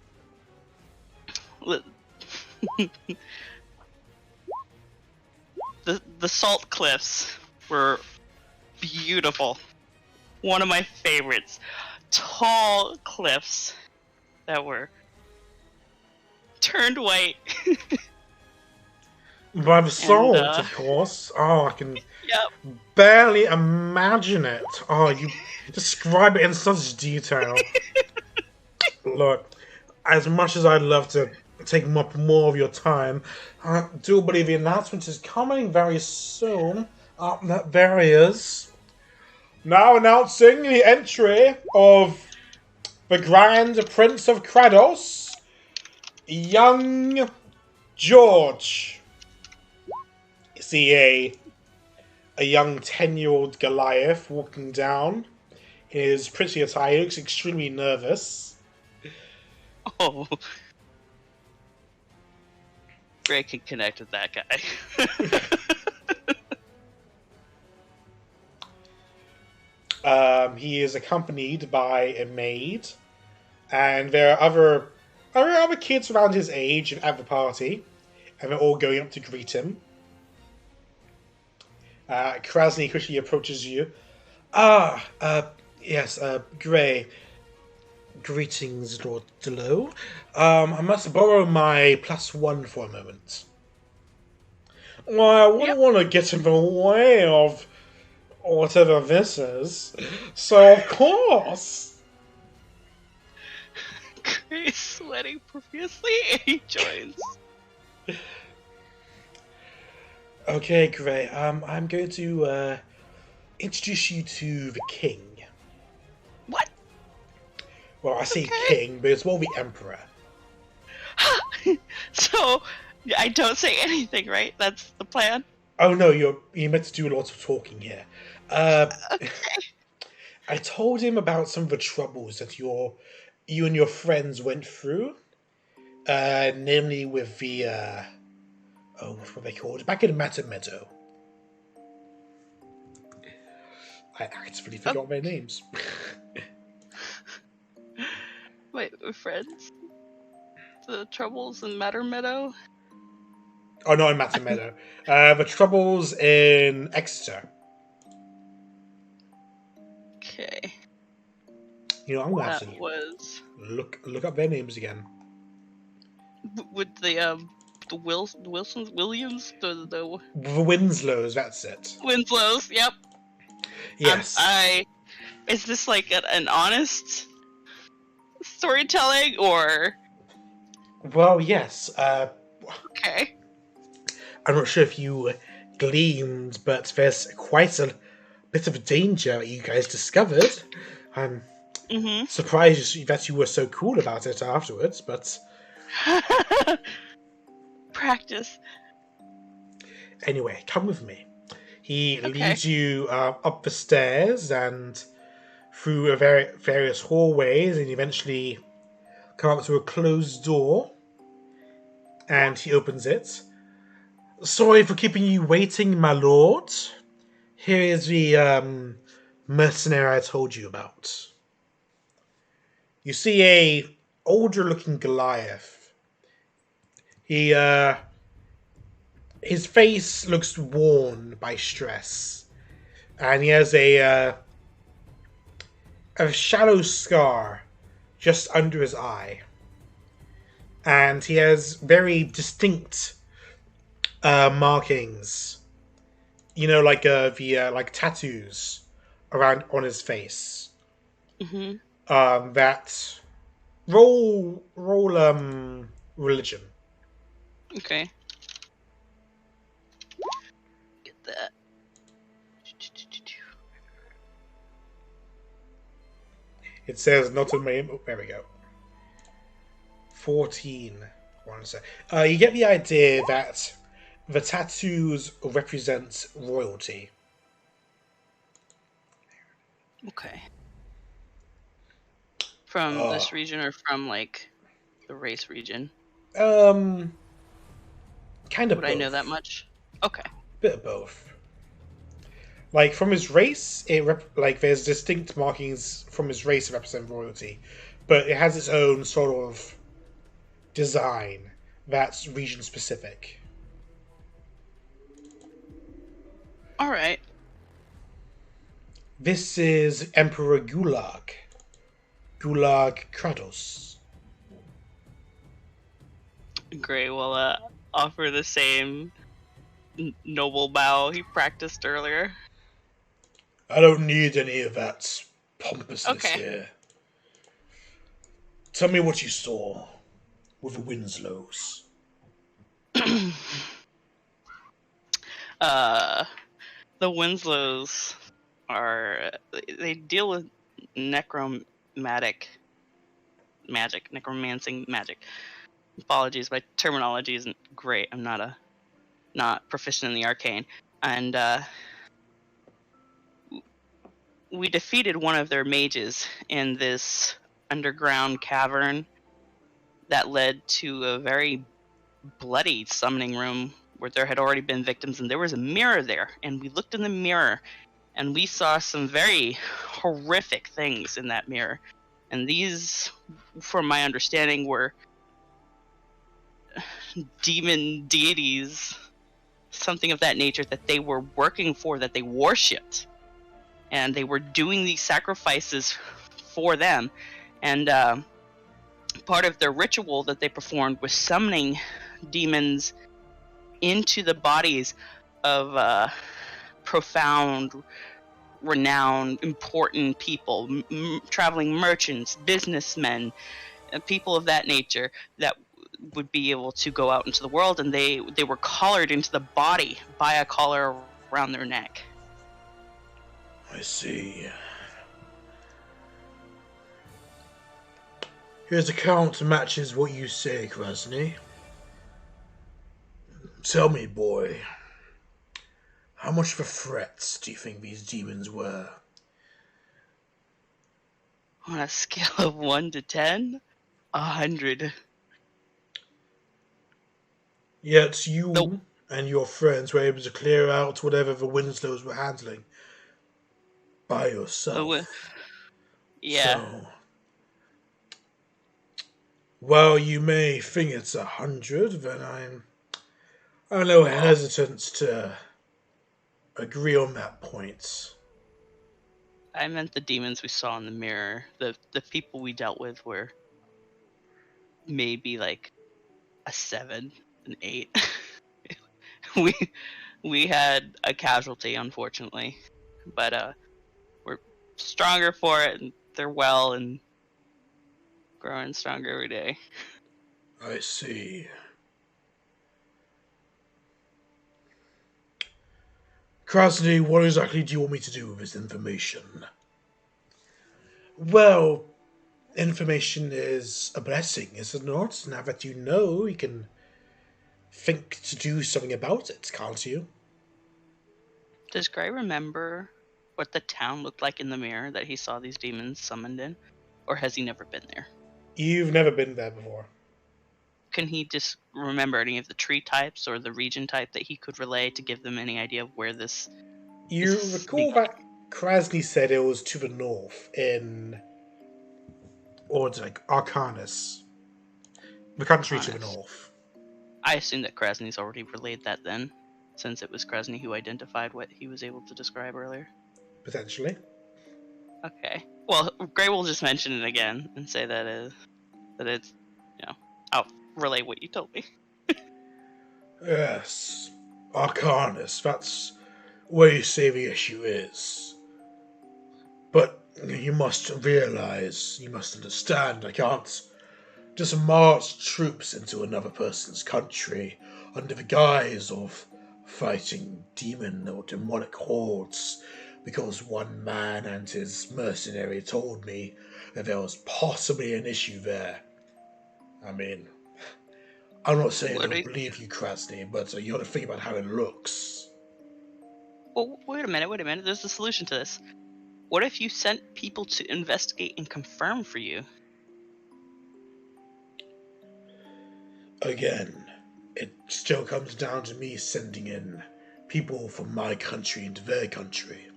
the salt cliffs were beautiful. One of my favorites. Tall cliffs that were turned white. By the salt, And, of course. Oh, I can Yep. barely imagine it. Oh, you describe it in such detail. Look, as much as I'd love to take up more of your time, I do believe the announcement is coming very soon. There he is. Now announcing the entry of the Grand Prince of Kratos, young George. You see a young 10-year-old Goliath walking down. His pretty attire looks extremely nervous. Oh. Gray can connect with that guy. He is accompanied by a maid, and there are other kids around his age at the party, and they're all going up to greet him. Krasny quickly approaches you. Yes, Gray. Greetings, Lord Delo. I must borrow my +1 for a moment. Well, I wouldn't want to get in the way of whatever this is. So, of course. Gray's sweating profusely and he joins. Okay, Gray. I'm going to introduce you to the king. What? Well, I say Okay. king, but it's more the emperor. So, I don't say anything, right? That's the plan? Oh no, you're meant to do a lot of talking here. Okay. I told him about some of the troubles that you and your friends went through. Namely with the what were they called? Back in Matter Meadow. I actively forgot their names. Wait, we're friends? The troubles in Matter Meadow? Oh, not in Matter Meadow. The troubles in Exeter. Okay. You know, I'm gonna have That to was look up their names again. with the Williams, the The Winslows, that's it. Winslows. Yep. Yes. Is this like an honest storytelling or? Well, yes. Okay. I'm not sure if you gleamed, but there's quite a bit of danger that you guys discovered. I'm surprised that you were so cool about it afterwards, but Practice. anyway, come with me. He leads you up the stairs and through various hallways, and eventually come up to a closed door. And he opens it. Sorry for keeping you waiting, my lord. Here is the mercenary I told you about. You see a older-looking Goliath. He his face looks worn by stress, and he has a shallow scar just under his eye, and he has very distinct markings. You know, like the like tattoos around on his face. Mm-hmm. That roll religion. Okay. Get that. It says not on my. Oh, there we go. 14. One sec. You get the idea that the tattoos represent royalty. Okay. From this region or from like the race region? Kind of Would both. I know that much? Okay. Bit of both. Like from his race, like there's distinct markings from his race that represent royalty, but it has its own sort of design that's region specific. All right. This is Emperor Gulag. Gulag Kratos. Great. Well, offer the same noble bow he practiced earlier. I don't need any of that pompousness Okay. here. Tell me what you saw with the Winslows. The Winslows they deal with necromantic magic, necromancing magic. Apologies, my terminology isn't great. I'm not proficient in the arcane, and we defeated one of their mages in this underground cavern that led to a very bloody summoning room where there had already been victims, and there was a mirror there, and we looked in the mirror and we saw some very horrific things in that mirror, and these, from my understanding, were demon deities, something of that nature, that they were working for, that they worshipped, and they were doing these sacrifices for them, and part of their ritual that they performed was summoning demons into the bodies of profound, renowned, important people, traveling merchants, businessmen, people of that nature that would be able to go out into the world, and they were collared into the body by a collar around their neck. I see. His account matches what you say, Krasny. Tell me, boy, how much of a threat do you think these demons were? On a scale of 1 to 10, 100. Yet you and your friends were able to clear out whatever the Winslows were handling by yourself. Yeah. So, while you may think it's 100, then I'm a little hesitant to agree on that point. I meant the demons we saw in the mirror. The people we dealt with were maybe like a 7, an 8. we had a casualty, unfortunately, but we're stronger for it, and they're well and growing stronger every day. I see. Krasny, what exactly do you want me to do with this information? Well, information is a blessing, is it not? Now that you know, you can think to do something about it, can't you? Does Gray remember what the town looked like in the mirror that he saw these demons summoned in? Or has he never been there? You've never been there before. Can he just remember any of the tree types or the region type that he could relay to give them any idea of where this... You recall that Krasny said it was to the north in... or like Arcanus. The country to the north. I assume that Krasny's already relayed that then, since it was Krasny who identified what he was able to describe earlier. Potentially. Okay. Well, Gray will just mention it again and say that it's, I'll relay what you told me. Yes. Arcanus, that's where you say the issue is. But you must realize, you must understand, I can't just march troops into another person's country under the guise of fighting demon or demonic hordes because one man and his mercenary told me that there was possibly an issue there. I mean, I'm not saying I don't believe you, Krasny, but you got to think about how it looks. Well, wait a minute. There's a solution to this. What if you sent people to investigate and confirm for you? Again, it still comes down to me sending in people from my country into their country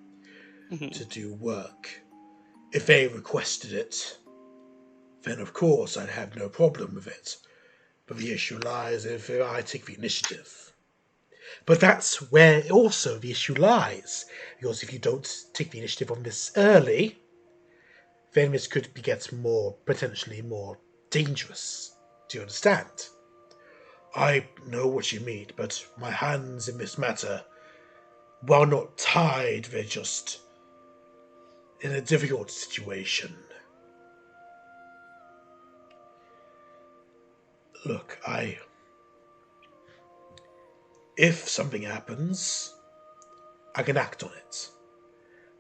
to do work. If they requested it, then of course I'd have no problem with it. But the issue lies if I take the initiative. But that's where also the issue lies. Because if you don't take the initiative on this early, then this could get potentially more dangerous. Do you understand? I know what you mean, but my hands in this matter, while not tied, they're just in a difficult situation. Look, if something happens, I can act on it.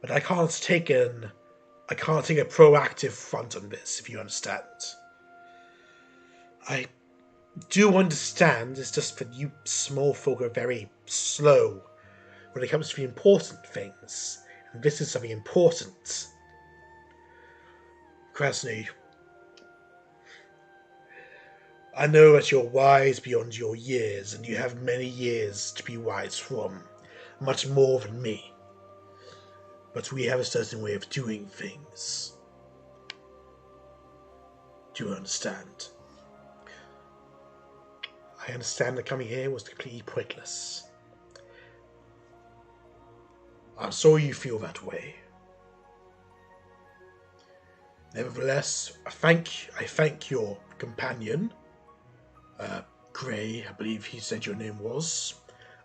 But I can't take a proactive front on this, if you understand. I do understand, it's just that you small folk are very slow when it comes to the important things. And this is something important. Krasny, I know that you're wise beyond your years, and you have many years to be wise from, much more than me. But we have a certain way of doing things. Do you understand? I understand that coming here was completely pointless. I'm sorry you feel that way. Nevertheless, I thank your companion, Gray, I believe he said your name was.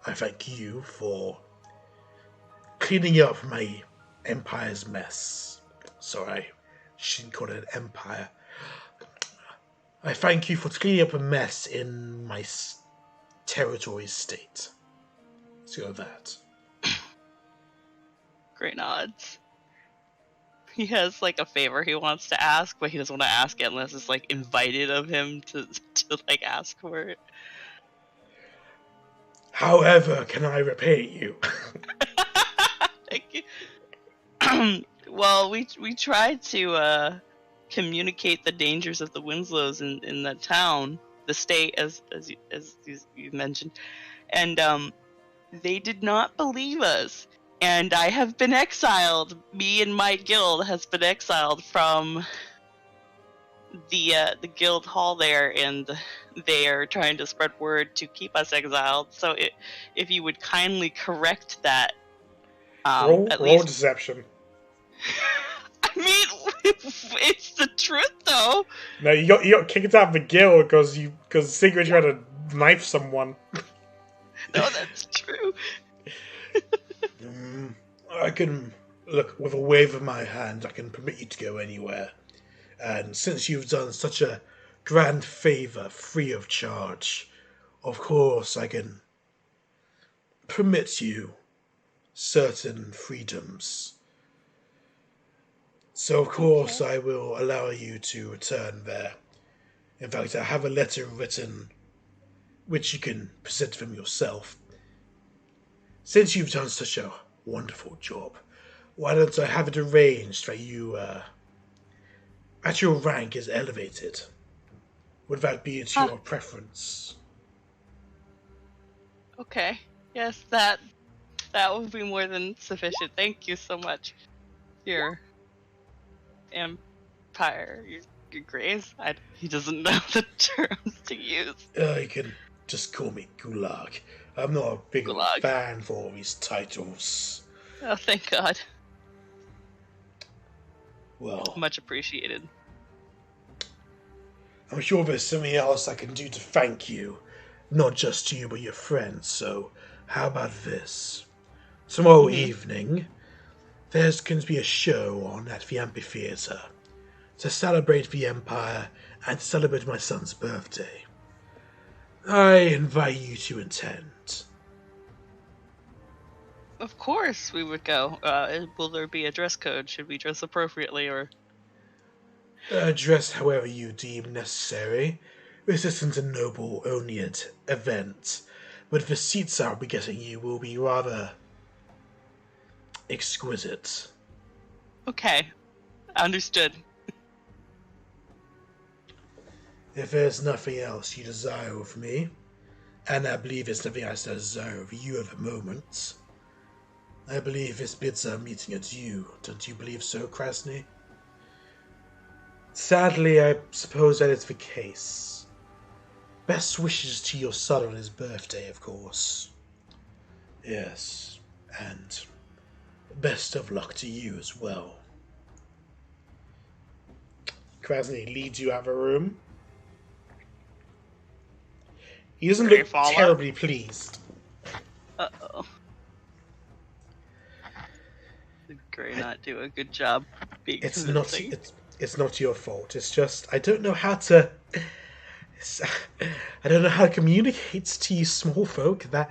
I thank you for cleaning up my empire's mess. Sorry, she didn't call it an empire. I thank you for cleaning up a mess in my territory state. Let's go with that. Great nods. He has like a favor he wants to ask, but he doesn't want to ask it unless it's like invited of him to like ask for it. However, can I repay you? Thank you. Well, we tried to communicate the dangers of the Winslows in the town, the state, as you mentioned, and they did not believe us. And I have been exiled. Me and my guild has been exiled from the guild hall there, and they are trying to spread word to keep us exiled. So if you would kindly correct that, roll least... deception. I mean, it's the truth, though. No, you got kicked out of the guild because Sigrid tried to knife someone. No, that's true. I can look with a wave of my hand. I can permit you to go anywhere, and since you've done such a grand favor, free of charge, of course I can permit you certain freedoms. So of course I will allow you to return there. In fact, I have a letter written, which you can present from yourself. Since you've done such a wonderful job, why don't I have it arranged that you, at your rank is elevated? Would that be to your preference? Okay. Yes, that would be more than sufficient. Thank you so much. Your empire, your grace. He doesn't know the terms to use. You can just call me Gulag. I'm not a big Gulag. fan for all these titles. Oh, thank God. Well, Much appreciated. I'm sure there's something else I can do to thank you. Not just you, but your friends, so how about this? Tomorrow evening, there's going to be a show on at the amphitheater to celebrate the Empire and to celebrate my son's birthday. I invite you to attend. Of course we would go. Will there be a dress code? Should we dress appropriately, or... Dress however you deem necessary. This isn't a noble-only event, but the seats I'll be getting you will be rather exquisite. Okay. Understood. If there's nothing else you desire of me, and I believe there's nothing else I desire of you at the moment, I believe this bids our meeting adieu. Don't you believe so, Krasny? Sadly, I suppose that is the case. Best wishes to your son on his birthday, of course. Yes, and best of luck to you as well. Krasny leads you out of the room. He doesn't look terribly pleased. Uh-oh. Did Gray not do a good job being convincing? It's not your fault. It's just I don't know how to communicate to you small folk but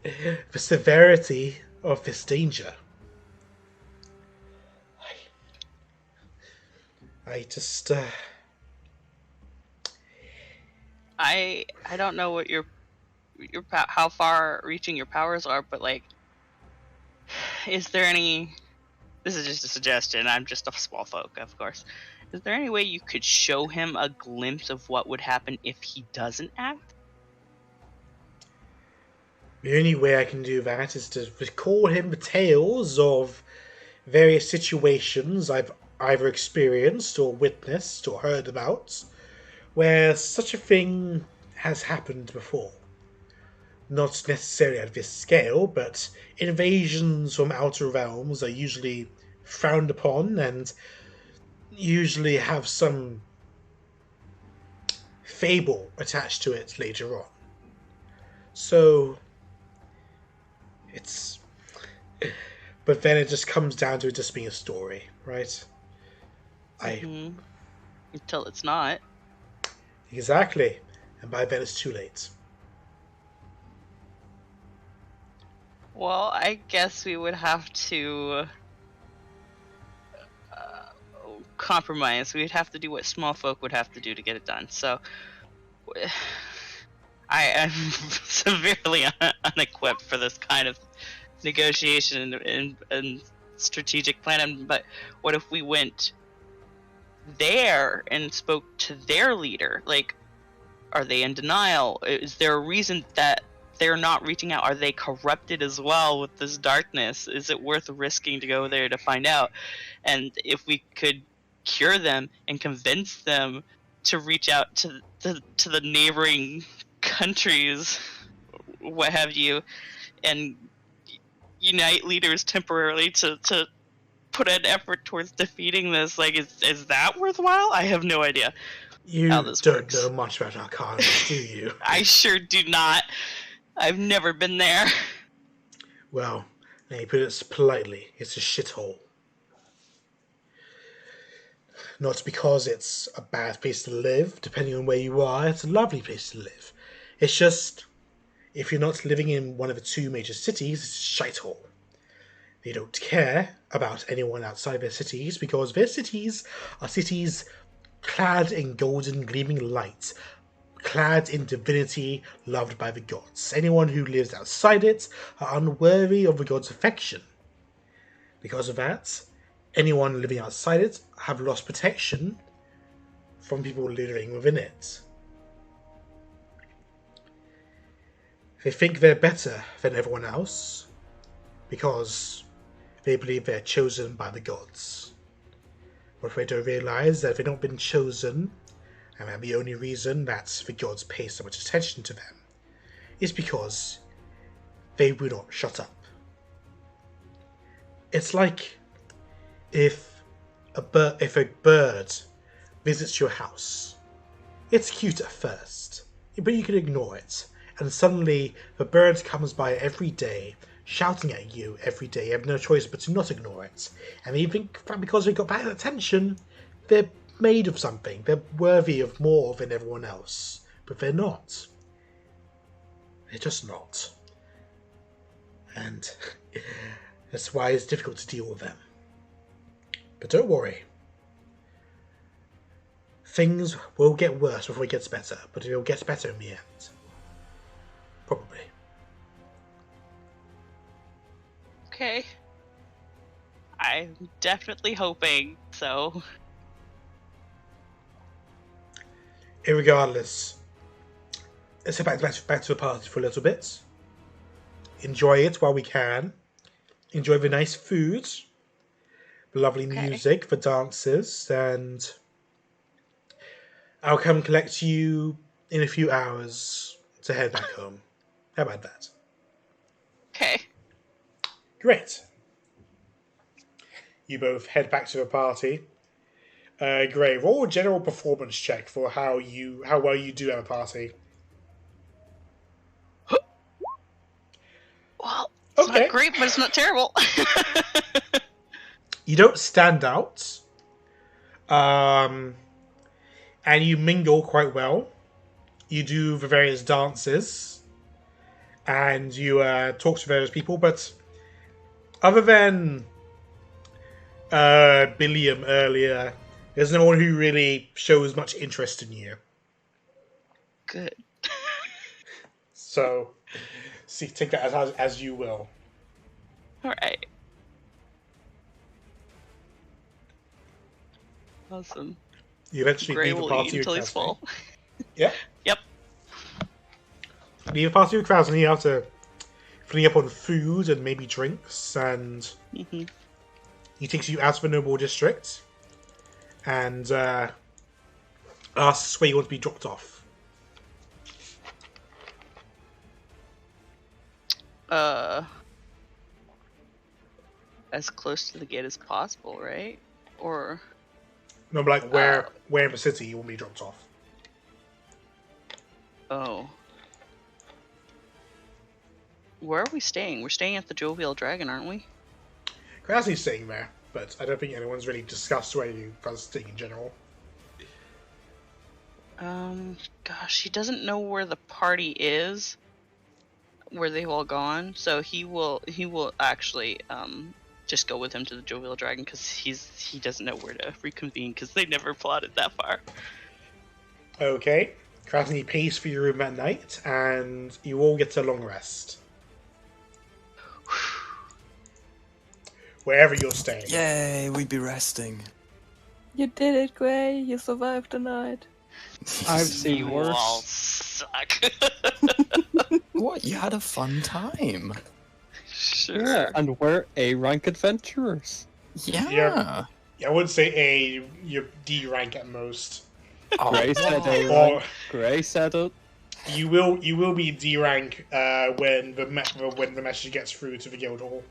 the severity of this danger. I just I don't know what your how far reaching your powers are, but like, is there any? This is just a suggestion. I'm just a small folk, of course. Is there any way you could show him a glimpse of what would happen if he doesn't act? The only way I can do that is to recall him the tales of various situations I've either experienced or witnessed or heard about where such a thing has happened before. Not necessarily at this scale, but invasions from outer realms are usually frowned upon and usually have some fable attached to it later on. So it's... But then it just comes down to it just being a story, right? Until it's not. Exactly. And by then it's too late. Well, I guess we would have to compromise. We'd have to do what small folk would have to do to get it done. So, I am severely unequipped for this kind of negotiation and strategic planning. But what if we went there and spoke to their leader? Like, are they in denial? Is there a reason that they're not reaching out? Are they corrupted as well with this darkness? Is it worth risking to go there to find out? And if we could cure them and convince them to reach out to the neighboring countries, what have you, and unite leaders temporarily to put an effort towards defeating this, like, is that worthwhile? I have no idea. You how this don't works. know much about Arcana, do you? I sure do not. I've never been there. Well, let me put it politely. It's a shithole. Not because it's a bad place to live, depending on where you are. It's a lovely place to live. It's just, if you're not living in one of the two major cities, it's a shithole. They don't care about anyone outside their cities because their cities are cities clad in golden gleaming light, clad in divinity, loved by the gods. Anyone who lives outside it are unworthy of the gods' affection. Because of that, anyone living outside it have lost protection from people living within it. They think they're better than everyone else because they believe they're chosen by the gods. But they don't realize that they've not been chosen And the only reason that the gods pay so much attention to them is because they will not shut up. It's like if a bird visits your house. It's cute at first, but you can ignore it. And suddenly the bird comes by every day, shouting at you every day. You have no choice but to not ignore it. And you think that because they got that attention, they're made of something. They're worthy of more than everyone else. But they're not. They're just not. And that's why it's difficult to deal with them. But don't worry. Things will get worse before it gets better, but it will get better in the end. Probably. Okay. I'm definitely hoping so. Irregardless, let's head back to the party for a little bit. Enjoy it while we can. Enjoy the nice food, the lovely music, the dances, and I'll come collect you in a few hours to head back home. How about that? Okay. Great. You both head back to the party. Great. Roll a general performance check for how well you do at a party. Well, it's Okay. not great, but it's not terrible. You don't stand out. And you mingle quite well. You do the various dances. And you talk to various people, but other than Billiam earlier, there's no one who really shows much interest in you. Good. So, see, take that as you will. Alright. Awesome. You eventually Gray leave the will party eat with until he's Krasny. full. Yeah. Yep. Leave the party with Krasny after filling up on food and maybe drinks, and he takes you out of the noble district and asks where you want to be dropped off. As close to the gate as possible, right? Or No, but like where in the city you want to be dropped off. oh. Where are we staying? We're staying at the Jovial Dragon, aren't we? Krasny's staying there, but I don't think anyone's really discussed where you guys are staying in general. Gosh, he doesn't know where the party is, where they've all gone, so he will actually just go with him to the Jovial Dragon because he doesn't know where to reconvene because they never plotted that far. Okay. Krasny pays for your room at night, and you all get a long rest. Wherever you're staying. Yay, we'd be resting. You did it, Gray. You survived the night. I've seen You all worse. suck. What? You had a fun time. Sure. Yeah, and we're A-rank adventurers. Yeah. I would say you're D rank at most. Oh, Gray said wow. A Or rank. Gray said it. you will be D rank when the message gets through to the guild hall.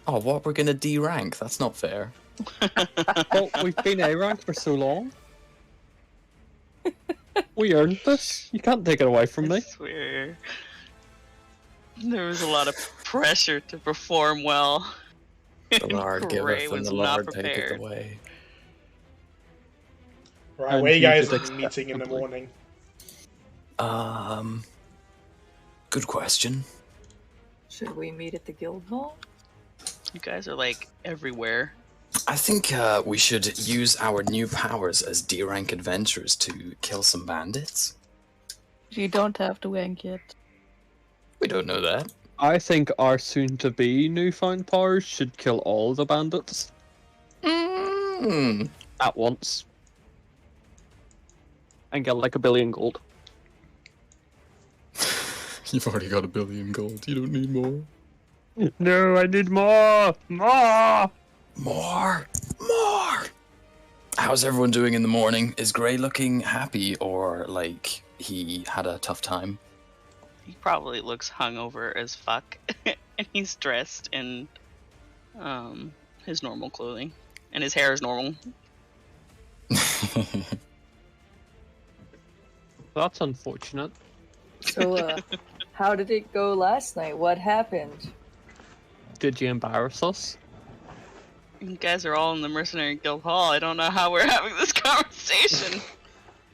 Oh, what? We're gonna D rank? That's not fair. Well, we've been A-rank for so long. We earned this. You can't take it away from I me. swear. There was a lot of pressure to perform well. The Lord Gray giveth and was the not Lord taketh prepared. away. Right, And where you you guys did are expect meeting in the something. morning? Good question. Should we meet at the guild hall? You guys are like everywhere. I think we should use our new powers as D rank adventurers to kill some bandits. You don't have to rank yet. We don't know that. I think our soon-to-be newfound powers should kill all the bandits at once. And get like 1 billion gold. You've already got 1 billion gold. You don't need more. No, I need more! More! More! More! How's everyone doing in the morning? Is Gray looking happy or like he had a tough time? He probably looks hungover as fuck, and he's dressed in his normal clothing, and his hair is normal. That's unfortunate. So, how did it go last night? What happened? Did you embarrass us? You guys are all in the Mercenary Guild Hall. I don't know how we're having this conversation.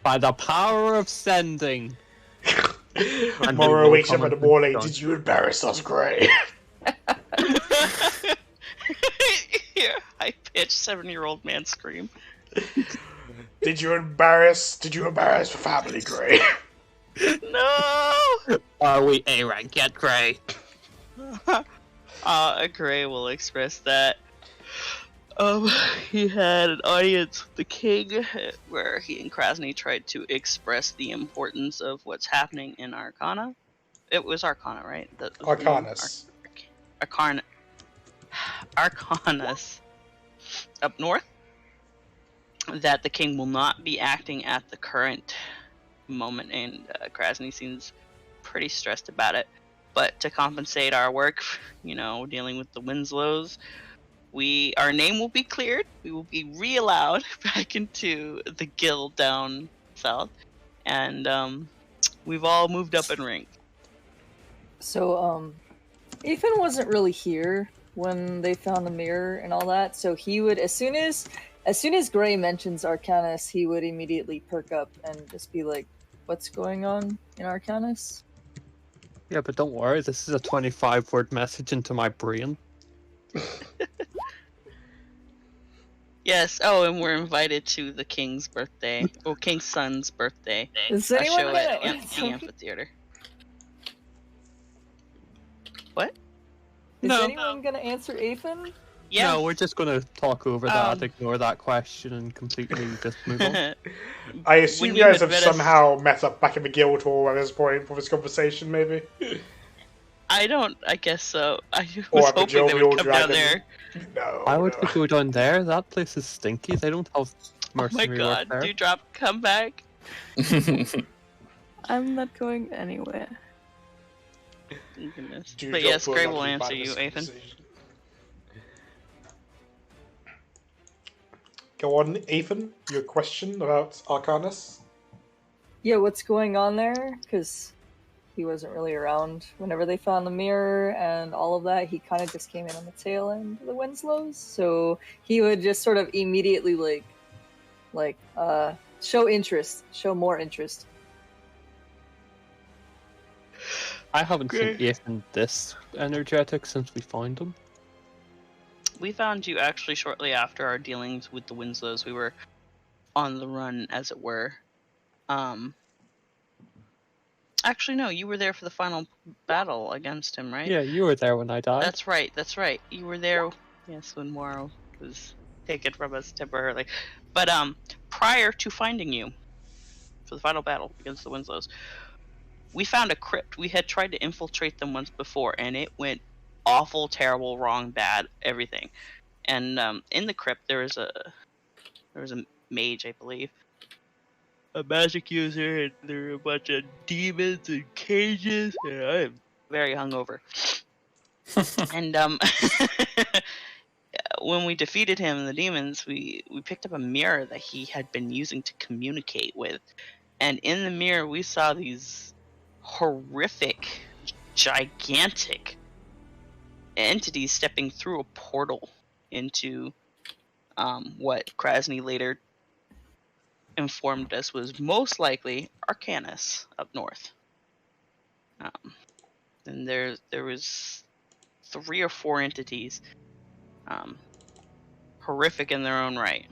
By the power of sending. Mora wakes up in the morning. Did you embarrass us, Gray? Yeah, high-pitched 7-year-old man scream. Did you embarrass the family, Gray? No! Are we A-rank yet, Gray? Gray will express that. He had an audience with the king, where he and Krasny tried to express the importance of what's happening in Arcana. It was Arcana, right? Arcanus. Arcanus up north. That the king will not be acting at the current moment, and Krasny seems pretty stressed about it. But to compensate our work, dealing with the Winslows, our name will be cleared. We will be re-allowed back into the guild down south, and we've all moved up in rank. So, Ethan wasn't really here when they found the mirror and all that. So he would, as soon as Gray mentions Arcanus, he would immediately perk up and just be like, "What's going on in Arcanus?" Yeah, but don't worry. This is a 25-word message into my brain. Yes. Oh, and we're invited to the king's birthday. Oh, king's son's birthday. Is A anyone show gonna at the answer? amphitheater. What? Is No. anyone gonna answer Ethan? Yeah. No, we're just going to talk over that, ignore that question, and completely just move on. I assume When you guys you have admit us- somehow met up back in the guild hall at this point for this conversation, maybe? I guess so. I Or was at the hoping they Jovial would come down Dragon. there. No. Why would no. we go down there? That place is stinky. They don't have Oh my mercenary god, work there. Dewdrop, come back. I'm not going anywhere. Goodness. Dude, But don't yes, put Gray that will in answer back you, this Ethan. conversation. Go on, Ethan. Your question about Arcanus? Yeah, what's going on there? Because he wasn't really around whenever they found the mirror and all of that. He kind of just came in on the tail end of the Winslows, so he would just sort of immediately show more interest. I haven't Great. seen Ethan this energetic since we found him. We found you actually shortly after our dealings with the Winslows. We were on the run, as it were. Actually, no, you were there for the final battle against him, right? Yeah, you were there when I died. That's right. You were there, yes, when Moro was taken from us temporarily. But prior to finding you for the final battle against the Winslows, we found a crypt. We had tried to infiltrate them once before, and it went awful, terrible, wrong, bad, everything. And in the crypt, there was a mage, I believe, a magic user, and there were a bunch of demons and cages. And I am very hungover. And when we defeated him and the demons, we picked up a mirror that he had been using to communicate with. And in the mirror, we saw these horrific, gigantic entities stepping through a portal into what Krasny later informed us was most likely Arcanus up north. And there was 3 or 4 entities, horrific in their own right.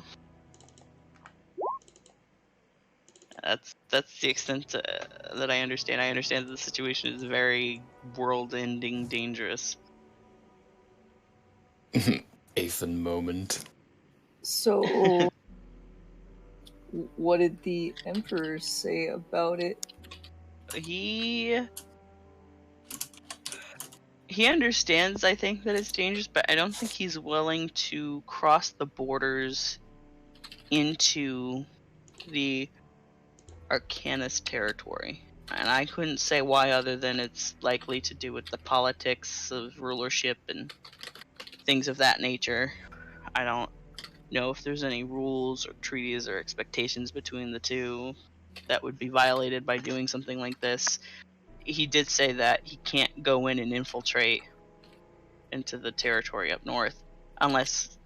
That's the extent that I understand. I understand that the situation is very world-ending, dangerous. Ethan moment. So, what did the Emperor say about it? He understands, I think, that it's dangerous, but I don't think he's willing to cross the borders into the Arcanist territory. And I couldn't say why other than it's likely to do with the politics of rulership and things of that nature. I don't know if there's any rules or treaties or expectations between the two that would be violated by doing something like this. He did say that he can't go in and infiltrate into the territory up north unless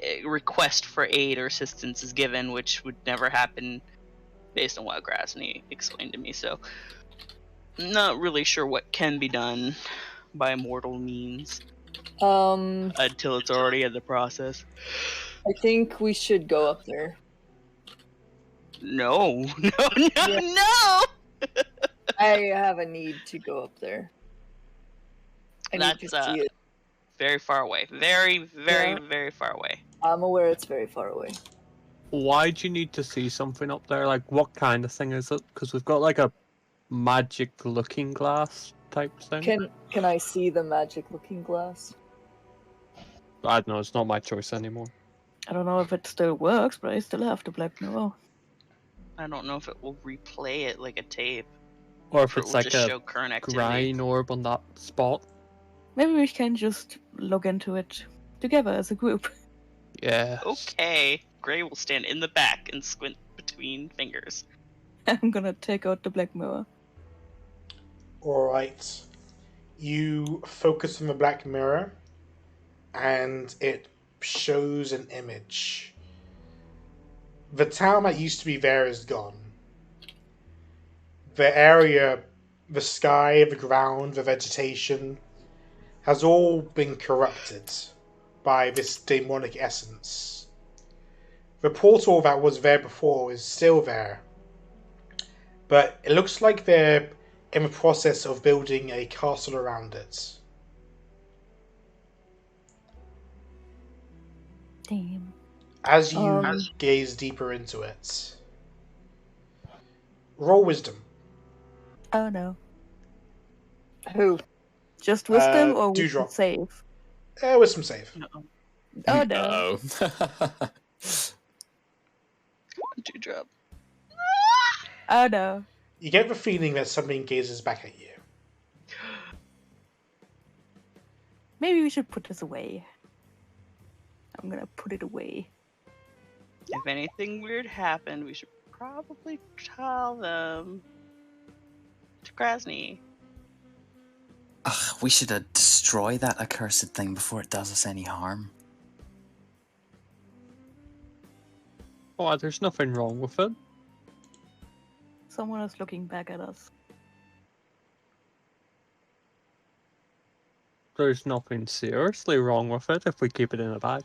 a request for aid or assistance is given, which would never happen based on what Grasny explained to me. So I'm not really sure what can be done by mortal means until it's already in the process. I think we should go up there. No. Yeah. No! I have a need to go up there. I need to That's see it. very far away. Very, very, Yeah. very far away. I'm aware it's very far away. Why do you need to see something up there? Like, what kind of thing is it? Because we've got like a magic looking glass type thing. Can I see the magic looking glass? I don't know, it's not my choice anymore. I don't know if it still works, but I still have the black mirror. I don't know if it will replay it like a tape. Or if Or it it's will like just a show current activity. grind orb on that spot. Maybe we can just log into it together as a group. Yeah. Okay. Gray will stand in the back and squint between fingers. I'm gonna take out the black mirror. Alright. You focus on the black mirror, and it shows an image. The town that used to be there is gone. The area, the sky, the ground, the vegetation, has all been corrupted by this demonic essence. The portal that was there before is still there, but it looks like they're in the process of building a castle around it. Damn. As you gaze deeper into it, roll wisdom. Oh no. Who? Just wisdom or Dewdrop. wisdom save? Wisdom save. Oh no. Uh-oh. Dewdrop. Oh no. You get the feeling that something gazes back at you. Maybe we should put this away. I'm gonna put it away. If anything weird happened, we should probably tell them to Krasny. Ugh, we should destroy that accursed thing before it does us any harm. Oh, there's nothing wrong with it. Someone is looking back at us. There's nothing seriously wrong with it if we keep it in a bag.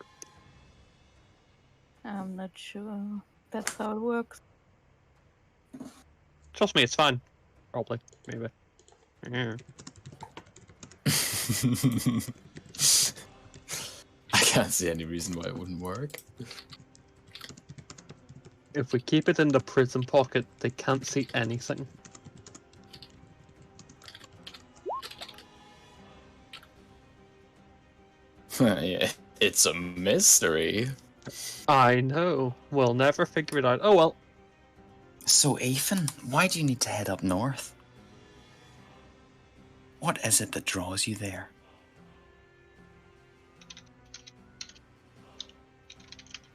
I'm not sure that's how it works. Trust me, it's fine. Probably. Maybe. Yeah. I can't see any reason why it wouldn't work. If we keep it in the prison pocket, they can't see anything. Yeah, it's a mystery. I know. We'll never figure it out. Oh well. So, Ethan, why do you need to head up north? What is it that draws you there?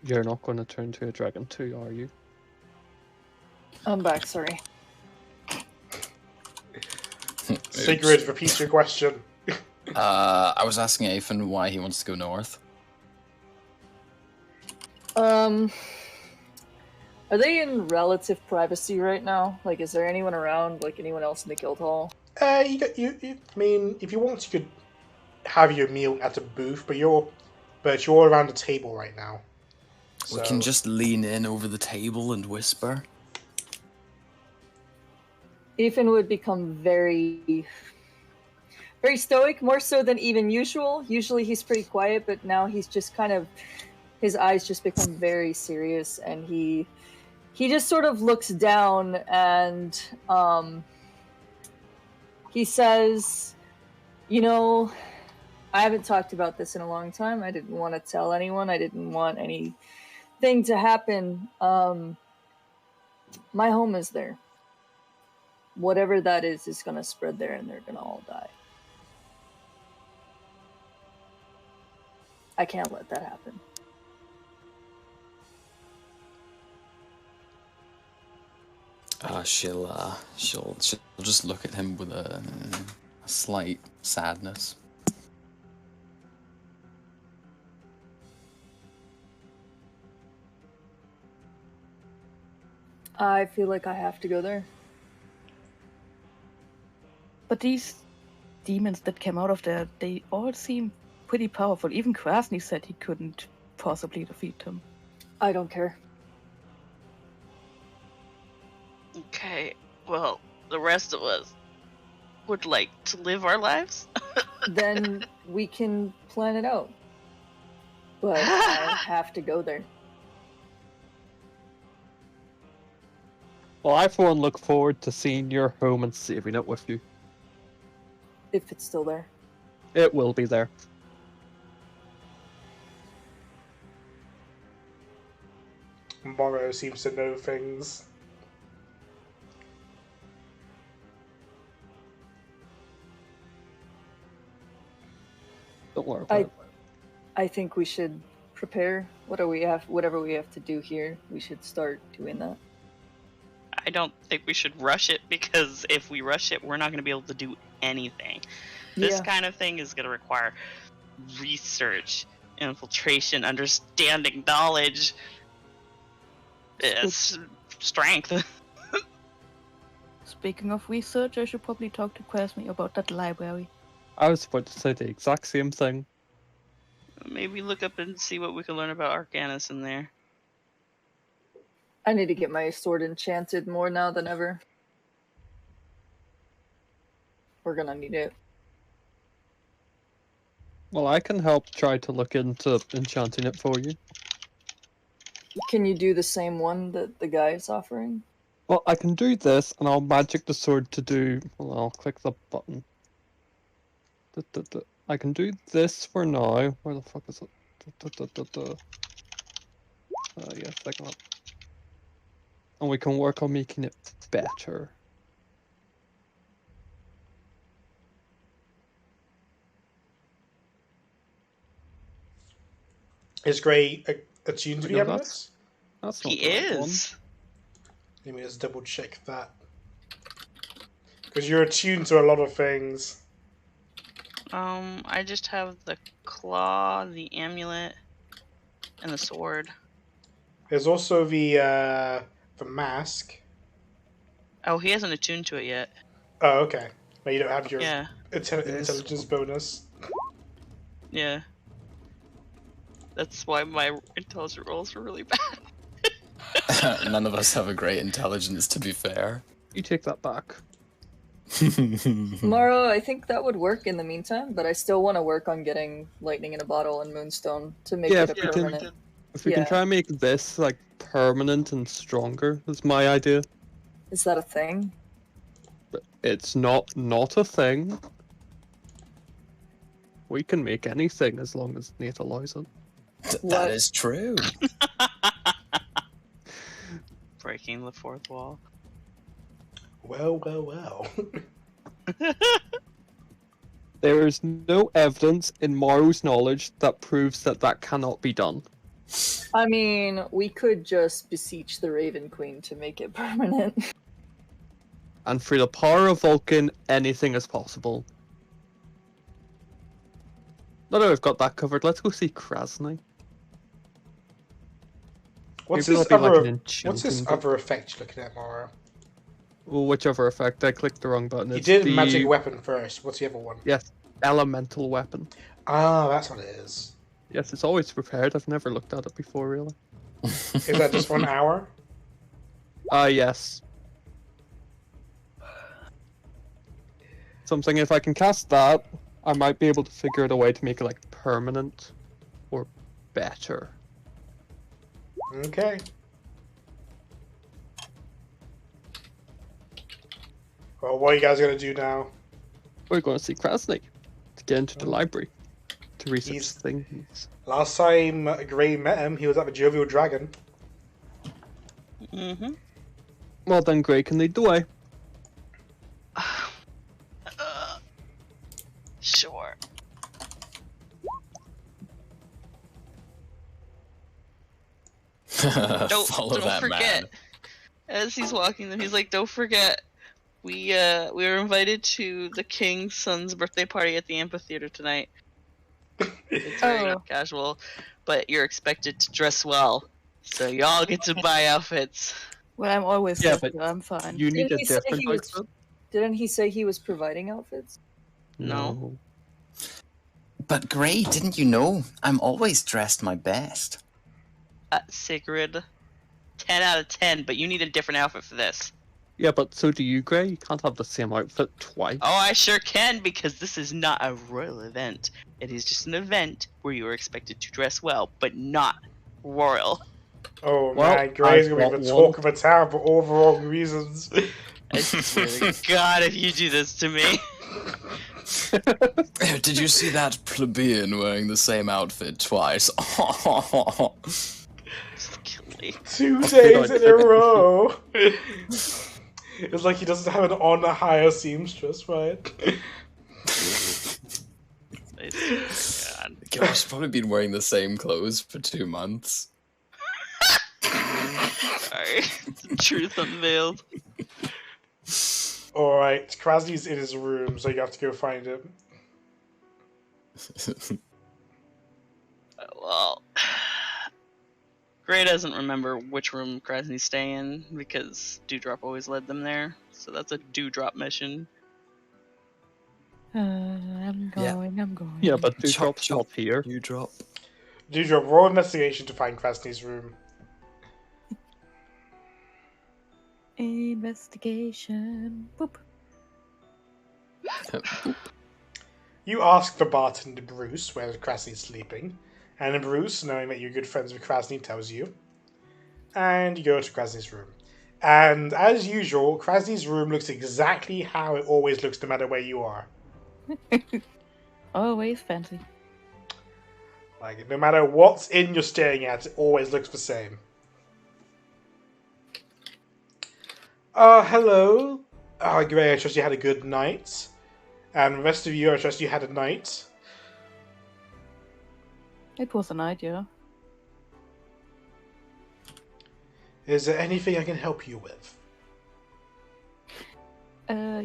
You're not going to turn to a dragon too, are you? I'm back, sorry. Sigrid, repeat your question. I was asking Ethan why he wants to go north. Are they in relative privacy right now? Like, is there anyone around, like anyone else in the guild hall? I mean, if you want, you could have your meal at a booth, but you're around the table right now. We So- can just lean in over the table and whisper. Ethan would become very stoic, more so than even usual. Usually he's pretty quiet, but now he's just kind of, his eyes just become very serious, and he just sort of looks down and he says, you know, I haven't talked about this in a long time. I didn't want to tell anyone. I didn't want any thing to happen, my home is there. Whatever that is going to spread there and they're going to all die. I can't let that happen. She'll just look at him with a slight sadness. I feel like I have to go there. But these demons that came out of there, they all seem pretty powerful. Even Krasny said he couldn't possibly defeat them. I don't care. Okay, well, the rest of us would like to live our lives. Then we can plan it out. But I have to go there. Well, I for one look forward to seeing your home and saving it with you. If it's still there. It will be there. Morrow seems to know things. Don't worry about it. I think we should prepare. Whatever we have to do here, we should start doing that. I don't think we should rush it, because if we rush it, we're not going to be able to do anything. This kind of thing is going to require research, infiltration, understanding, knowledge, strength. Speaking of research, I should probably talk to Krasny about that library. I was about to say the exact same thing. Maybe look up and see what we can learn about Arcanus in there. I need to get my sword enchanted more now than ever. We're gonna need it. Well, I can help try to look into enchanting it for you. Can you do the same one that the guy is offering? Well, I can do this, and I'll magic the sword to do... Well, I'll click the button. I can do this for now. Where the fuck is it? Yeah, second up. And we can work on making it better. Is Gray attuned to the amulets? That's not He the right is. Let me just double check that. Because you're attuned to a lot of things. I just have the claw, the amulet, and the sword. There's also the mask. Oh, he hasn't attuned to it yet. Oh, okay. No, you don't have your Yeah. intelligence bonus. Yeah. That's why my intelligence rolls were really bad. None of us have a great intelligence, to be fair. You take that back. Morrow, I think that would work in the meantime, but I still want to work on getting lightning in a bottle and moonstone to make it a permanent. If we can try and make this like permanent and stronger, is my idea. Is that a thing? But it's not a thing. We can make anything as long as Nate allows it. That is true. Breaking the fourth wall. Well. There is no evidence in Morrow's knowledge that proves that that cannot be done. I mean, we could just beseech the Raven Queen to make it permanent. And through the power of Vulcan, anything is possible. Now that we've got that covered, let's go see Krasny. What's Maybe this there'll be, like, other? an What's this enchanting- other effect you're looking at, Mara? Oh, whichever effect. I clicked the wrong button. You It's did the... magic weapon first. What's the other one? Yes, elemental weapon. Ah, that's what it is. Yes, it's always prepared. I've never looked at it before, really. Is that just for an hour? Yes. Something, if I can cast that, I might be able to figure out a way to make it, like, permanent or better. Okay. Well, what are you guys gonna do now? We're going to see Krasny to get into the library. to research He's- things. Last time Gray met him, he was at the Jovial Dragon. Mm-hmm. Well then, Gray can lead the way. Sure. Follow don't that forget. man. As he's walking them, he's like, "Don't forget, we were invited to the king's son's birthday party at the amphitheater tonight. It's very Oh. casual, but you're expected to dress well, so y'all get to buy outfits." Well, I'm always Yeah, good, but so I'm fine. You need Didn't a he say different he was- outfit. Didn't he say he was providing outfits? No. But Gray, didn't you know? I'm always dressed my best. Sigrid, 10 out of 10, but you need a different outfit for this. Yeah, but so do you, Gray. You can't have the same outfit twice. Oh, I sure can, because this is not a royal event. It is just an event where you are expected to dress well, but not royal. Oh Well, man, Gray's I've gonna be got the one. talk of the town for all the wrong reasons. I swear to God, if you do this to me. Did you see that plebeian wearing the same outfit twice? Just kill me. 2 days in a row. It's like he doesn't have an on-hire seamstress, right? I swear to He's probably been wearing the same clothes for 2 months. God. Sorry. The truth unveiled. Alright, Krasny's in his room, so you have to go find him. Well, Gray doesn't remember which room Krasny's staying in because Dewdrop always led them there. So that's a Dewdrop mission. I'm Yeah. going, I'm going. Yeah, but Chop, Dewdrop's chop. not here. You drop. Dewdrop, roll investigation to find Krasny's room. Investigation. Boop. You ask the bartender Bruce where Krasny's sleeping, and Bruce, knowing that you're good friends with Krasny, tells you. And you go to Krasny's room. And as usual, Krasny's room looks exactly how it always looks no matter where you are. Always fancy. Like, no matter what's in you're staring at, it always looks the same. Hello. Gray, I trust you had a good night. And the rest of you, I trust you had a night. It was a night, yeah. Is there anything I can help you with?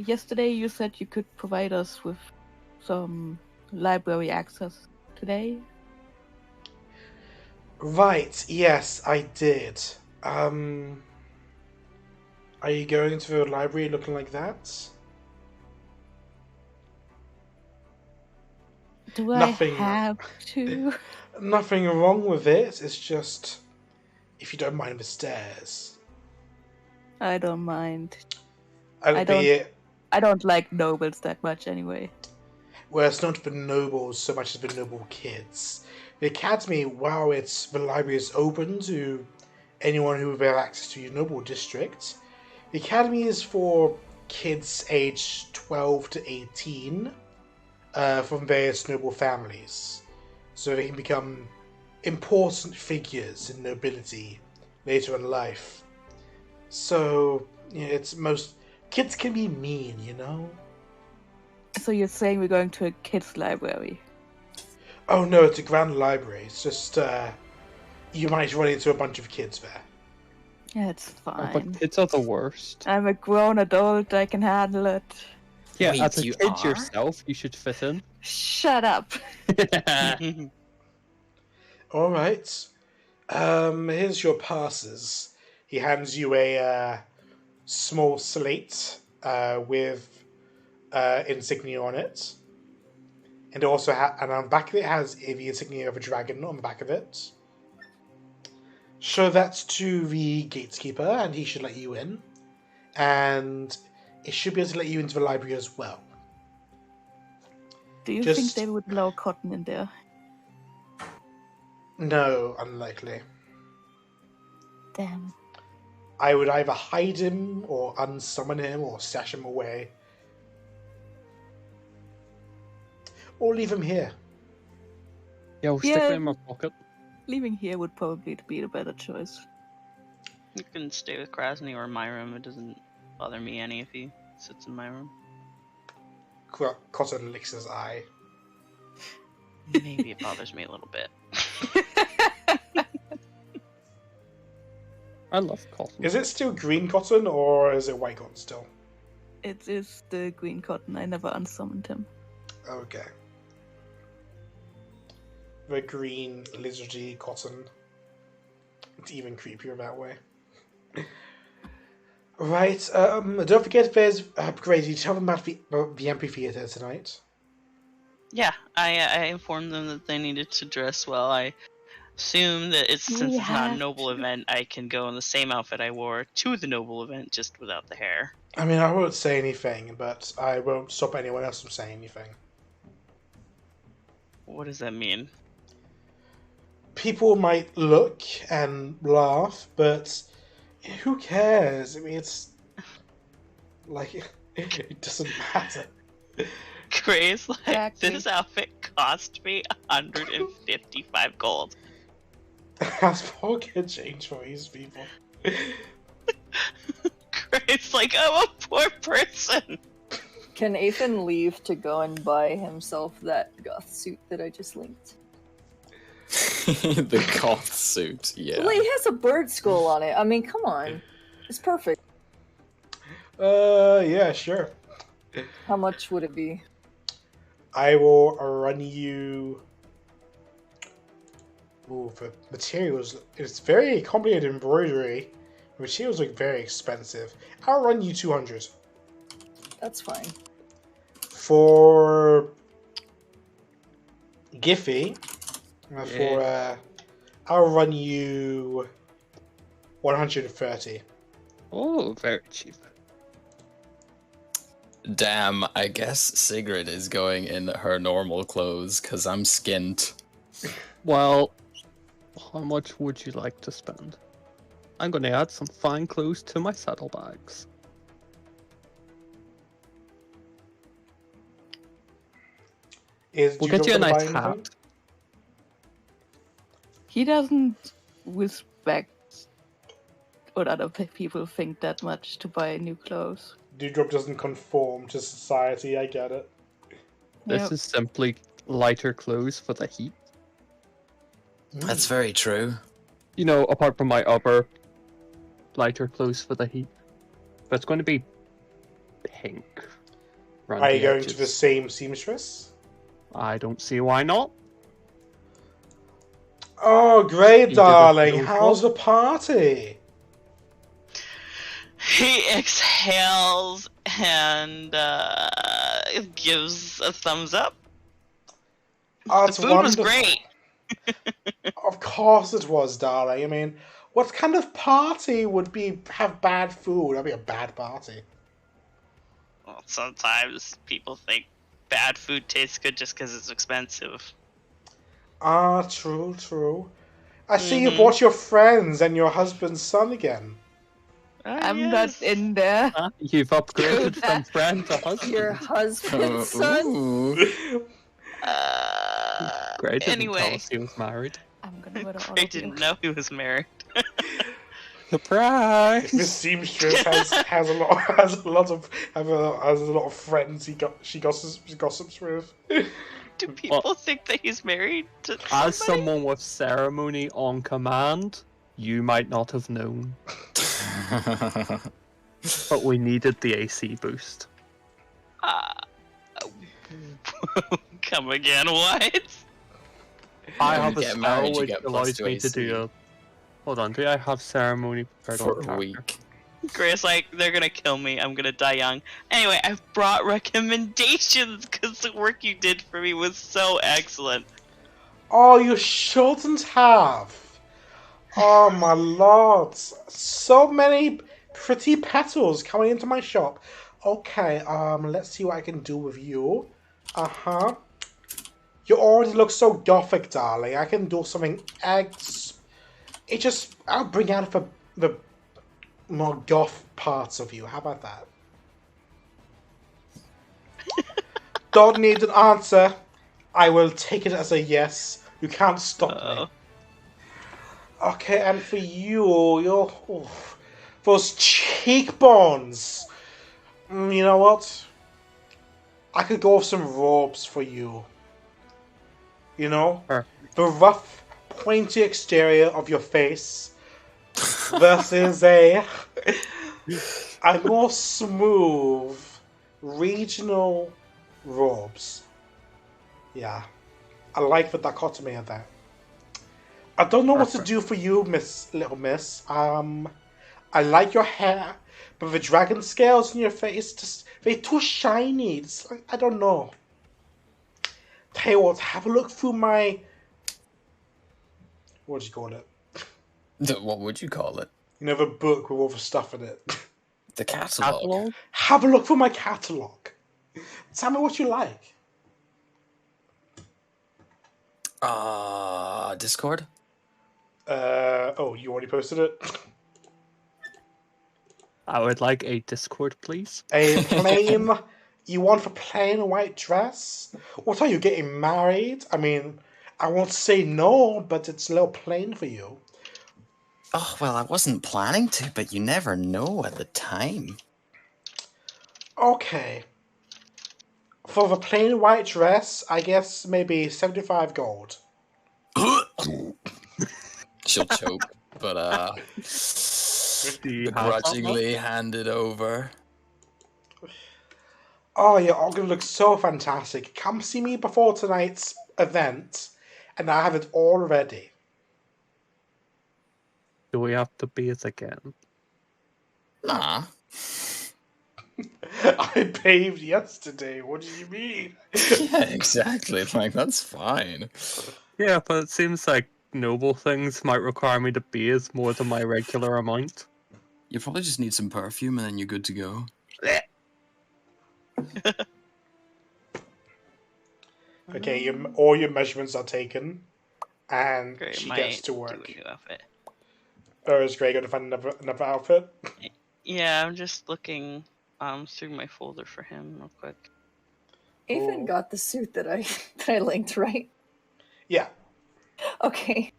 Yesterday you said you could provide us with some library access today. Right, yes, I did. Are you going to the library looking like that? Do Nothing. I have to? Nothing wrong with it, it's just... if you don't mind the stairs. I don't mind. I I don't like nobles that much anyway. Well, it's not the nobles so much as the noble kids. The academy, while the library is open to anyone who will have access to your noble district, the academy is for kids aged 12 to 18 from various noble families, so they can become important figures in nobility later in life. So, it's most... kids can be mean, you know? So you're saying we're going to a kids' library? Oh no, it's a grand library. It's just, you might run into a bunch of kids there. Yeah, it's Oh, fine. but kids are the worst. I'm a grown adult, I can handle it. Yeah, Wait, as a you kid are? yourself, you should fit in. Shut up. Alright. Here's your passes. He hands you a small slate with insignia on it. And also, and on the back of it has the insignia of a dragon on the back of it. Show that to the gatekeeper, and he should let you in. And it should be able to let you into the library as well. Do you Just- think they would allow cotton in there? No, unlikely. Damn. I would either hide him, or unsummon him, or stash him away. Or leave him here. Yeah, we'll stick Yeah. it in my pocket. Leaving here would probably be the better choice. You can stay with Krasny or in my room. It doesn't bother me any if he sits in my room. Cotton licks his eye. Maybe it bothers me a little bit. I love cotton. Is it still green cotton or is it white cotton still? It is the green cotton. I never unsummoned him. Okay. The green lizardy cotton. It's even creepier that way. Right, don't forget there's Grady, you tell them about the amphitheater tonight. Yeah, I informed them that they needed to dress well. I assume that since it's not a noble event, I can go in the same outfit I wore to the noble event, just without the hair. I mean, I won't say anything, but I won't stop anyone else from saying anything. What does that mean? People might look and laugh, but who cares? I mean, it's like it doesn't matter. Grace, like, Exactly. this outfit cost me 155 gold. That's pocket change for these people. Grace, like, I'm a poor person. Can Athan leave to go and buy himself that goth suit that I just linked? The goth suit, yeah. Well, it has a bird skull on it. I mean, come on. It's perfect. Yeah, sure. How much would it be? I will run you. Ooh, the materials. It's very complicated embroidery. The materials look very expensive. I'll run you 200. That's fine. For Giffy, I'll run you 130. Oh, very cheap. Damn, I guess Sigrid is going in her normal clothes because I'm skint. Well, how much would you like to spend? I'm going to add some fine clothes to my saddlebags. We'll get you a nice hat. He doesn't respect what other people think that much to buy new clothes. Dewdrop doesn't conform to society, I get it. This Yep. is simply lighter clothes for the heat. That's very true. You know, apart from my upper lighter clothes for the heat. But it's going to be pink. around Are you the going edges. to the same seamstress? I don't see why not. Oh, great, Into the darling. field How's the club. party? He exhales and gives a thumbs up. Oh, The it's food wonderful. was great. Of course it was, darling. I mean, what kind of party would have bad food? That'd be a bad party. Well, sometimes people think bad food tastes good just because it's expensive. Ah, true, true. I see you Mhm. brought your friends and your husband's son again. I'm not in there. You've upgraded from friend to husband. Your husband's son? Ooh. Great, didn't tell Anyway, us he was married. I'm gonna murder all I of you. didn't know he was married. Surprise! This seamstress has a lot of friends she gossips with. Do people think that he's married to As somebody? someone with ceremony on command, you might not have known, but we needed the AC boost. Come again, what? I When have you a get spell married, you which get plus allows 2 me to AC. do a... Hold on, do I have ceremony prepared For on a character? week. Grace, like, they're gonna kill me. I'm gonna die young. Anyway, I've brought recommendations because the work you did for me was so excellent. Oh, you shouldn't have. Oh my lord. So many pretty petals coming into my shop. Okay, let's see what I can do with you. Uh-huh. You already look so gothic, darling. I can do something I'll bring out the more goth parts of you. How about that? Don't need an answer. I will take it as a yes. You can't stop me. Okay, and for you, those cheekbones. You know what? I could go with some robes for you. You know? Sure. The rough, pointy exterior of your face versus a more smooth, regional robes. Yeah. I like the dichotomy of that. I don't know what to do for you, little miss. I like your hair, but the dragon scales in your face, they're too shiny. It's like, I don't know. Tell you what, have a look through my... What do you call it? What would you call it? You know, the book with all the stuff in it. The catalog. Have a look through my catalogue. Tell me what you like. Discord? Oh, you already posted it? I would like a Discord, please. A plain... You want a plain white dress? What, are you getting married? I mean, I won't say no, but it's a little plain for you. Oh, well, I wasn't planning to, but you never know at the time. Okay. For the plain white dress, I guess maybe 75 gold. She'll choke, but begrudgingly hand it over. Oh, you're all going to look so fantastic. Come see me before tonight's event, and I have it all ready. Do we have to bathe again? Nah. I bathed yesterday. What do you mean? Yeah, exactly. Like, that's fine. Yeah, but it seems like noble things might require me to bathe more than my regular amount. You probably just need some perfume and then you're good to go. Okay, all your measurements are taken, and Great, she might gets to do work. a new outfit. Or is Grey going to find another outfit? Yeah, I'm just looking through my folder for him real quick. Ethan got the suit that I linked, right? Yeah. Okay.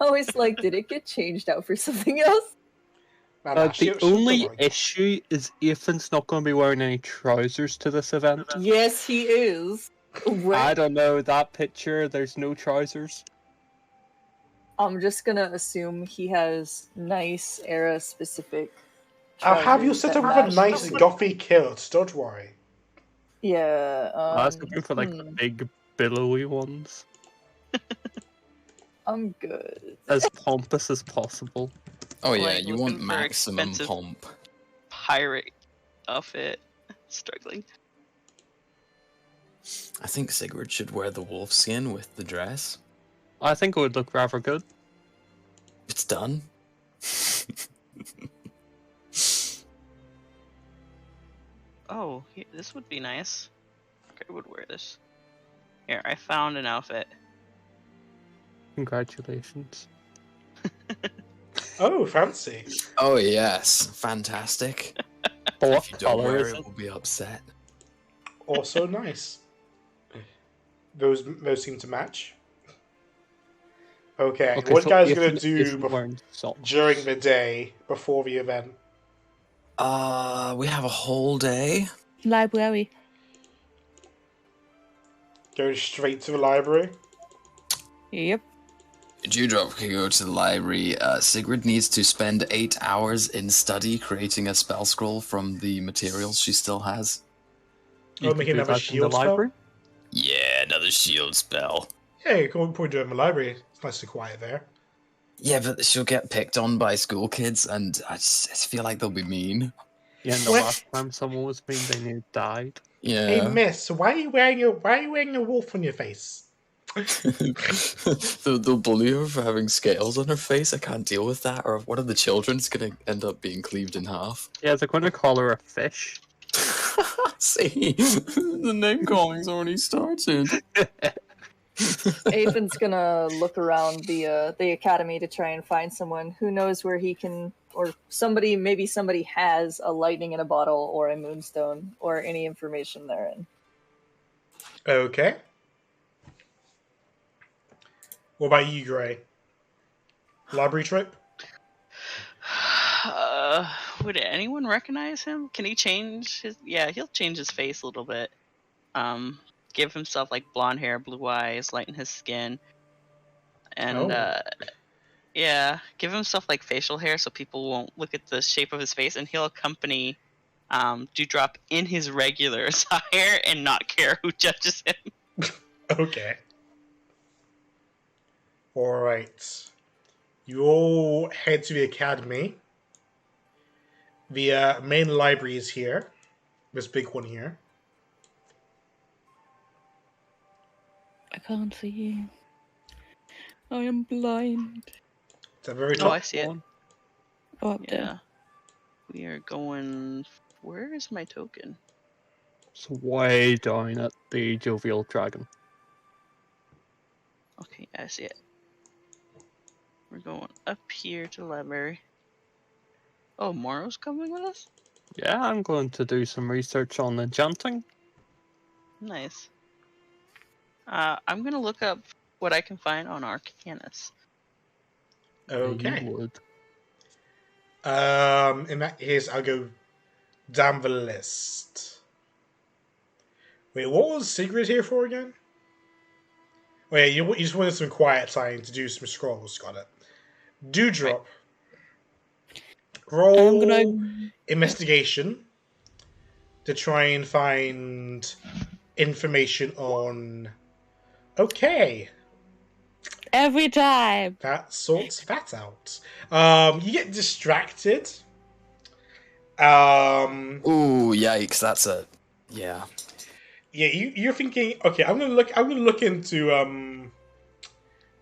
I was like, did it get changed out for something else? The only issue is Ethan's not going to be wearing any trousers to this event. Yes, he is. I don't know, that picture, there's no trousers. I'm just gonna assume he has nice era-specific I'll have you set up with a nice gothy kilt, don't worry. Yeah, I was looking for, like, the big, billowy ones. I'm good. As pompous as possible. Oh yeah, Like, you want looking for maximum expensive pomp. Pirate outfit. Struggling. I think Sigrid should wear the wolf skin with the dress. I think it would look rather good. It's done. Oh, this would be nice. I would wear this. Here, I found an outfit. Congratulations. Oh, fancy. Oh yes, fantastic. What If you don't color wear is it, it? we'll be upset. Also nice. Those seem to match. Okay, what so guys gonna Ethan do isn't wearing socks. during the day before the event? We have a whole day. Library. Go straight to the library? Yep. Dewdrop can go to the library. Sigrid needs to spend 8 hours in study creating a spell scroll from the materials she still has. Oh, can making do another that in shield the spell? library? Yeah, another shield spell. Yeah, you can probably do it in the library. It's nice and quiet there. Yeah, but she'll get picked on by school kids, and I just feel like they'll be mean. Yeah, and the What? last time someone was mean, they nearly died. Yeah. Hey, miss, why are you wearing a wolf on your face? They'll bully her for having scales on her face. I can't deal with that. Or one of the children's gonna end up being cleaved in half. Yeah, they're going to call her a fish. See, the name calling's already started. Ethan's gonna look around the academy to try and find someone who knows where he can, or maybe somebody has a lightning in a bottle or a moonstone or any information therein. Okay. What about you, Gray? Library trip? Would anyone recognize him? Can he change his? Yeah, he'll change his face a little bit. Give himself like blonde hair, blue eyes, lighten his skin, and Oh. yeah, give himself like facial hair so people won't look at the shape of his face, and he'll accompany Dewdrop in his regular attire and not care who judges him. Okay. Alright. You all head to the academy. The main library is here. This big one here. I can't see. I am blind. It's a very Oh, top I see it. one. Oh, up Yeah. there. We are going. Where is my token? It's way down at the Jovial Dragon. Okay, I see it. We're going up here to the library. Oh, Morrow's coming with us? Yeah, I'm going to do some research on enchanting. Nice. I'm gonna look up what I can find on Arcanus. Okay. You would. In that case, I'll go down the list. Wait, what was Sigrid here for again? Wait, you just wanted some quiet time to do some scrolls. Got it. Dewdrop. Roll I'm gonna. investigation to try and find information on. Okay, Every time. that sorts that out. You get distracted. Ooh, yikes! That's a yeah. Yeah, you're thinking, okay, I'm gonna look into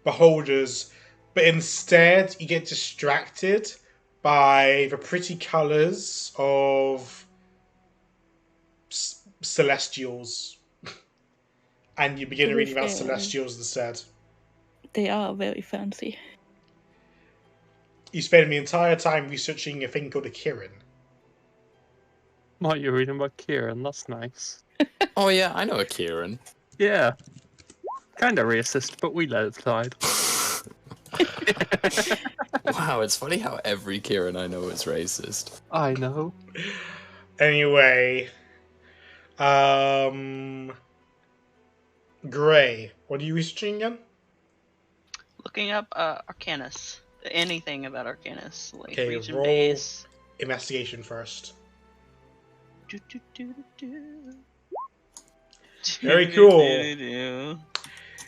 beholders, but instead you get distracted by the pretty colors of celestials, and you begin To be reading about fair. celestials instead. They are very fancy. You spend the entire time researching a thing called a Kirin. What, you're reading about Kieran? That's nice. Oh yeah, I know a Kieran. Yeah. Kinda racist, but we let it slide. Wow, it's funny how every Kieran I know is racist. I know. Anyway, Gray, what are you researching again? Looking up Arcanus. Anything about Arcanus, like Okay, region roll. base. Investigation first. Do, do, do, do, do. Very Do, cool. do, do, do.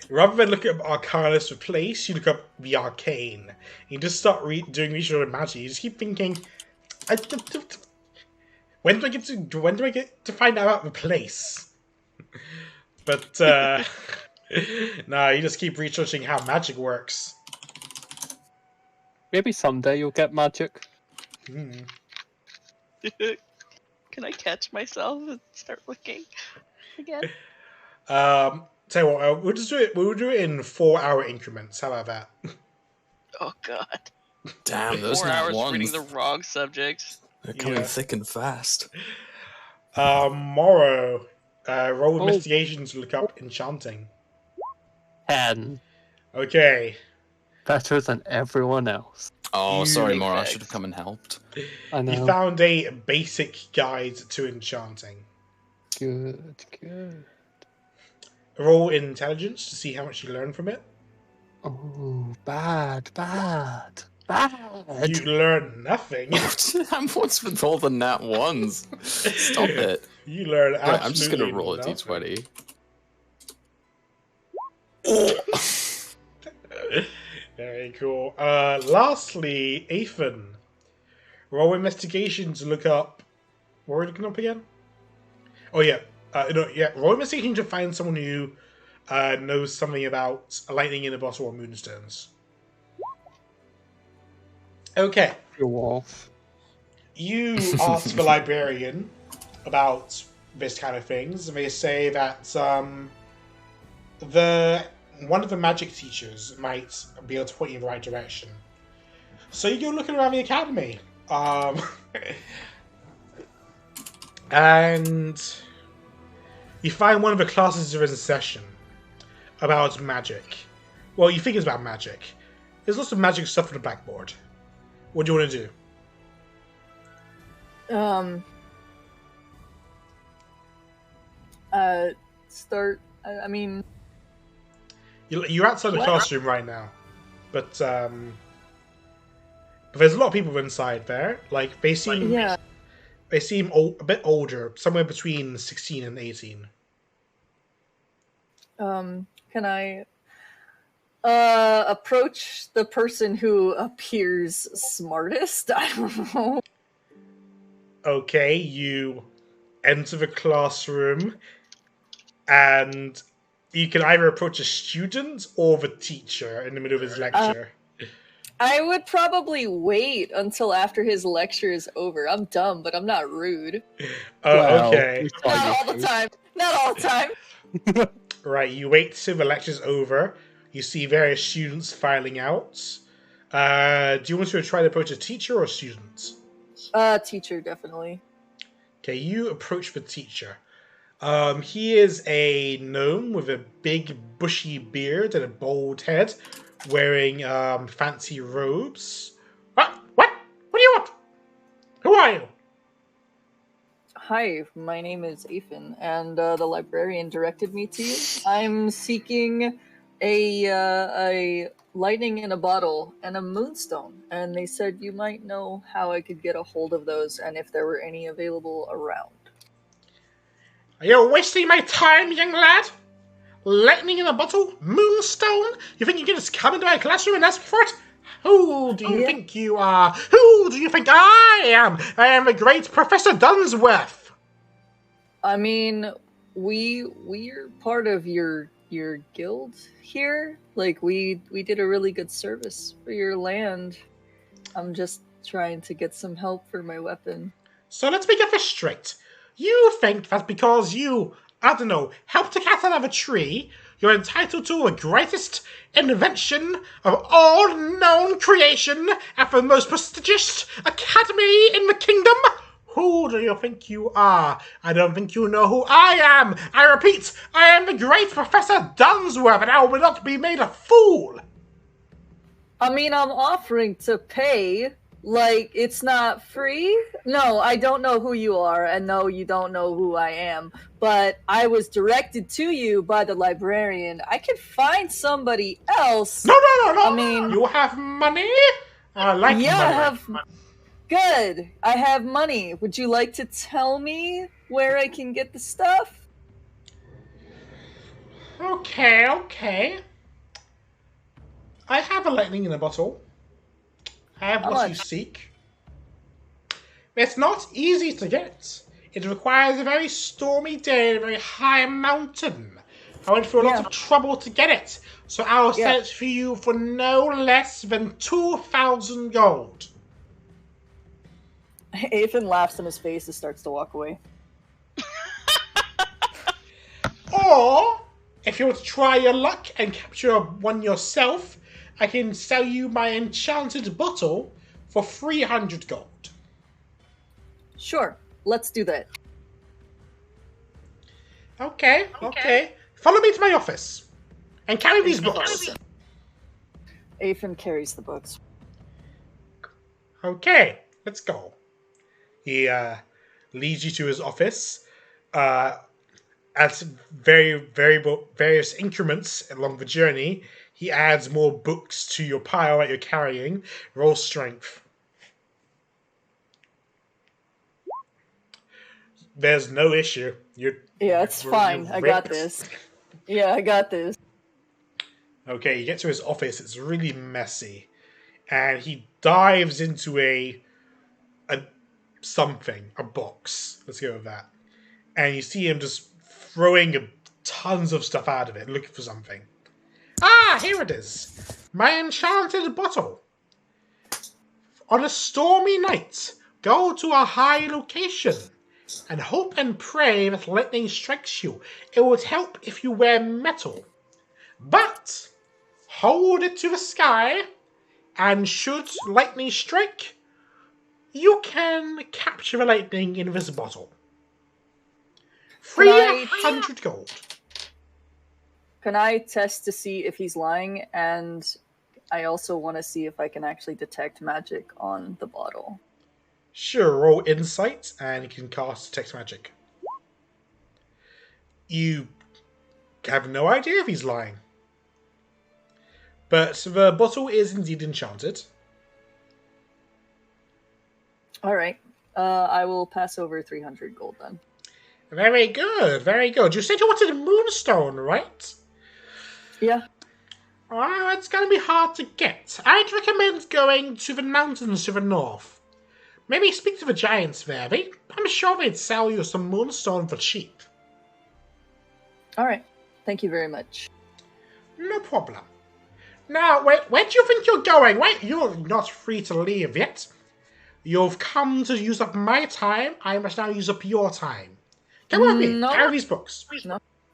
Rather than look up Arcanus for place, you look up the Arcane. You just start doing research on magic. You just keep thinking, when do I get to find out about the place? But no, you just keep researching how magic works. Maybe someday you'll get magic. Can I catch myself and start looking again? Tell you what, we'll just do it. We'll do it in 4-hour increments. How about that? Oh god. Damn, those 4 nat hours ones. reading the wrong subjects. They're coming Yeah. thick and fast. Morrow, roll Oh. investigation to look up enchanting. 10. Okay. Better than everyone else. Oh, You- sorry, Big Mora. I facts. should have come and helped. I know. You found a basic guide to enchanting. Good, good. Roll intelligence to see how much you learn from it. Oh, bad, bad, bad. You learn nothing. What's with all the nat ones? Stop it. You learn Right, absolutely I'm just gonna roll a nothing. d20. Very cool. Lastly, Ethan. Roll investigation to look up. What are we looking up again? Oh yeah, roll investigation to find someone who knows something about lightning in a bottle or moonstones. Okay, Go off. you ask the librarian about this kind of things, and they say that one of the magic teachers might be able to point you in the right direction. So you go looking around the academy, and you find one of the classes is in session about magic. Well, you think it's about magic. There's lots of magic stuff on the blackboard. What do you want to do? Start. I mean, You're outside the classroom right now, but there's a lot of people inside there. Like they seem a bit older, somewhere between 16 and 18. Can I approach the person who appears smartest? I don't know. Okay, you enter the classroom, and you can either approach a student or the teacher in the middle of his lecture. I would probably wait until after his lecture is over. I'm dumb, but I'm not rude. Okay. Not all the time. Not all the time. Right, you wait till the lecture's over. You see various students filing out. Do you want to try to approach a teacher or a student? Teacher, definitely. Okay, you approach the teacher. He is a gnome with a big bushy beard and a bald head, wearing fancy robes. What? What do you want? Who are you? Hi, my name is Ethan, and the librarian directed me to you. I'm seeking a lightning in a bottle and a moonstone, and they said you might know how I could get a hold of those and if there were any available around. Are you wasting my time, young lad? Lightning in a bottle? Moonstone? You think you can just come into my classroom and ask for it? Who do you think you are? Who do you think I am? I am the great Professor Dunsworth. I mean, we're part of your guild here. Like, we did a really good service for your land. I'm just trying to get some help for my weapon. So let's make this straight. You think that because you, I don't know, helped a cat out of a tree, you're entitled to the greatest invention of all known creation at the most prestigious academy in the kingdom? Who do you think you are? I don't think you know who I am. I repeat, I am the great Professor Dunsworth, and I will not be made a fool. I mean, I'm offering to pay. Like, it's not free? No, I don't know who you are, and no, you don't know who I am. But I was directed to you by the librarian. I could find somebody else. No. I mean, you have money? I like money. I have. Good. I have money. Would you like to tell me where I can get the stuff? Okay. I have a lightning in a bottle. I have what you seek. It's not easy to get. It requires a very stormy day and a very high mountain. I went through a lot of trouble to get it. So I'll sell it for you for no less than 2,000 gold. Ethan laughs in his face and starts to walk away. Or, if you want to try your luck and capture one yourself, I can sell you my enchanted bottle for 300 gold. Sure, let's do that. Okay. Follow me to my office. And carry these books. Ethan carries the books. Okay, let's go. He leads you to his office. At various increments along the journey, he adds more books to your pile that you're carrying. Roll strength. There's no issue. It's fine. I got this. Yeah, I got this. Okay, you get to his office. It's really messy. And he dives into a box. Let's go with that. And you see him just throwing tons of stuff out of it, looking for something. Ah, here it is. My enchanted bottle. On a stormy night, go to a high location and hope and pray that lightning strikes you. It would help if you wear metal. But hold it to the sky, and should lightning strike, you can capture the lightning in this bottle. 300 gold. Can I test to see if he's lying? And I also want to see if I can actually detect magic on the bottle. Sure, roll insight, and you can cast Detect Magic. You have no idea if he's lying. But the bottle is indeed enchanted. All right. I will pass over 300 gold then. Very good, very good. You said you wanted a moonstone, right? Yeah. Oh, it's going to be hard to get. I'd recommend going to the mountains to the north. Maybe speak to the giants there. I'm sure they'd sell you some moonstone for cheap. All right. Thank you very much. No problem. Now, where do you think you're going? Wait, you're not free to leave yet. You've come to use up my time. I must now use up your time. Come on, me. No. Carry these books.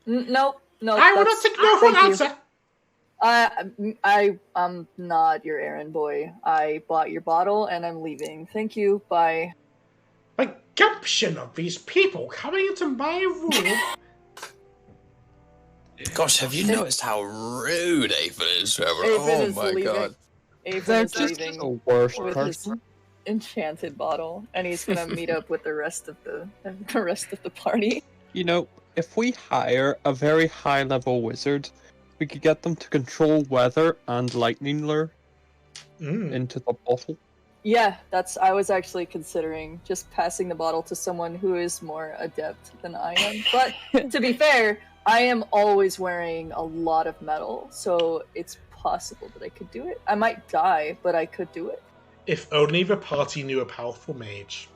No. No. I will not take no for an answer. I'm not your errand boy. I bought your bottle and I'm leaving. Thank you. Bye. The gumption of these people coming into my room. Gosh, have you noticed how rude Aphid is, Trevor? Aphid is my leaving. god. Aphid is just leaving the worst with his person. enchanted bottle, and he's gonna meet up with the rest of the party. You know, if we hire a very high-level wizard, we could get them to control weather and lightning lure into the bottle. Yeah, I was actually considering just passing the bottle to someone who is more adept than I am. But to be fair, I am always wearing a lot of metal, so it's possible that I could do it. I might die, but I could do it. If only the party knew a powerful mage.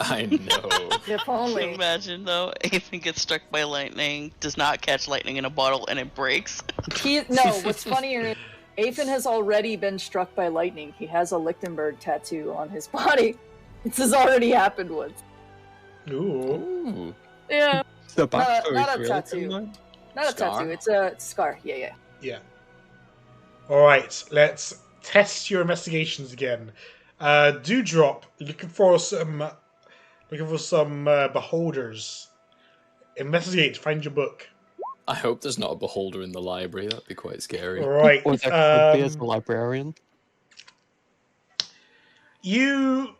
I know. If Can you only. imagine though? Ethan gets struck by lightning, does not catch lightning in a bottle, and it breaks. What's funnier is Afen has already been struck by lightning. He has a Lichtenberg tattoo on his body. This has already happened once. Ooh. Yeah. The backstory not a really tattoo. good. Not a Scar? tattoo, it's a scar. Yeah. Yeah. Alright, let's test your investigations again. Dewdrop, looking for some beholders. Investigate, find your book. I hope there's not a beholder in the library. That'd be quite scary. Right. Or there could be as a librarian. You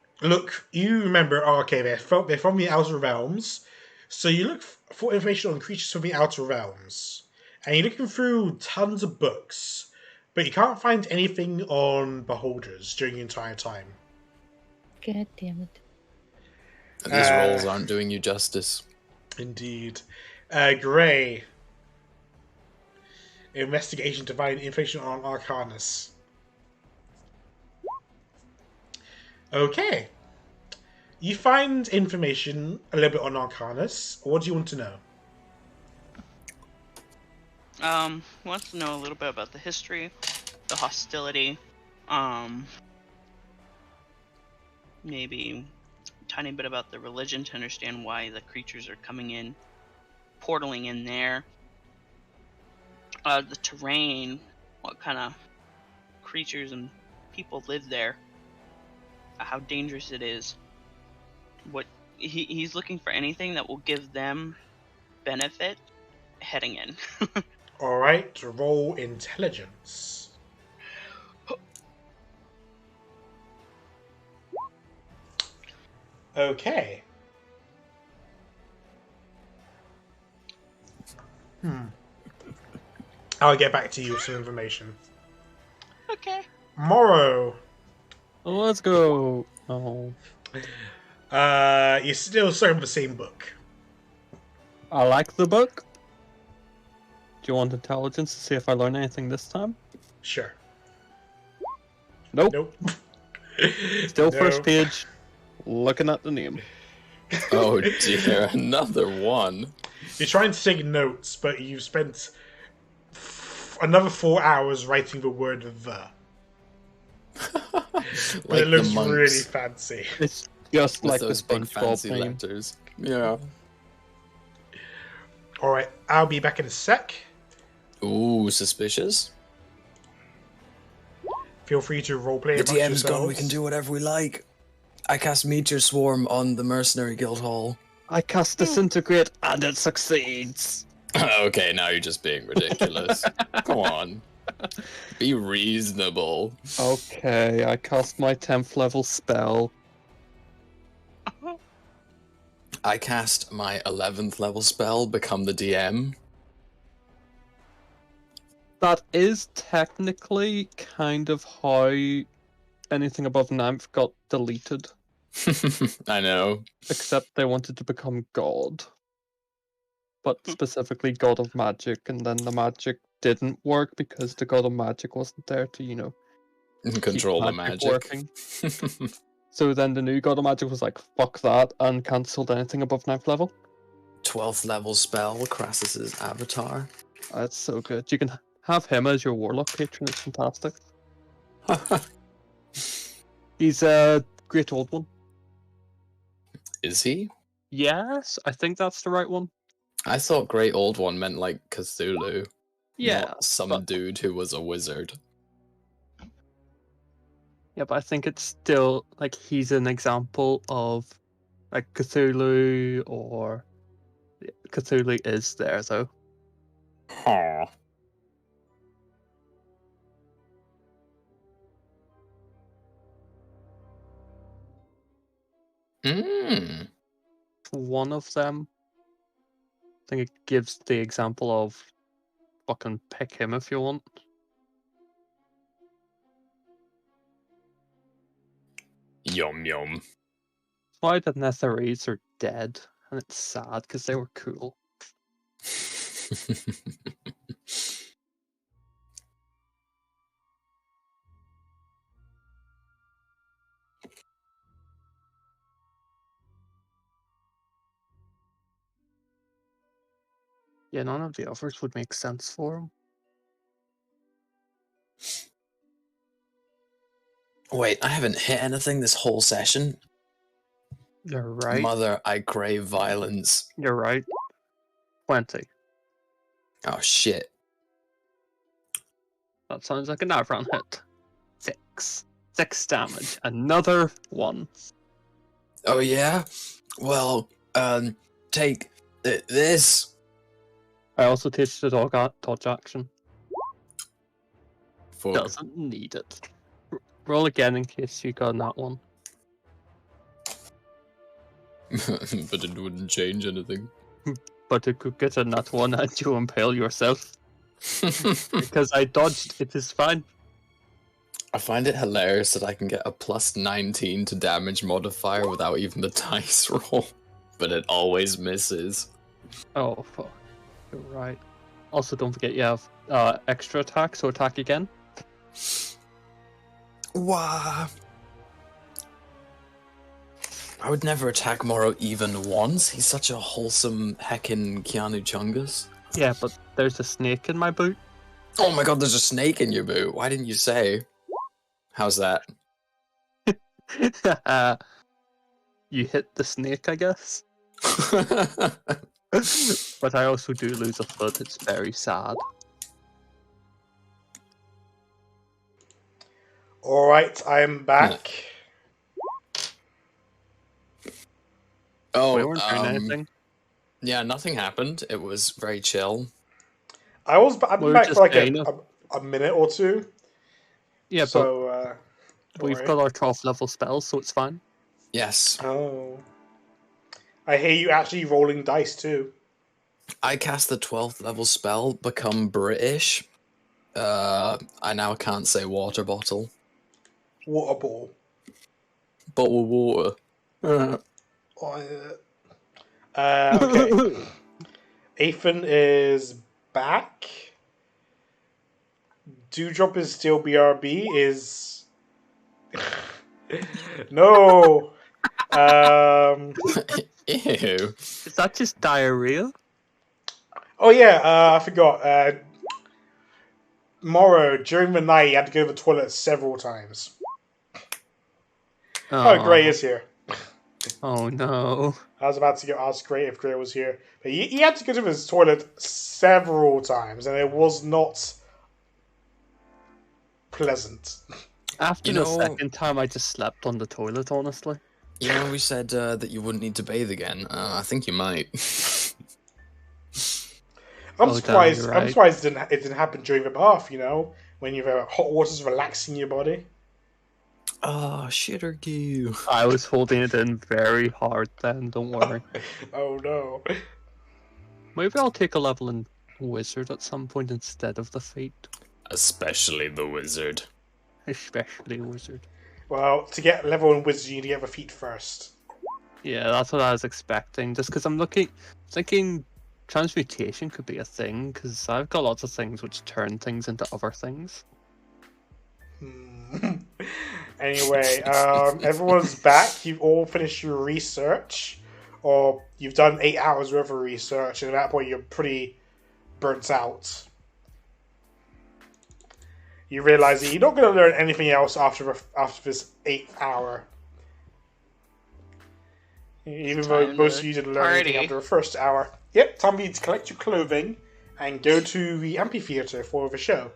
remember, okay, they're from the Outer Realms, so you look for information on creatures from the Outer Realms, and you're looking through tons of books, but you can't find anything on beholders during the entire time. God damn it. And these rolls aren't doing you justice. Indeed. Gray. Investigation to find information on Arcanus. Okay. You find information a little bit on Arcanus. What do you want to know? Wants to know a little bit about the history, the hostility, maybe a tiny bit about the religion to understand why the creatures are coming in, portaling in there. The terrain, what kind of creatures and people live there, how dangerous it is. What he's looking for anything that will give them benefit heading in. Alright, roll intelligence. Okay. I'll get back to you with some information. Okay. Morrow. Let's go. Oh. You're still serving the same book. I like the book. Do you want intelligence to see if I learn anything this time? Sure. Nope. Nope. Still No. first page. Looking at the name. Oh dear, another one. You're trying to take notes, but you've spent another 4 hours writing the word "the." But Like it looks the monks really fancy. It's just with like the those big fancy SpongeBob name. letters. Yeah. Alright, I'll be back in a sec. Ooh, suspicious. Feel free to roleplay The amongst DM's gone. We yourselves. can do whatever we like. I cast Meteor Swarm on the Mercenary Guild Hall. I cast Disintegrate and it succeeds. Okay, now you're just being ridiculous. Come on. Be reasonable. Okay, I cast my 10th level spell. I cast my 11th level spell, become the DM. That is technically kind of how anything above 9th got deleted. I know. Except they wanted to become god. But specifically god of magic, and then the magic didn't work because the god of magic wasn't there to, you know, Control the keep magic. working. So then the new god of magic was like, fuck that, and cancelled anything above 9th level. 12th level spell, Crassus's avatar. That's so good. You can have him as your warlock patron, it's fantastic. He's a great old one. Is he? Yes, I think that's the right one. I thought Great Old One meant like Cthulhu. Yeah, Not some but- dude who was a wizard. Yeah, but I think it's still like he's an example of like Cthulhu, or Cthulhu is there though. Huh. Mm. One of them, I think it gives the example of fucking pick him if you want. Yum yum. That's why the Netherese are dead, and it's sad because they were cool. Yeah, none of the others would make sense for him. Wait, I haven't hit anything this whole session. You're right. Mother, I crave violence. You're right. 20. Oh shit. That sounds like an Avron hit. 6. 6 damage. Another 1. Oh yeah? Well, take this. I also teach the dog dodge action. For Doesn't need it. Roll again in case you got that one. but it wouldn't change anything. But you could get a nat 1 and you impale yourself. Because I dodged, it is fine. I find it hilarious that I can get a plus 19 to damage modifier without even the dice roll. But it always misses. Oh, fuck. You're right. Also, don't forget you have extra attack, so attack again. Wah. I would never attack Moro even once. He's such a wholesome heckin' Keanu Chungus. Yeah, but there's a snake in my boot. Oh my god, there's a snake in your boot. Why didn't you say? How's that? You hit the snake, I guess. But I also do lose a foot. It's very sad. Alright, I'm back. Oh, We weren't doing anything. yeah, nothing happened. It was very chill. I've been We're back just for like saying a minute or two. Yeah, So, but we've alright. got our 12th level spells, so it's fine. Yes. Oh. I hear you actually rolling dice too. I cast the 12th level spell, become British. I now can't say water bottle. Water ball. Bottle of water. Okay. Ethan is back. Dewdrop is still BRB. Is no. Ew. Is that just diarrhea? Oh yeah, I forgot. Morrow, during the night, you had to go to the toilet several times. Oh, Gray is here. Oh no. I was about to ask Gray if Gray was here. But he had to go to his toilet several times, and it was not pleasant. After You the know- second time, I just slept on the toilet, honestly. You know, we said that you wouldn't need to bathe again. I think you might. I'm Oh, damn, surprised. you're I'm right. surprised it didn't happen during the bath. When you've hot water's relaxing your body. Oh, shitter goo. I was holding it in very hard then, don't worry. Oh no. Maybe I'll take a level in Wizard at some point instead of the Fate. Especially the wizard. Especially Wizard. Well, to get level in wizard, you need to get the feet first. Yeah, that's what I was expecting. Just because I'm thinking transmutation could be a thing, because I've got lots of things which turn things into other things. Anyway, everyone's back. You've all finished your research, or you've done 8 hours worth of research, and at that point you're pretty burnt out. You realize that you're not going to learn anything else after this 8th hour. Even though Time most to of you didn't learn anything party. after the first hour. Yep, time for you to collect your clothing and go to the amphitheater for the show.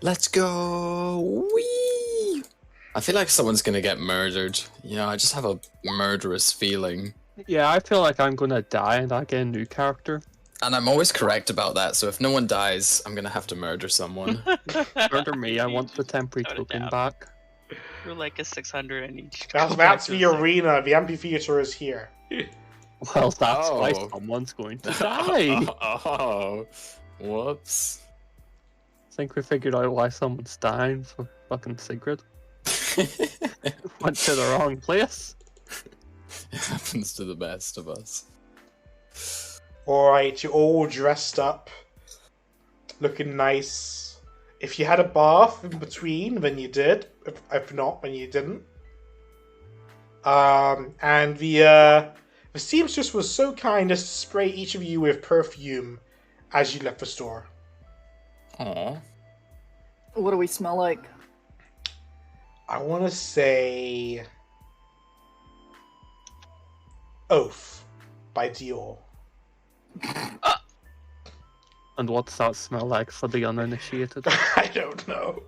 Let's go. Whee! I feel like someone's gonna get murdered. I just have a murderous feeling. Yeah, I feel like I'm gonna die and I get a new character. And I'm always correct about that, so if no one dies, I'm gonna have to murder someone. Murder me, I want the temporary Without a token doubt. back. You're like a 600 and each. That's the arena. The amphitheater is here. Well, that's why Oh. someone's going to die. Oh, whoops. I think we figured out why someone's dying for fucking Sigrid. Went to the wrong place. It happens to the best of us. Alright, you're all dressed up, looking nice. If you had a bath in between, then you did. If not, then you didn't. And the seamstress was so kind as to spray each of you with perfume as you left the store. Aw. What do we smell like? I want to say Oath by Dior. And what's that smell like for the uninitiated? I don't know.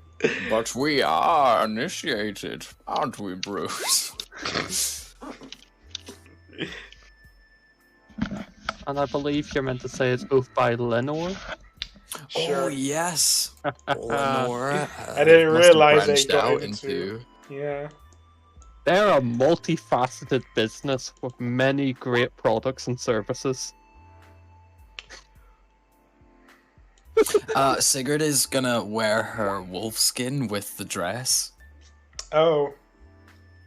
But we are initiated, aren't we, Bruce? And I believe you're meant to say it's Oath by Lenore. Sure. Oh, yes. Lenore. I didn't must have realize they branched got out into- Yeah. They're a multifaceted business with many great products and services. Sigrid is gonna wear her wolf skin with the dress, Oh.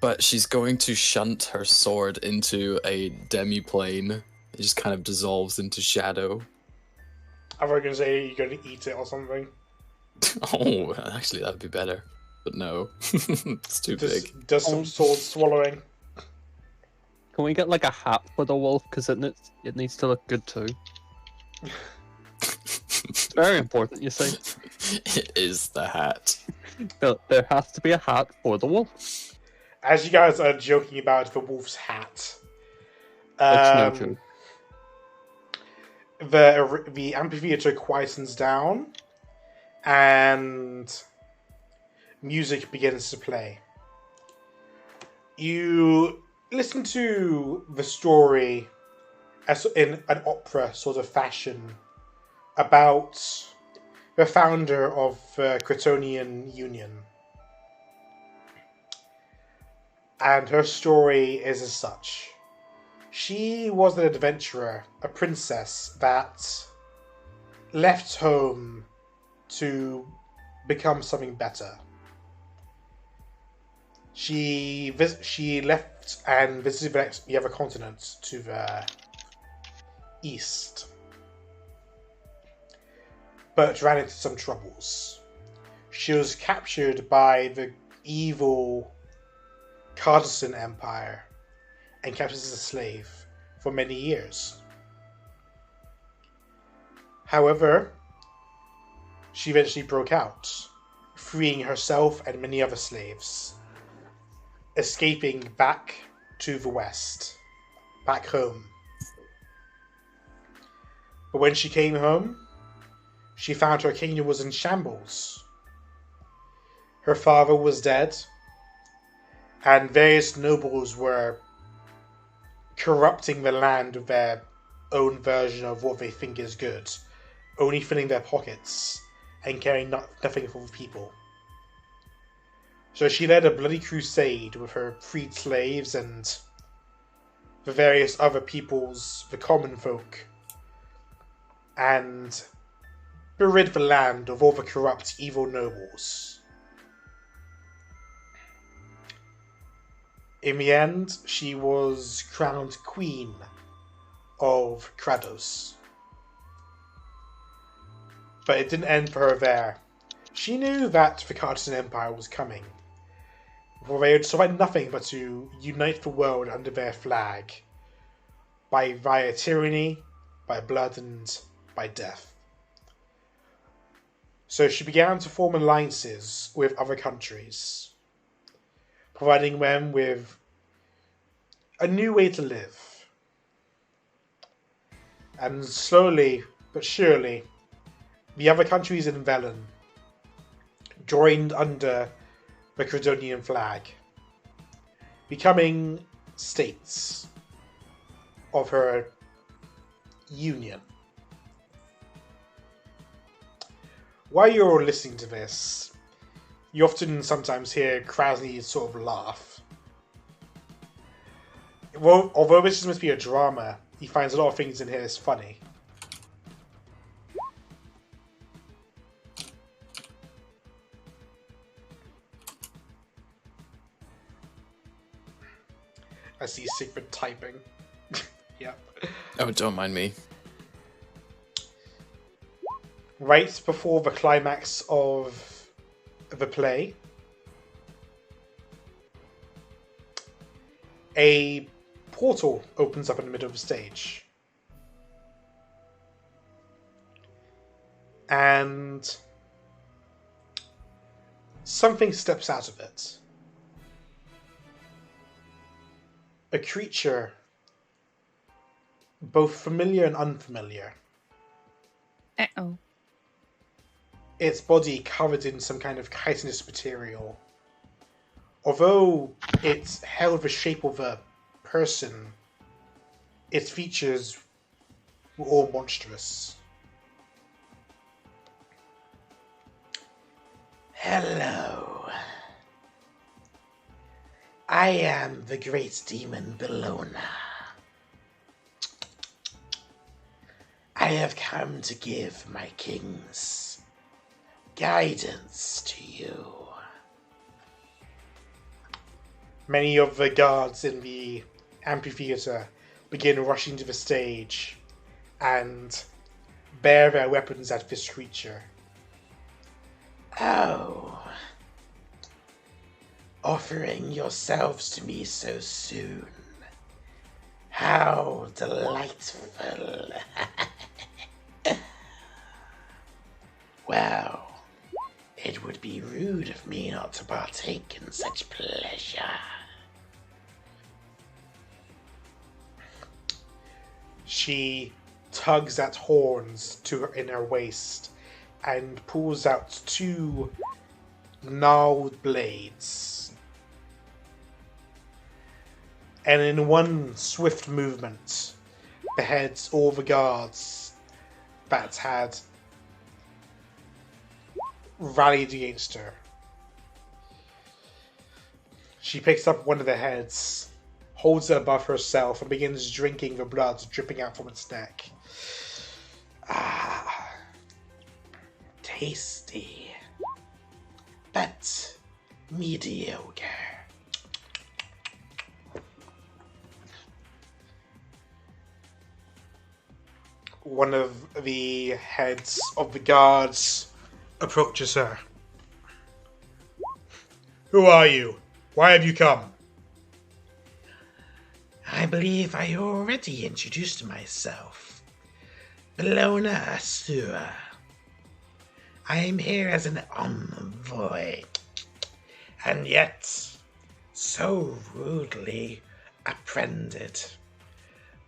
but she's going to shunt her sword into a demi-plane. It just kind of dissolves into shadow. I was going to say you're going to eat it or something. Oh, actually, that'd be better. But no, it's too big. Does some sword swallowing. Can we get like a hat for the wolf? Because it needs to look good too. It's very important, you see. It is the hat. There has to be a hat for the wolf. As you guys are joking about the wolf's hat, It's no joke. the amphitheater quietens down, and music begins to play. You listen to the story as in an opera sort of fashion about the founder of the Cretonian Union. And her story is as such. She was an adventurer, a princess that left home to become something better. She left and visited the other continent to the east, but ran into some troubles. She was captured by the evil Cardassian Empire and kept as a slave for many years. However, she eventually broke out, freeing herself and many other slaves, escaping back to the west, back home. But when she came home, she found her kingdom was in shambles. Her father was dead, and various nobles were corrupting the land with their own version of what they think is good, only filling their pockets and caring nothing for people. So she led a bloody crusade with her freed slaves and the various other peoples, the common folk, and rid the land of all the corrupt, evil nobles. In the end, she was crowned Queen of Kratos. But it didn't end for her there. She knew that the Carthaginian Empire was coming, for they had sought nothing but to unite the world under their flag, via tyranny, by blood, and by death. So she began to form alliances with other countries, providing them with a new way to live. And slowly but surely, the other countries in Velen joined under the Credonian flag, becoming states of her union. While you're listening to this, you often sometimes hear Krasny sort of laugh. Well, although this is supposed to be a drama, he finds a lot of things in here funny. I see Sigrid typing. Yep. Oh, don't mind me. Right before the climax of the play, a portal opens up in the middle of the stage. And something steps out of it. A creature, both familiar and unfamiliar. Uh-oh. Its body covered in some kind of chitinous material. Although it held the shape of a person, its features were all monstrous. Hello. I am the great demon Bellona. I have come to give my kings guidance to you. Many of the guards in the amphitheater begin rushing to the stage and bear their weapons at this creature. Oh, offering yourselves to me so soon. How delightful. Well, it would be rude of me not to partake in such pleasure. She tugs at horns in her waist and pulls out two gnarled blades. And in one swift movement, beheads all the guards that had rallied against her. She picks up one of the heads, holds it above herself, and begins drinking the blood dripping out from its neck. Ah, tasty, but mediocre. One of the heads of the guards approaches her. Who are you? Why have you come? I believe I already introduced myself. Bellona Asura. I am here as an envoy, and yet so rudely apprehended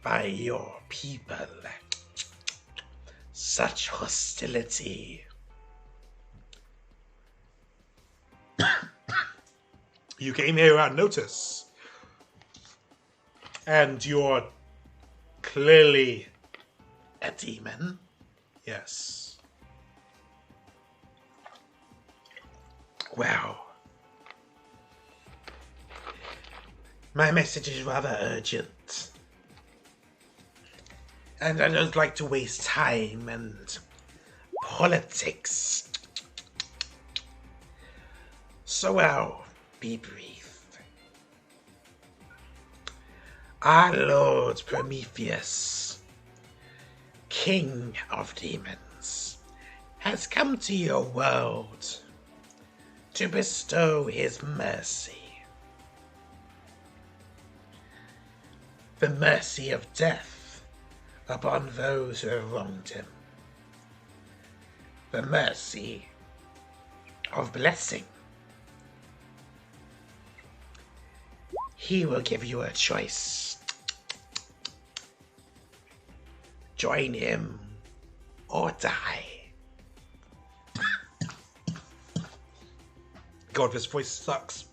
by your people. Such hostility. You came here without notice. And you're clearly a demon. Yes. Well, my message is rather urgent. And I don't like to waste time and politics. So I'll be brief. Our Lord Prometheus, King of Demons, has come to your world to bestow his mercy. The mercy of death upon those who have wronged him. The mercy of blessing. He will give you a choice. Join him or die. God, this voice sucks.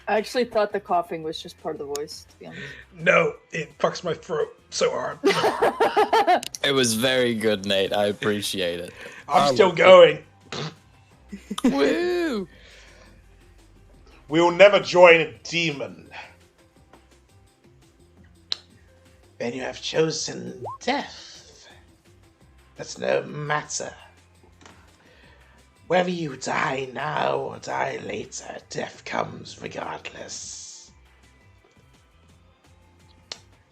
I actually thought the coughing was just part of the voice, to be honest. No, it fucks my throat so hard. It was very good, Nate. I appreciate it. I'm still going. Woo! We will never join a demon. Then you have chosen death. That's no matter. Whether you die now or die later, death comes regardless.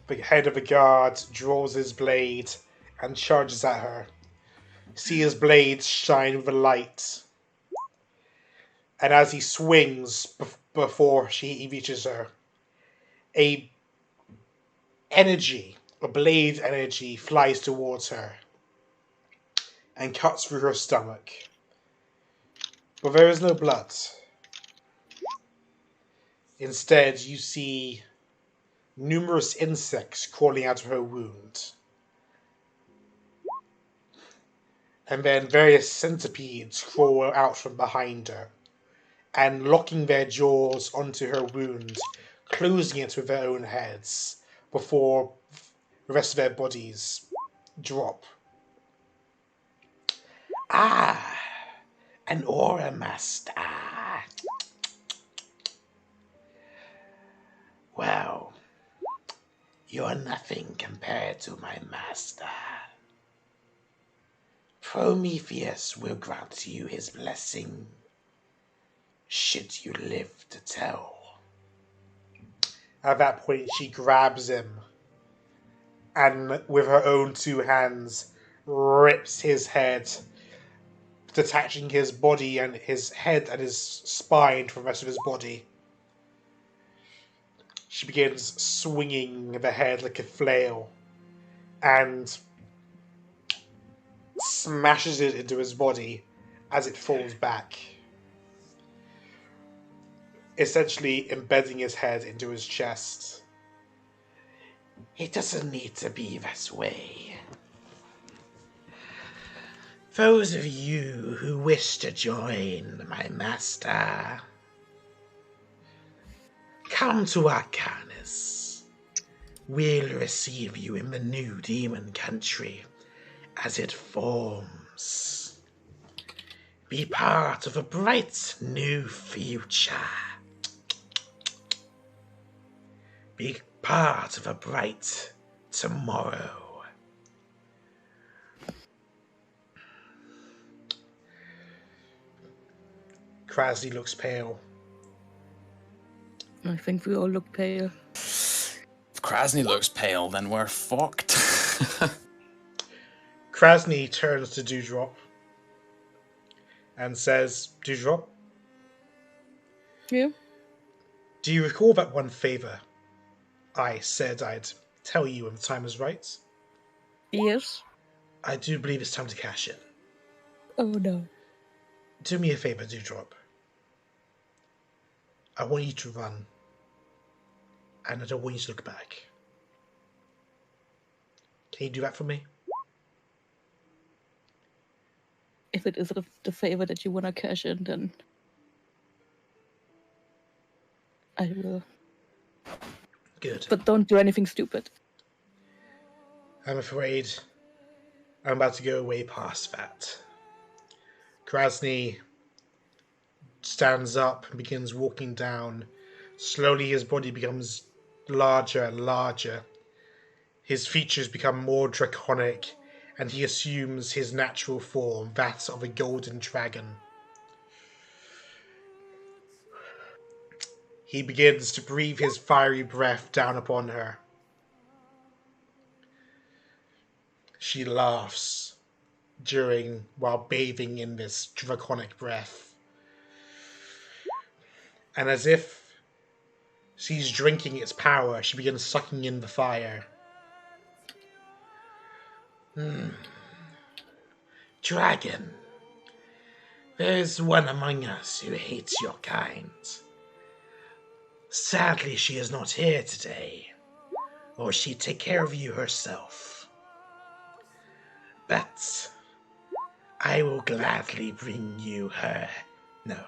The head of the guard draws his blade and charges at her. See his blade shine with a light. And as he swings before he reaches her, a blade energy flies towards her and cuts through her stomach. But there is no blood. Instead, you see numerous insects crawling out of her wound. And then various centipedes crawl out from behind her and locking their jaws onto her wound, closing it with their own heads before the rest of their bodies drop. Ah! An aura master. Well, you're nothing compared to my master. Prometheus will grant you his blessing, should you live to tell. At that point, she grabs him and with her own two hands rips his head, detaching his body and his head and his spine from the rest of his body. She begins swinging the head like a flail and smashes it into his body as it falls back, essentially embedding his head into his chest. It doesn't need to be this way. Those of you who wish to join my master, come to Arcanus. We'll receive you in the new demon country as it forms. Be part of a bright new future. Be part of a bright tomorrow. Krasny looks pale. I think we all look pale. If Krasny looks pale, then we're fucked. Krasny turns to Dewdrop and says, Dewdrop? Yeah? Do you recall that one favor I said I'd tell you when the time is right? Yes. I do believe it's time to cash in. Oh no. Do me a favor, Dewdrop. I want you to run, and I don't want you to look back. Can you do that for me? If it is the favor that you want to cash in, then I will. Good. But don't do anything stupid. I'm afraid I'm about to go way past that. Krasny stands up and begins walking down. Slowly his body becomes larger and larger. His features become more draconic, and he assumes his natural form, that of a golden dragon. He begins to breathe his fiery breath down upon her. She laughs while bathing in this draconic breath. And as if she's drinking its power, she begins sucking in the fire. Dragon, there's one among us who hates your kind. Sadly, she is not here today, or she'd take care of you herself. But I will gladly bring you her. No.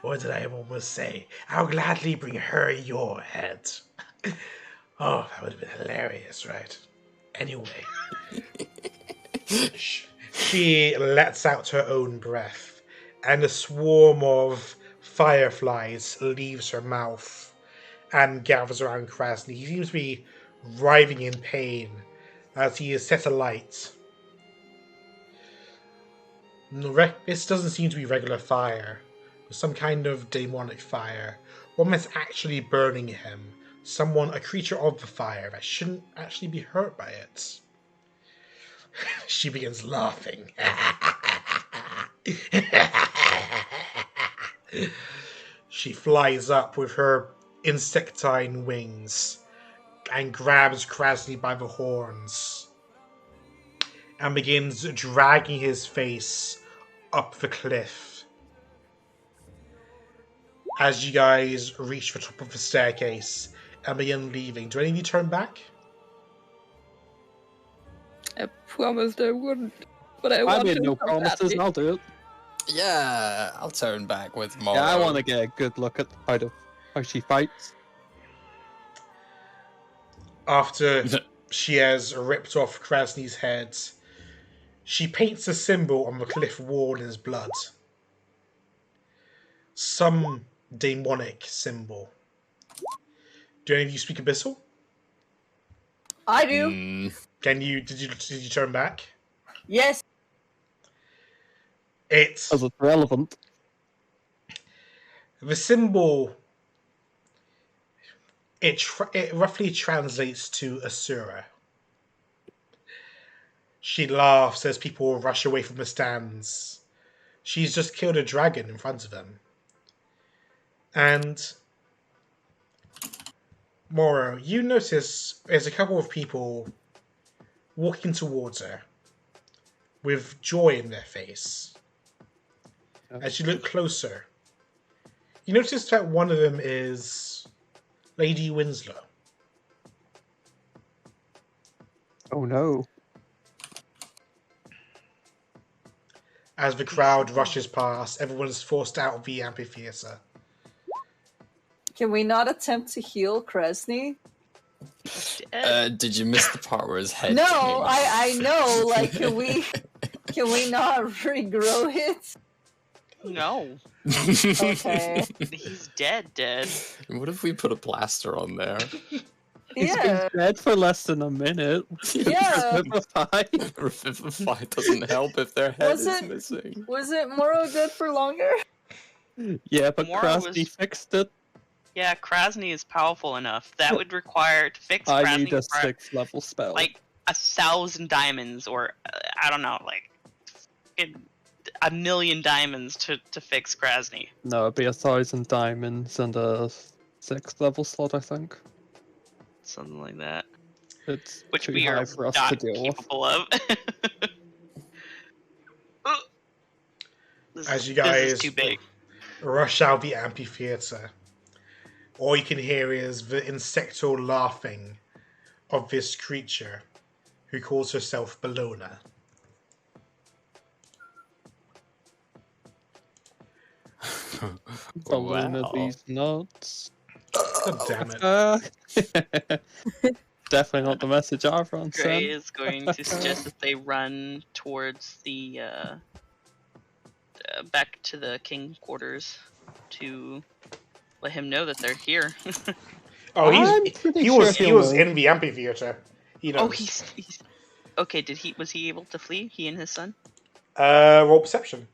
What did I almost say? I'll gladly bring her your head. Oh, that would have been hilarious, right? Anyway. She lets out her own breath, and a swarm of fireflies leaves her mouth and gathers around Krasny. He seems to be writhing in pain as he is set alight. This doesn't seem to be regular fire, but some kind of demonic fire. One that's actually burning him. A creature of the fire that shouldn't actually be hurt by it. She begins laughing. She flies up with her insectine wings and grabs Krasny by the horns and begins dragging his face up the cliff. As you guys reach the top of the staircase and begin leaving, do any of you turn back? I promised I wouldn't, but I made no promises, and I'll do it. Yeah, I'll turn back with more. Yeah, I want to get a good look at how she fights. After she has ripped off Krasny's head, she paints a symbol on the cliff wall in his blood. Some demonic symbol. Do any of you speak Abyssal? I do. Did you turn back? Yes. It's relevant. The symbol. It roughly translates to Asura. She laughs as people rush away from the stands. She's just killed a dragon in front of them. And Moro, you notice there's a couple of people walking towards her with joy in their face. As you look closer, you notice that one of them is Lady Winslow. Oh no. As the crowd rushes past, everyone is forced out of the amphitheater. Can we not attempt to heal Krasny? Did you miss the part where his head No, came off? I know. Like, can we not regrow it? No. Okay. He's dead. What if we put a plaster on there? He's Yeah. been dead for less than a minute. Yeah. Revivify doesn't help if their head is missing. Was it Moro dead for longer? Yeah, but Moro Krasny was- fixed it. Yeah, Krasny is powerful enough. That would require to fix I Krasny need a require, 6th level spell. like 1,000 diamonds, or I don't know, like 1,000,000 diamonds to fix Krasny. No, it'd be 1,000 diamonds and a 6th level slot, I think. Something like that. It's Which too we high are for us to not deal with. capable of. As you This guys is too big. rush out the amphitheater, all you can hear is the insectal laughing of this creature who calls herself Bellona. Bellona Wow. these nuts. God damn it. Definitely not the message Arvron Gray sent. is going to suggest that they run towards the back to the king quarters to let him know that they're here. Oh, I'm pretty he sure was he'll know. in the amphitheater. He knows. Oh, he's okay. Was he able to flee? He and his son. Roll perception.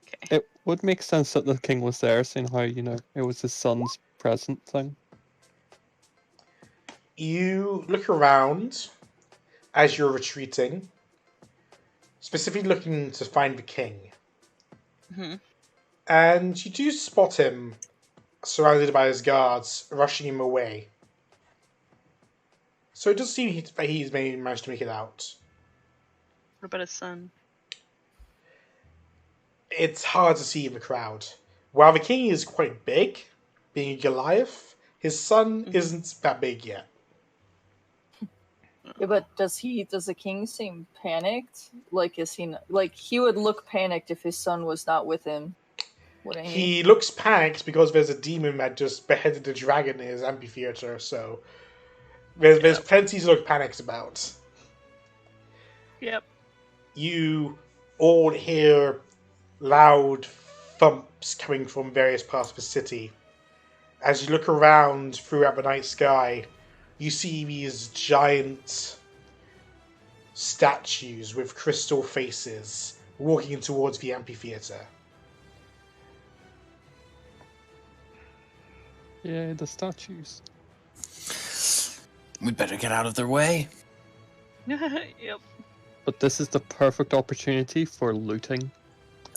Okay. It would make sense that the king was there, seeing how, it was his son's present thing. You look around as you're retreating, specifically looking to find the king. Mm-hmm. And you do spot him surrounded by his guards, rushing him away. So it does seem that he's managed to make it out. What about his son? It's hard to see in the crowd. While the king is quite big, being a Goliath, his son isn't that big yet. Yeah, but does the king seem panicked? Like, is he like he would look panicked if his son was not with him? Wouldn't he? He looks panicked because there's a demon that just beheaded the dragon in his amphitheater, so there's plenty to look panicked about. Yep. You all hear loud thumps coming from various parts of the city. As you look around throughout the night sky, you see these giant statues with crystal faces walking towards the amphitheater. Yeah, the statues. We'd better get out of their way. Yep. But this is the perfect opportunity for looting.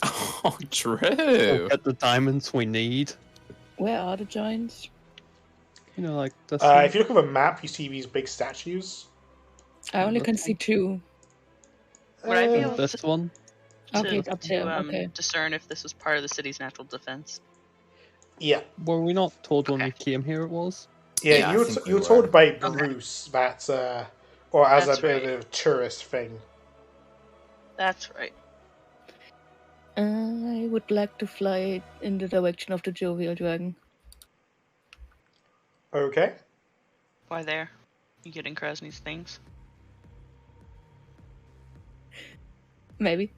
Oh, true. We'll get the diamonds we need. Where are the giants? Like this. If you look at the map, you see these big statues. I only can see two. Would I be able this to, one. Okay, up there. Okay. discern if this was part of the city's natural defense? Yeah. Were we not told when we Okay. came here it was? Yeah, Yeah, I you think were we told were. by Bruce that, or as That's a bit right. of a tourist thing. That's right. I would like to fly in the direction of the jovial dragon. Okay. Why there? You getting Krasny's things? Maybe.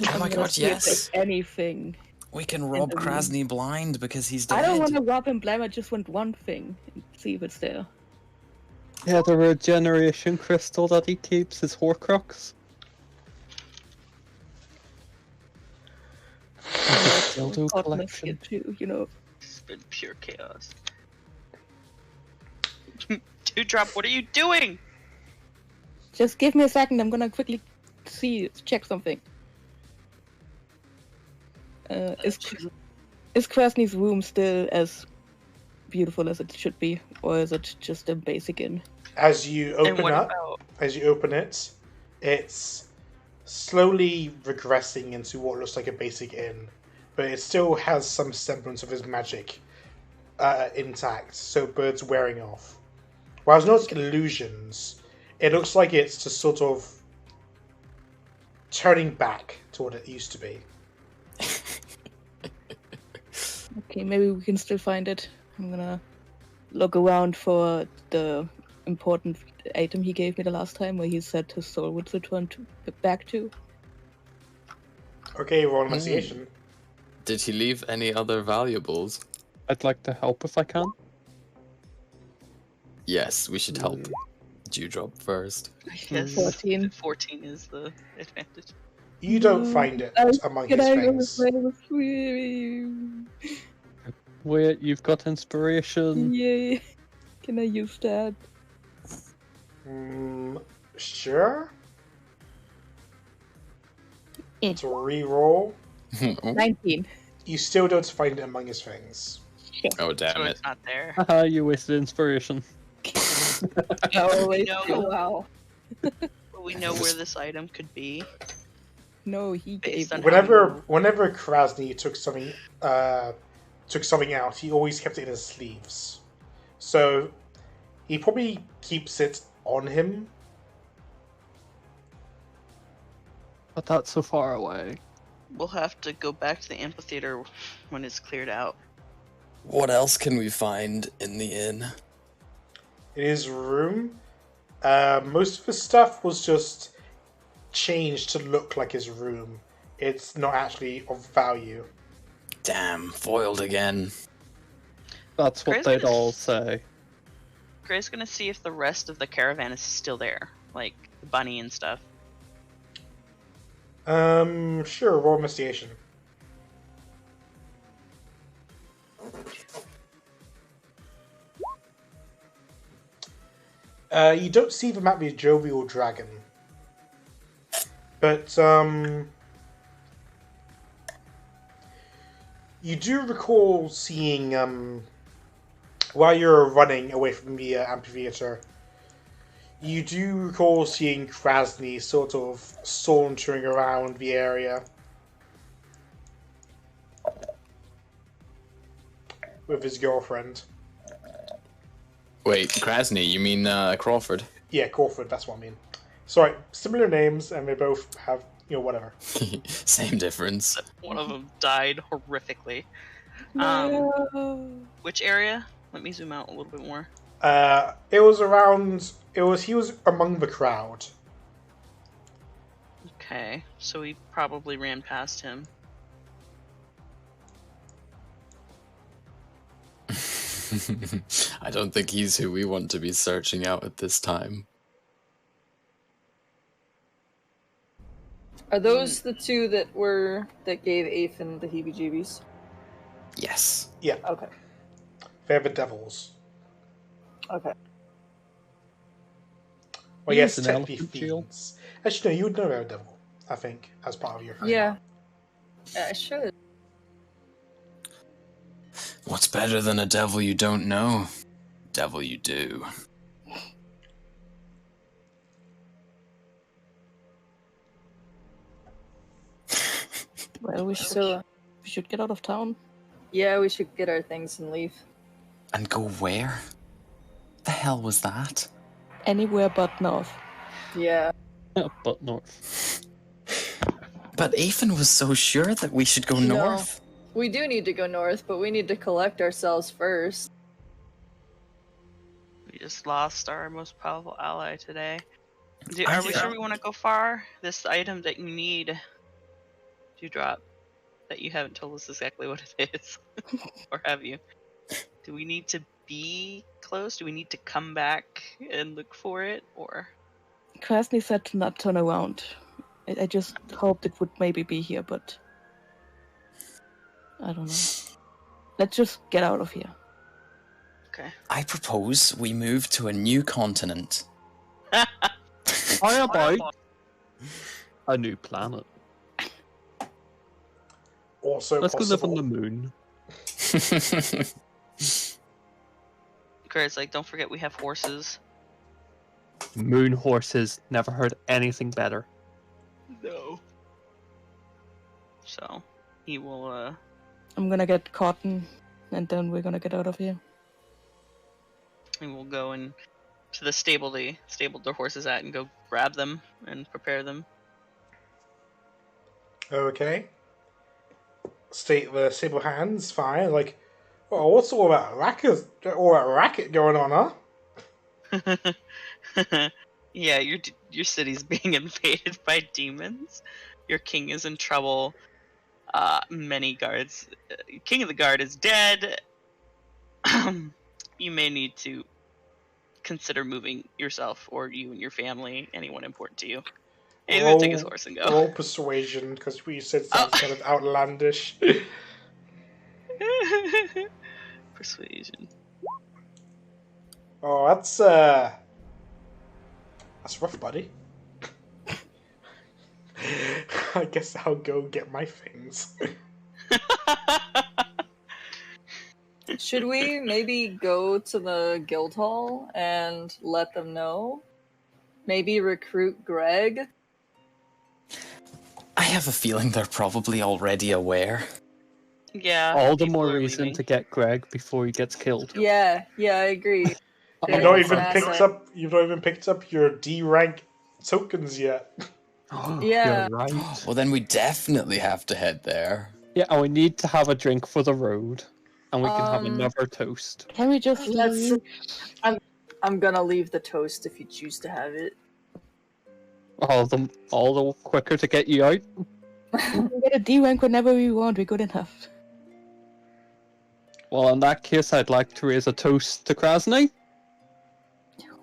Oh my I'm gonna god, see if yes. there's anything. We can rob the room. Krasny blind because he's dead. I don't want to rob him blind. I just want one thing and see if it's there. Yeah, the regeneration crystal that he keeps, his Horcrux. Dildo God collection. too, It's been pure chaos. Dewdrop, what are you doing? Just give me a second. I'm gonna quickly check something. Is Krasny's room still as beautiful as it should be, or is it just a basic inn? As you And open what up, about... as you open it, it's slowly regressing into what looks like a basic inn, but it still has some semblance of his magic intact, so birds wearing off. While it's not illusions, it looks like it's just sort of turning back to what it used to be. Okay, maybe we can still find it. I'm gonna look around for the important item he gave me the last time, where he said his soul would return back to. Okay, roll investigation. Did he leave any other valuables? I'd like to help if I can. Yes, we should help Dewdrop first. I guess 14. 14 is the advantage. You don't find it among his things. Wait, you've got inspiration. Yay! Can I use that? Sure. Eh. To re-roll. 19. You still don't find it among his things. Oh, damn So it. it's not there. Haha, you wasted inspiration. Oh, No. wow. But we know where this item could be. No, he gave Based on it. Whenever Krasny took something out, he always kept it in his sleeves. So he probably keeps it on him. But that's so far away. We'll have to go back to the amphitheater when it's cleared out. What else can we find in the inn? In his room, most of his stuff was just changed to look like his room. it's not actually of value. Damn, foiled again. That's what Gray's they'd gonna all s- say. Gray's gonna see if the rest of the caravan is still there, like the bunny and stuff. Sure, roll investigation. You don't see the map of the jovial dragon. But, you do recall seeing, while you're running away from the amphitheater, you do recall seeing Krasny sort of sauntering around the area with his girlfriend. Wait, Krasny, you mean Crawford? Yeah, Crawford, that's what I mean. Sorry, similar names, and they both have, whatever. Same difference. One of them died horrifically. No. Which area? Let me zoom out a little bit more. He was among the crowd. Okay, so we probably ran past him. I don't think he's who we want to be searching out at this time. Are those the two that gave Afen the heebie-jeebies? Yes. Yeah, Okay. they're the devils. Okay. Well, yes, He's an technically elephant shield. fiends. Actually, no, you would know they're a devil, I think, as part of your thing. Yeah. I should. What's better than a devil you don't know? Devil you do. Well, we should get out of town. Yeah, we should get our things and leave. And go where? The hell was that? Anywhere but north. Yeah. But north. But Ethan was so sure that we should go No. north. We do need to go north, but we need to collect ourselves first. We just lost our most powerful ally today. I Are we think- sure we want to go far? This item that you need to drop, that you haven't told us exactly what it is. Or have you? Do we need to be close? Do we need to come back and look for it? Or Krasny said to not turn around. I just hoped it would maybe be here, but I don't know. Let's just get out of here. okay. I propose we move to a new continent. How about a new planet? Also Let's go live on possible. the moon. Grace, like, don't forget we have horses. Moon horses. Never heard anything better. No. So he will. I'm gonna get cotton, and then we're gonna get out of here. He will go and to the stable they stabled their horses at and go grab them and prepare them. Okay. State the stable hands, fine. Like, oh, what's all that racket going on, huh? Yeah, your city's being invaded by demons. Your king is in trouble. Many guards. King of the guard is dead. You may need to consider moving yourself, or you and your family, anyone important to you. He's gonna take his horse and go. Roll persuasion, because we said sounds kind of outlandish. Persuasion. Oh, that's rough, buddy. I guess I'll go get my things. Should we maybe go to the guild hall and let them know? Maybe recruit Greg? I have a feeling they're probably already aware. Yeah. All the people more are reason leaving. to get Greg before he gets killed. Yeah, I agree. You've Yeah, not it's even an picked asset. up. You've not even picked up your D rank tokens yet. Yeah. You're right. Well, then we definitely have to head there. Yeah, and we need to have a drink for the road, and we can have another toast. Can we just Let's- leave? I'm gonna leave the toast if you choose to have it. All the quicker to get you out. We can get a D rank whenever we want. We're good enough. Well, in that case, I'd like to raise a toast to Krasny,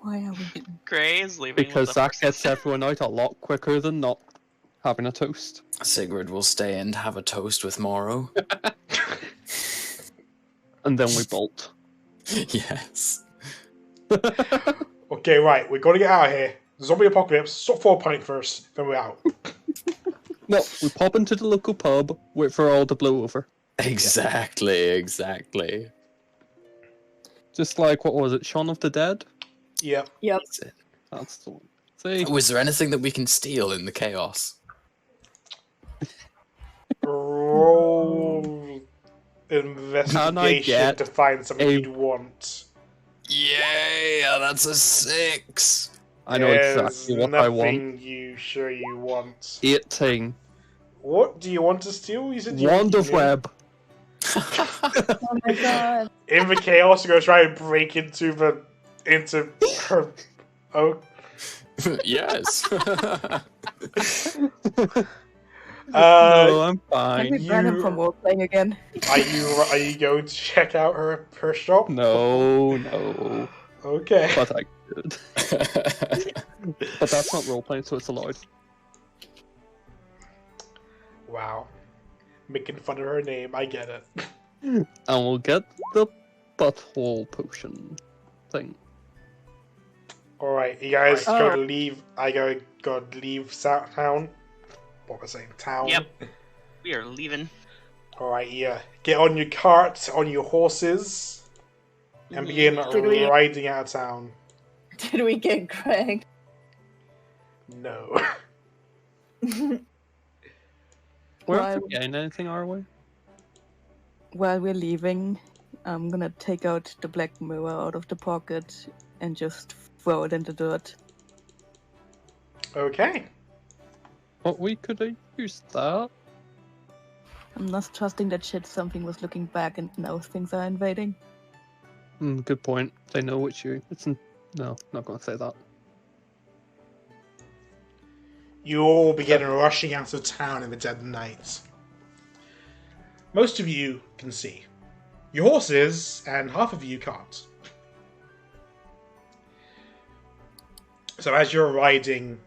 Why are we? Gray is leaving because with the that horses. gets everyone out a lot quicker than not having a toast. Sigrid will stay and have a toast with Morrow. And then we bolt. Yes. Okay, right, we're gonna get out of here. Zombie apocalypse, stop 4 pint first, then we're out. No, we pop into the local pub, wait for all to blow over. Exactly. Just like, what was it, Shaun of the Dead? Yep. Yep. That's the one. See? Was there anything that we can steal in the chaos? Roll investigation to find something you'd want. Yeah, that's a 6. I know exactly what I want. Nothing you sure you want. 18. What do you want to steal? You said you Wand of Web. Oh my god. In the chaos, you're gonna try and break into her. Oh, Yes. No, I'm Can we fine. ban him from role playing again? Are you going to check out her shop? No. Okay. But I could. But that's not roleplaying, so it's allowed. Wow. Making fun of her name, I get it. And we'll get the butthole potion thing. Alright, you guys gotta leave. I gotta leave town. What was I saying? Town. Yep. We are leaving. Alright, yeah. Get on your cart, on your horses, and begin Did we- riding out of town. Did we get Greg? No. We're Well- not getting anything our way. While we're leaving, I'm gonna take out the black mirror out of the pocket and just throw it in the dirt. Okay. But we could have used that. I'm not trusting that shit something was looking back and now things are invading. Good point. They know it's you. No, not gonna say that. You all begin rushing out of town in the dead of night. Most of you can see. Your horses, and half of you can't. So as you're riding,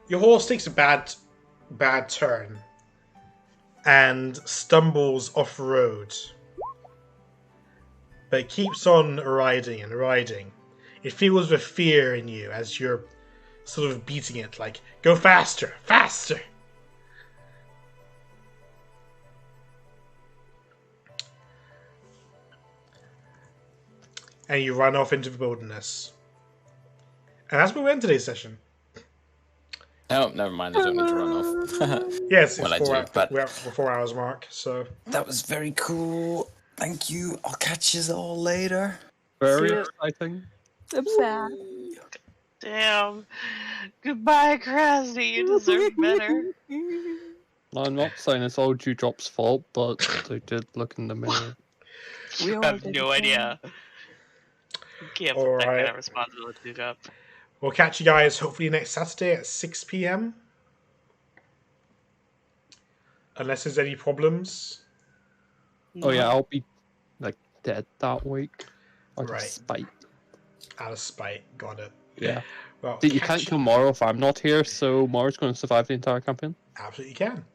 your horse takes a bad turn and stumbles off road. But it keeps on riding and riding. It feels the fear in you as you're sort of beating it, like, go faster, faster! And you run off into the wilderness. And that's where we end today's session. Oh, never mind. I don't need to run off. Yes, Well, I it's do, but- we're at the 4 hours mark, so... That was very cool. Thank you. I'll catch you all later. Very See ya. exciting. I'm sad. Damn. Goodbye, Krasny. You deserve better. I'm not saying it's all Dewdrop's fault, but they did look in the mirror. We You all have did no the idea. You can't put that kind Alright. of responsibility up. We'll catch you guys hopefully next Saturday at 6 PM. Unless there's any problems. Oh yeah, I'll be like dead that week. Out Right. of spite. Out of spite. Got it. Yeah. Well, You catch can't kill Morrow if I'm not here, so Morrow's going to survive the entire campaign. Absolutely can.